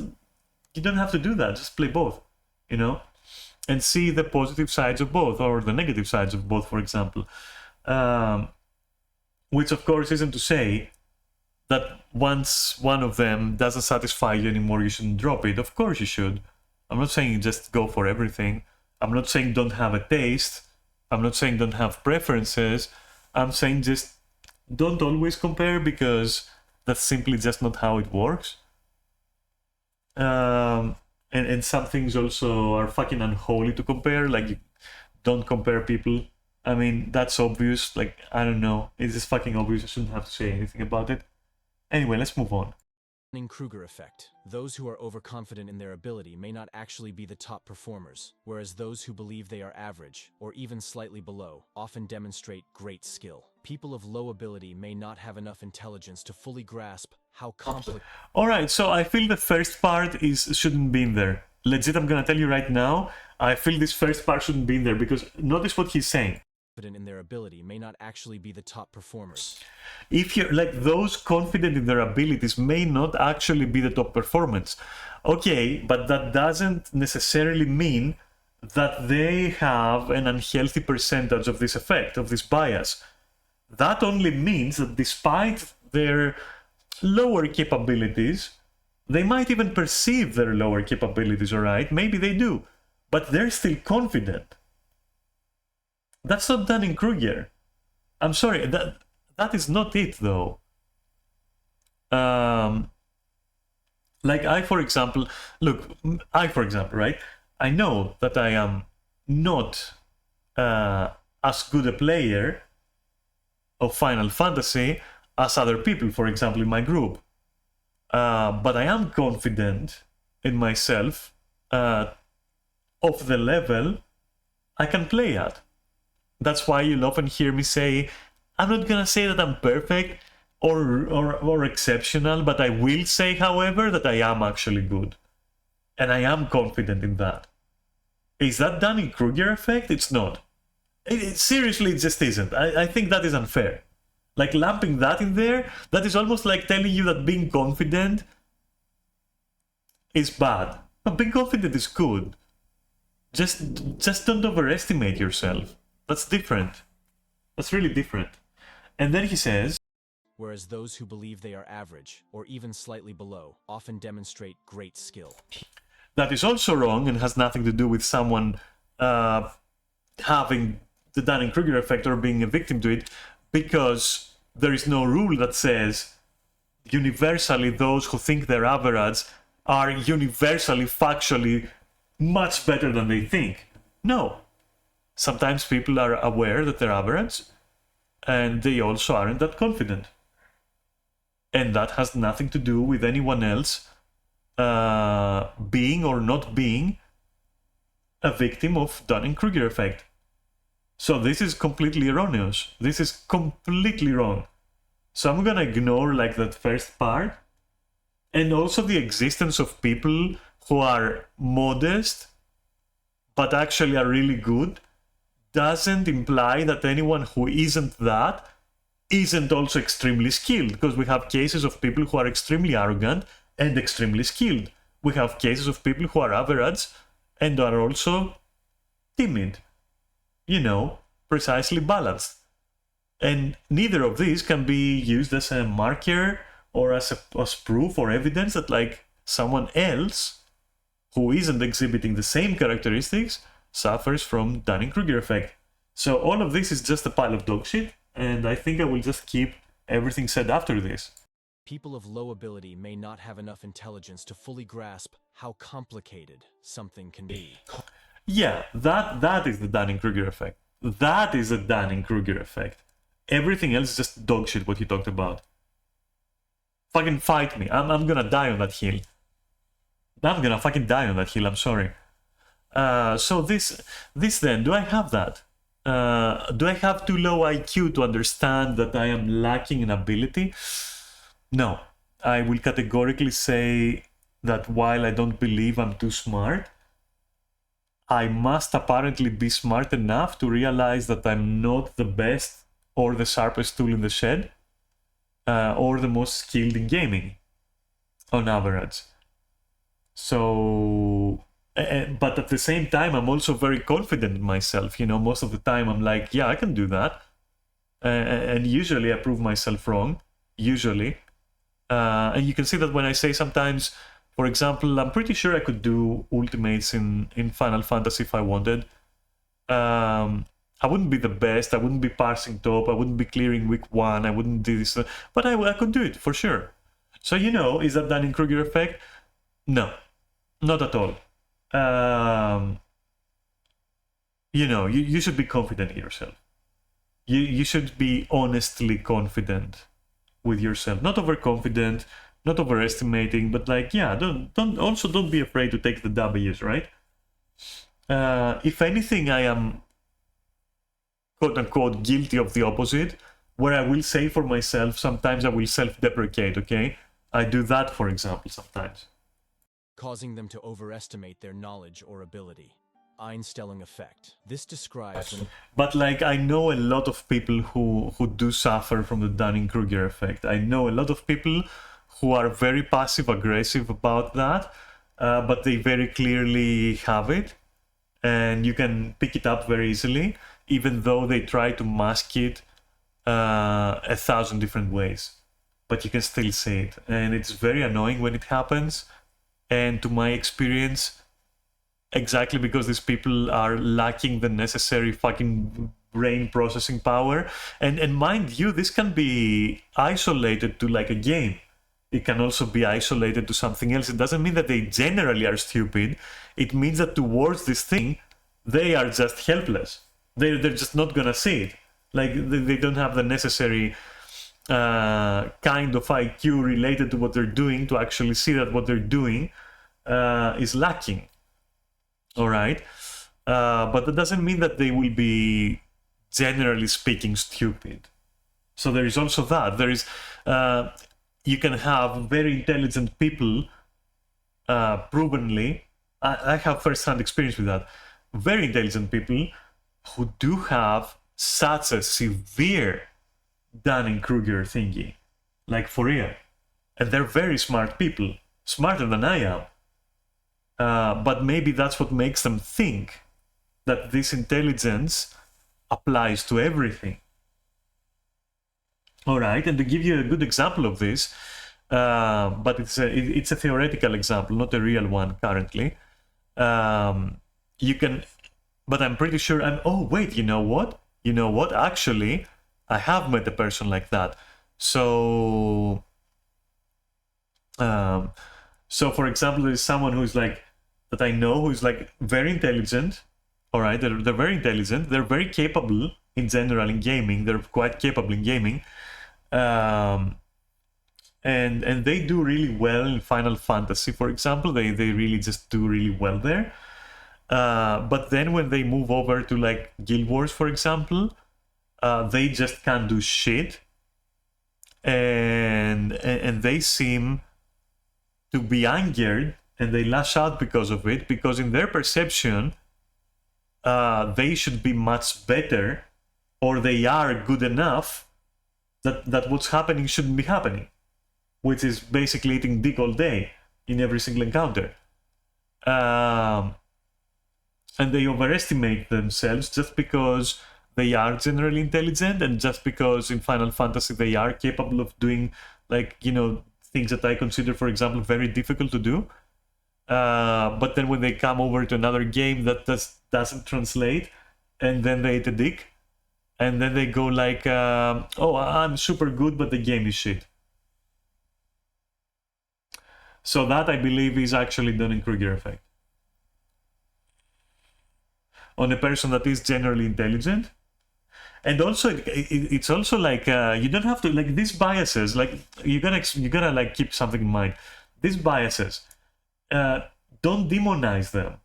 to do that. Just play both, you know, and see the positive sides of both or the negative sides of both, for example. Which of course isn't to say that once one of them doesn't satisfy you anymore, you shouldn't drop it. Of course you should. I'm not saying just go for everything. I'm not saying don't have a taste. I'm not saying don't have preferences. I'm saying just don't always compare, because that's simply just not how it works. And some things also are fucking unholy to compare. Like, you don't compare people. I mean, that's obvious. Like, I don't know. It's just fucking obvious. I shouldn't have to say anything about it. Anyway, let's move on. Kruger effect. Those who are overconfident in their ability may not actually be the top performers, whereas those who believe they are average, or even slightly below, often demonstrate great skill. People of low ability may not have enough intelligence to fully grasp how complicated... Alright, so I feel the first part shouldn't be in there. Legit, I'm gonna tell you right now, I feel this first part shouldn't be in there, because notice what he's saying. In their ability may not actually be the top performers. If you're like, those confident in their abilities may not actually be the top performance. Okay, but that doesn't necessarily mean that they have an unhealthy percentage of this effect, of this bias. That only means that despite their lower capabilities, they might even perceive their lower capabilities, alright? Maybe they do, but they're still confident. That's not Dunning-Kruger. I'm sorry, that is not it, though. Like, for example, right? I know that I am not as good a player of Final Fantasy as other people, for example, in my group. But I am confident in myself of the level I can play at. That's why you'll often hear me say, I'm not gonna say that I'm perfect or exceptional, but I will say, however, that I am actually good. And I am confident in that. Is that Dunning-Kruger effect? It's not. Seriously, it just isn't. I think that is unfair. Like, lumping that in there, that is almost like telling you that being confident is bad. No, being confident is good. Just don't overestimate yourself. That's different. That's really different. And then he says, whereas those who believe they are average, or even slightly below, often demonstrate great skill. That is also wrong and has nothing to do with someone having the Dunning-Kruger effect or being a victim to it, because there is no rule that says universally those who think they're average are universally, factually much better than they think. No. Sometimes people are aware that they're average, and they also aren't that confident. And that has nothing to do with anyone else being or not being a victim of Dunning-Kruger effect. So this is completely erroneous. This is completely wrong. So I'm gonna ignore like that first part, and also the existence of people who are modest but actually are really good doesn't imply that anyone who isn't that isn't also extremely skilled, because we have cases of people who are extremely arrogant and extremely skilled. We have cases of people who are average and are also timid. You know, precisely balanced. And neither of these can be used as a marker or as proof or evidence that like someone else who isn't exhibiting the same characteristics suffers from Dunning-Kruger effect. So all of this is just a pile of dog shit, and I think I will just keep everything said after this. People of low ability may not have enough intelligence to fully grasp how complicated something can be. Yeah, that is the Dunning-Kruger effect. That is a Dunning-Kruger effect. Everything else is just dog shit what he talked about. Fucking fight me. I'm gonna die on that hill. I'm gonna fucking die on that hill, I'm sorry. So this then, do I have that? Do I have too low IQ to understand that I am lacking in ability? No, I will categorically say that while I don't believe I'm too smart, I must apparently be smart enough to realize that I'm not the best or the sharpest tool in the shed, or the most skilled in gaming, on average. So, but at the same time, I'm also very confident in myself. You know, most of the time I'm like, yeah, I can do that. And usually I prove myself wrong, usually. And you can see that when I say sometimes, for example, I'm pretty sure I could do ultimates in Final Fantasy if I wanted. I wouldn't be the best, I wouldn't be passing top, I wouldn't be clearing week 1, I wouldn't do this, but I could do it for sure. So, you know, is that Dunning-Kruger effect? No, not at all. You know, you should be confident in yourself. You should be honestly confident with yourself, not overconfident, not overestimating, but like, yeah, don't be afraid to take the W's, right? If anything, I am quote unquote guilty of the opposite, where I will say for myself, sometimes I will self-deprecate, okay? I do that, for example, sometimes. Causing them to overestimate their knowledge or ability. Einstellung effect. This describes when... But like, I know a lot of people who do suffer from the Dunning-Kruger effect. I know a lot of people who are very passive-aggressive about that, but they very clearly have it, and you can pick it up very easily, even though they try to mask it 1,000 different ways. But you can still see it, and it's very annoying when it happens. And to my experience, exactly because these people are lacking the necessary fucking brain processing power. And mind you, this can be isolated to like a game. It can also be isolated to something else. It doesn't mean that they generally are stupid. It means that towards this thing, they are just helpless. They're just not gonna see it. Like, they don't have the necessary kind of IQ related to what they're doing to actually see that what they're doing is lacking. All right, but that doesn't mean that they will be, generally speaking, stupid. So there is also that. There is, you can have very intelligent people, provenly. I have first-hand experience with that. Very intelligent people who do have such a severe Dunning-Kruger thingy, like for real, and they're very smart people, smarter than I am. But maybe that's what makes them think that this intelligence applies to everything. All right, and to give you a good example of this, but it's a theoretical example, not a real one currently. You can, but I'm pretty sure oh wait, you know what? Actually, I have met a person like that. So, for example, there is someone who's like, that I know, who's like very intelligent. All right, they're very intelligent. They're very capable in general in gaming. They're quite capable in gaming, and they do really well in Final Fantasy, for example. They really just do really well there. But then when they move over to like Guild Wars, for example, they just can't do shit, and they seem to be angered. And they lash out because of it, because in their perception, they should be much better, or they are good enough that what's happening shouldn't be happening, which is basically eating dick all day in every single encounter. And they overestimate themselves just because they are generally intelligent, and just because in Final Fantasy they are capable of doing, like, you know, things that I consider, for example, very difficult to do. But then when they come over to another game, that doesn't translate, and then they eat a dick, and then they go like, oh, I'm super good, but the game is shit. So that, I believe, is actually Dunning-Kruger effect. On a person that is generally intelligent. And also, it's also like, you don't have to, like, these biases, like, you gotta like keep something in mind. These biases, don't demonize them.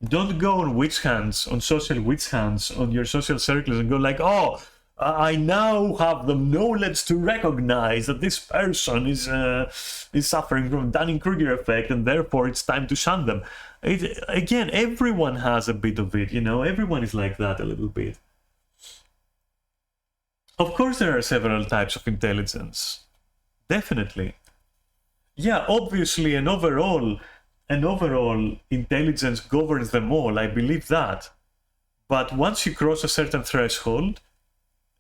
Don't go on witch hunts, on social witch hunts, on your social circles, and go like, oh, I now have the knowledge to recognize that this person is suffering from Dunning-Kruger effect, and therefore it's time to shun them. Again, everyone has a bit of it, you know. Everyone is like that a little bit. Of course, there are several types of intelligence. Definitely. Yeah, obviously, an overall intelligence governs them all. I believe that. But once you cross a certain threshold,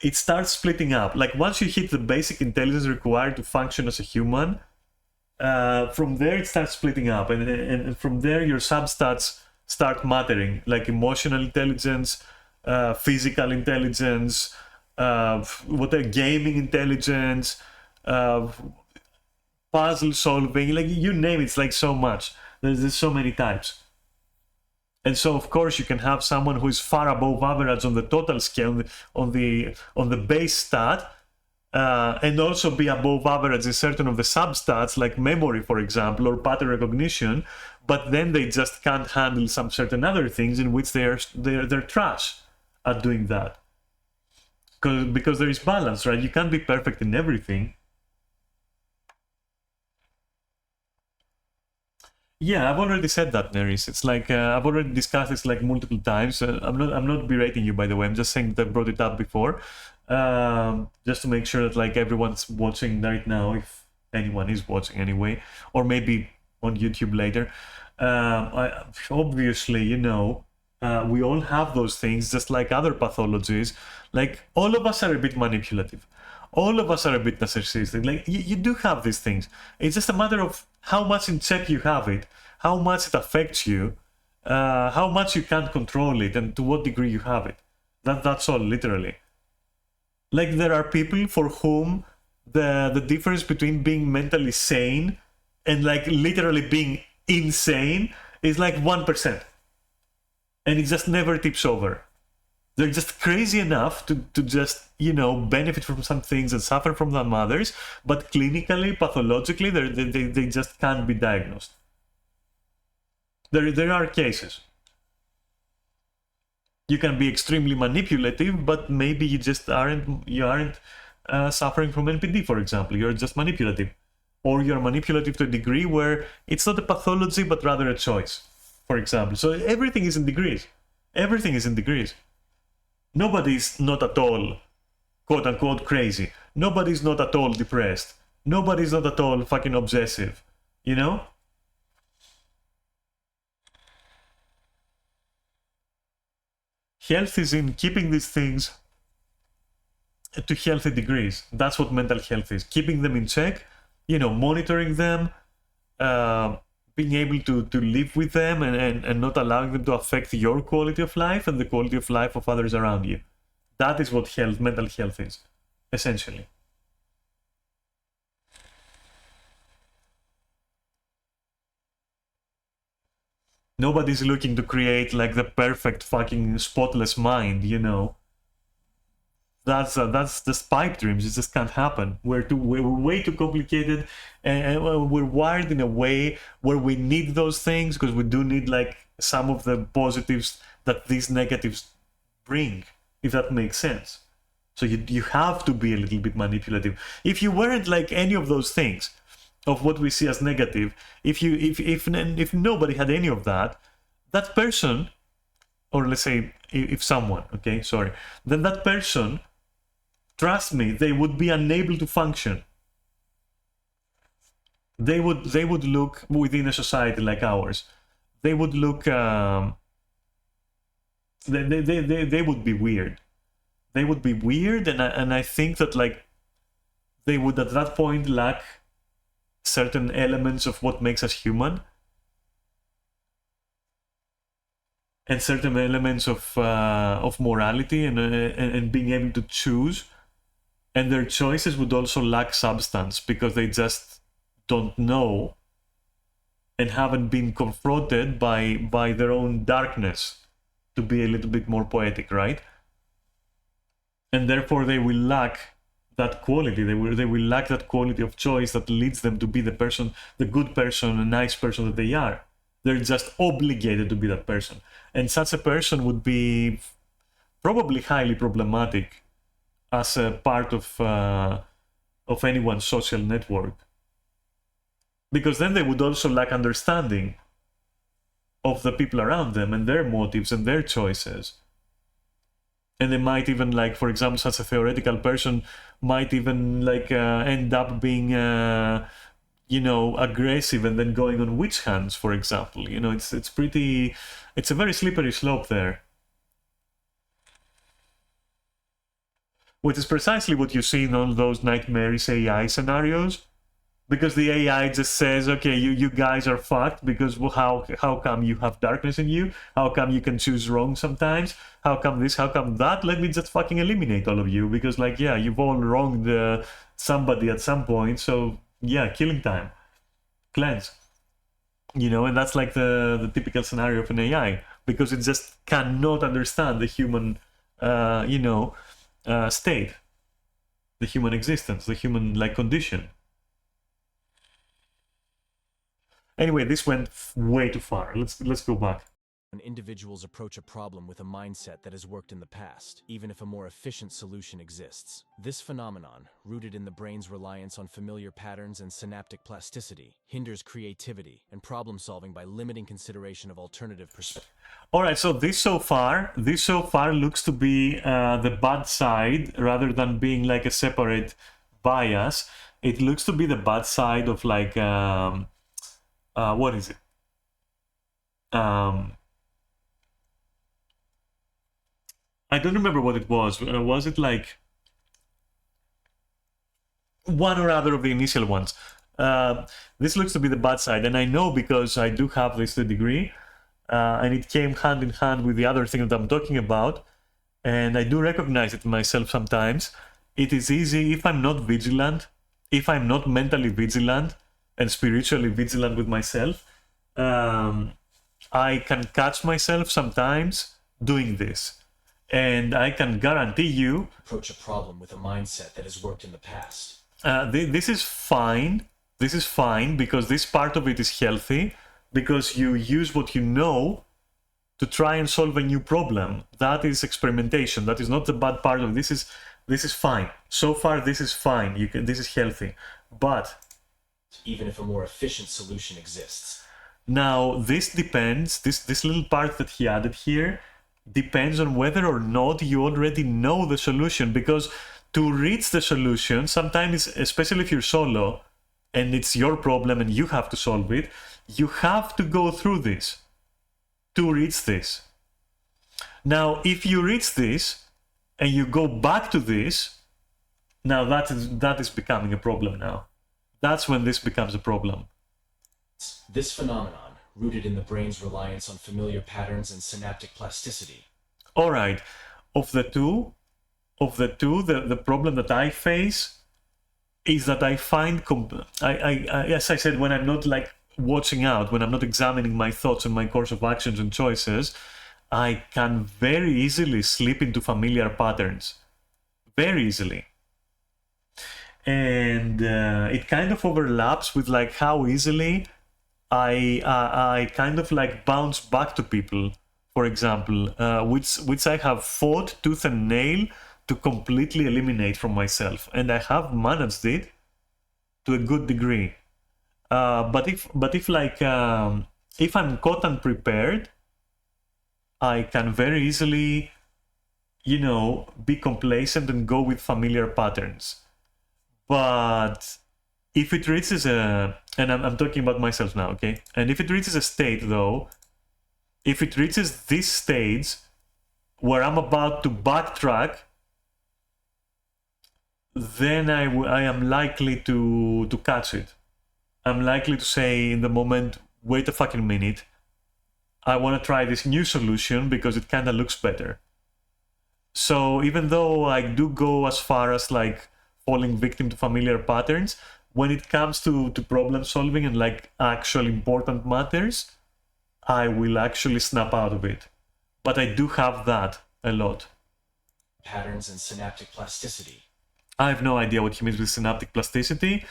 it starts splitting up. Like once you hit the basic intelligence required to function as a human, from there it starts splitting up, and from there your substats start mattering, like emotional intelligence, physical intelligence, gaming intelligence, puzzle solving, like you name it. It's like so much. There's so many types. And so, of course, you can have someone who is far above average on the total scale, on the base stat, and also be above average in certain of the substats, like memory, for example, or pattern recognition. But then they just can't handle some certain other things in which they're trash at doing that. Because there is balance, right? You can't be perfect in everything. Yeah, I've already said that, Neris. It's like I've already discussed this like multiple times. I'm not berating you, by the way. I'm just saying that I brought it up before, just to make sure that like everyone's watching right now, if anyone is watching anyway, or maybe on YouTube later. Obviously, you know, we all have those things, just like other pathologies. Like all of us are a bit manipulative. All of us are a bit narcissistic. Like you do have these things. It's just a matter of how much in check you have it, how much it affects you, how much you can't control it, and to what degree you have it. That's all, literally. Like there are people for whom the difference between being mentally sane and like literally being insane is like 1%, and it just never tips over. They're just crazy enough to just, you know, benefit from some things and suffer from some others, but clinically, pathologically, they just can't be diagnosed. There are cases. You can be extremely manipulative, but maybe you just aren't suffering from NPD, for example. You're just manipulative. Or you're manipulative to a degree where it's not a pathology, but rather a choice, for example. So everything is in degrees. Everything is in degrees. Nobody's not at all, quote unquote, crazy. Nobody's not at all depressed. Nobody's not at all fucking obsessive. You know? Health is in keeping these things to healthy degrees. That's what mental health is. Keeping them in check, you know, monitoring them, being able to live with them and not allowing them to affect your quality of life and the quality of life of others around you. That is what mental health is, essentially. Nobody's looking to create like the perfect fucking spotless mind, you know. That's just pipe dreams. It just can't happen. We're way too complicated, and we're wired in a way where we need those things because we do need like some of the positives that these negatives bring, if that makes sense. So you have to be a little bit manipulative. If you weren't like any of those things, of what we see as negative, if nobody had any of that, that person, or let's say if someone, okay, sorry, then that person, trust me, they would be unable to function. They would look within a society like ours. They would look. They would be weird. They would be weird, and I think that like they would at that point lack certain elements of what makes us human, and certain elements of morality and being able to choose. And their choices would also lack substance because they just don't know and haven't been confronted by their own darkness, to be a little bit more poetic, right? And therefore they will lack that quality. They will lack that quality of choice that leads them to be the person, the good person, a nice person that they are. They're just obligated to be that person. And such a person would be probably highly problematic as a part of anyone's social network, because then they would also lack understanding of the people around them and their motives and their choices. And they might even, like, for example, such a theoretical person might even like end up being you know, aggressive and then going on witch hunts, for example. You know, it's a very slippery slope there, which is precisely what you see in all those nightmarish AI scenarios. Because the AI just says, okay, you guys are fucked, because how come you have darkness in you? How come you can choose wrong sometimes? How come this? How come that? Let me just fucking eliminate all of you, because, like, yeah, you've all wronged somebody at some point, so yeah, killing time. Cleanse. You know, and that's like the typical scenario of an AI, because it just cannot understand the human, you know, state, the human existence, the human, like, condition. Anyway, this went way too far. Let's go back. When individuals approach a problem with a mindset that has worked in the past, even if a more efficient solution exists. This phenomenon, rooted in the brain's reliance on familiar patterns and synaptic plasticity, hinders creativity and problem solving by limiting consideration of alternative perspectives. All right, so this so far looks to be the bad side, rather than being like a separate bias. It looks to be the bad side of, like, what is it? I don't remember what it was. Was it like one or other of the initial ones? This looks to be the bad side, and I know because I do have this degree, and it came hand in hand with the other thing that I'm talking about, and I do recognize it in myself sometimes. It is easy, if I'm not vigilant, if I'm not mentally vigilant and spiritually vigilant with myself, I can catch myself sometimes doing this. And I can guarantee you, Approach a problem with a mindset that has worked in the past. this is fine. This is fine, because this part of it is healthy, because you use what you know to try and solve a new problem. That is experimentation. That is not the bad part of it. This is fine. So far, this is fine. This is healthy. But Even if a more efficient solution exists. now this depends. This little part that he added here depends on whether or not you already know the solution, because to reach the solution, sometimes, especially if you're solo and it's your problem and you have to solve it, you have to go through this to reach this. Now, if you reach this and you go back to this, now that is becoming a problem now. That's when this becomes a problem. This phenomenon, rooted in the brain's reliance on familiar patterns and synaptic plasticity. All right, of the two, the problem that I face is that I find, as I said, when I'm not, like, watching out, when I'm not examining my thoughts and my course of actions and choices, I can very easily slip into familiar patterns. Very easily. And it kind of overlaps with, like, how easily I kind of, like, bounce back to people, for example, which I have fought tooth and nail to completely eliminate from myself, and I have managed it to a good degree. But if like if I'm caught unprepared, I can very easily, you know, be complacent and go with familiar patterns. But if it reaches and I'm talking about myself now, okay? And if it reaches a state, though, if it reaches this stage where I'm about to backtrack, then I am likely to catch it. I'm likely to say in the moment, wait a fucking minute, I want to try this new solution because it kind of looks better. So even though I do go as far as, like, falling victim to familiar patterns, when it comes to problem solving and, like, actual important matters, I will actually snap out of it. But I do have that a lot. Patterns and synaptic plasticity. I have no idea what he means with synaptic plasticity.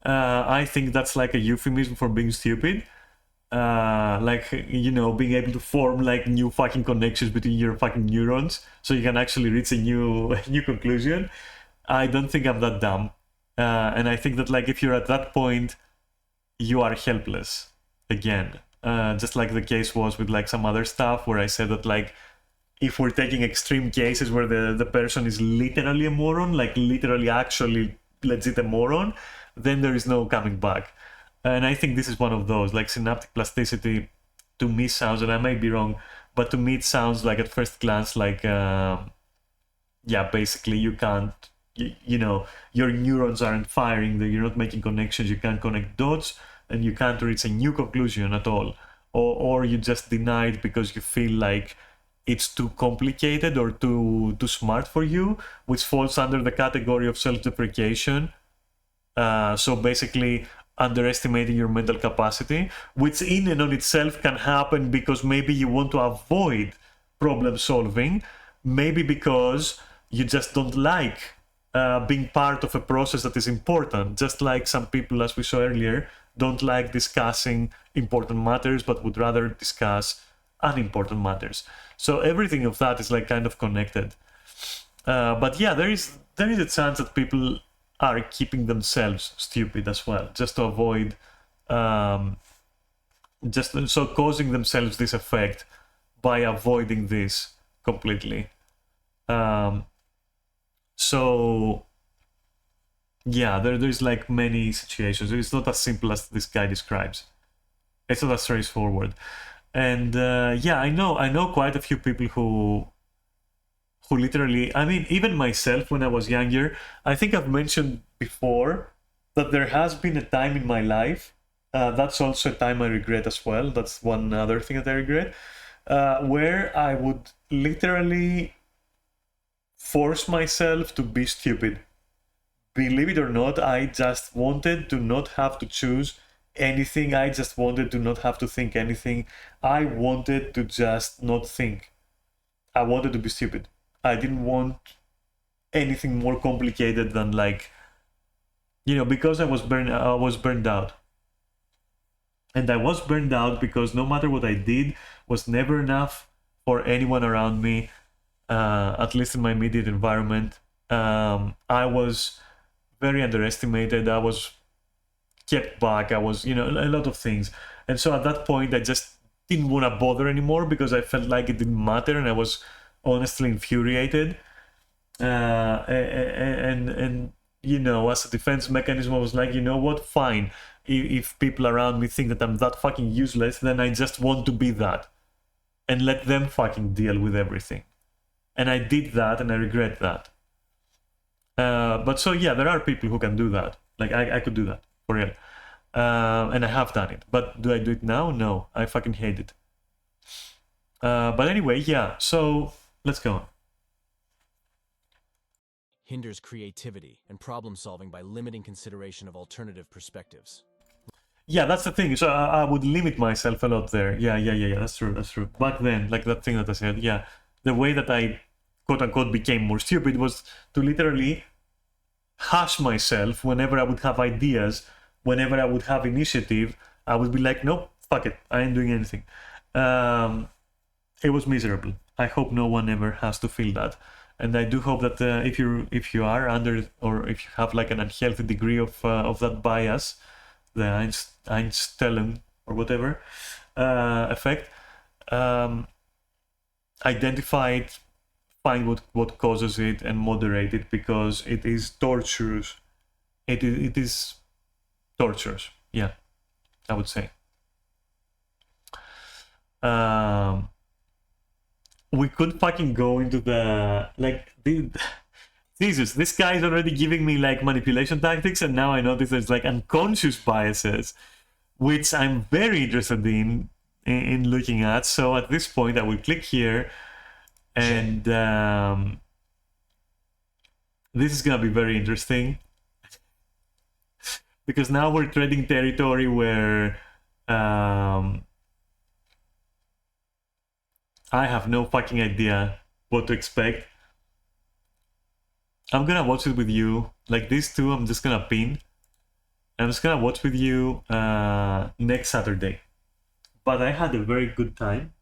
I think that's like a euphemism for being stupid. like, you know, being able to form like new fucking connections between your fucking neurons so you can actually reach a new new conclusion. I don't think I'm that dumb, and I think that like if you're at that point, you are helpless again, just like the case was with like some other stuff where I said that like if we're taking extreme cases where the person is literally a moron, like literally actually legit a moron, then there is no coming back. And I think this is one of those. Like synaptic plasticity to me sounds, and I might be wrong, but to me it sounds like at first glance like yeah, basically you can't, you know, your neurons aren't firing, you're not making connections, you can't connect dots, and you can't reach a new conclusion at all. Or you just deny it because you feel like it's too complicated or too smart for you, which falls under the category of self-deprecation. So basically underestimating your mental capacity, which in and on itself can happen because maybe you want to avoid problem solving, maybe because you just don't like being part of a process that is important, just like some people, as we saw earlier, don't like discussing important matters but would rather discuss unimportant matters. So everything of that is like kind of connected. But yeah, there is a chance that people are keeping themselves stupid as well, just to avoid just so causing themselves this effect by avoiding this completely. So yeah, there's like many situations. It's not as simple as this guy describes. It's not as straightforward. And yeah, I know quite a few people who literally, I mean, even myself when I was younger, I think I've mentioned before that there has been a time in my life, that's also a time I regret as well, that's one other thing that I regret, where I would literally force myself to be stupid. Believe it or not, I just wanted to not have to choose anything. I just wanted to not have to think anything. I wanted to just not think. I wanted to be stupid. I didn't want anything more complicated than like, you know, because I was burned out. And I was burned out because no matter what I did was never enough for anyone around me, at least in my immediate environment. I was very underestimated. I was kept back. I was, you know, a lot of things. And so at that point, I just didn't want to bother anymore because I felt like it didn't matter, and I was honestly infuriated. And you know, as a defense mechanism, I was like, you know what, fine. If people around me think that I'm that fucking useless, then I just want to be that and let them fucking deal with everything. And I did that, and I regret that. But so yeah, there are people who can do that. Like I could do that for real, and I have done it. But do I do it now? No, I fucking hate it. But anyway, yeah. So let's go on. Hinders creativity and problem solving by limiting consideration of alternative perspectives. Yeah, that's the thing. So I would limit myself a lot there. Yeah. That's true. That's true. Back then, like that thing that I said, yeah, the way that I quote unquote became more stupid was to literally hush myself whenever I would have ideas, whenever I would have initiative. I would be like, nope, fuck it, I ain't doing anything. It was miserable. I hope no one ever has to feel that. And I do hope that if you are under, or if you have like an unhealthy degree of that bias, the Einstein or whatever effect, identify it, find what causes it, and moderate it, because it is torturous. It is torturous. Yeah, I would say. We could fucking go into the Jesus, this guy is already giving me like manipulation tactics, and now I notice there's like unconscious biases, which I'm very interested in looking at. So at this point, I will click here, and this is gonna be very interesting because now we're treading territory where I have no fucking idea what to expect. I'm gonna watch it with you. Like these two, I'm just gonna pin. I'm just gonna watch with you next Saturday. but I had a very good time,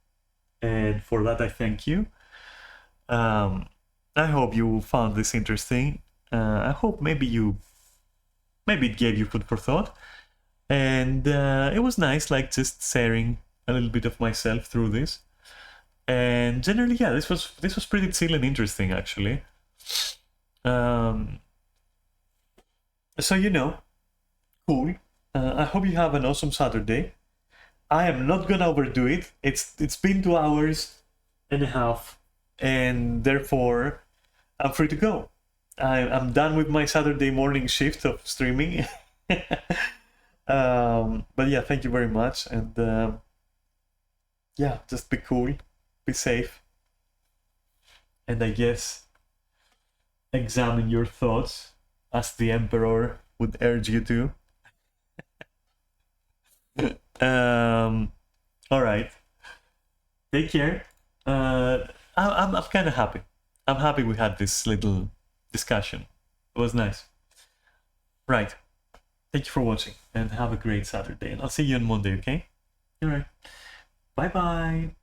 and for that I thank you. Um, I hope you found this interesting. I hope maybe it gave you food for thought, and it was nice, like just sharing a little bit of myself through this. And generally, yeah, this was pretty chill and interesting actually. Um, so cool. I hope you have an awesome Saturday. I am not gonna overdo it. It's been 2 hours and a half, and therefore I'm free to go. I'm done with my Saturday morning shift of streaming. But yeah, thank you very much, and yeah, just be cool, be safe, and I guess examine your thoughts as the Emperor would urge you to. All right, take care. I'm kind of happy. I'm happy we had this little discussion. It was nice. Right. Thank you for watching and have a great Saturday. And I'll see you on Monday, okay? All right. Bye bye.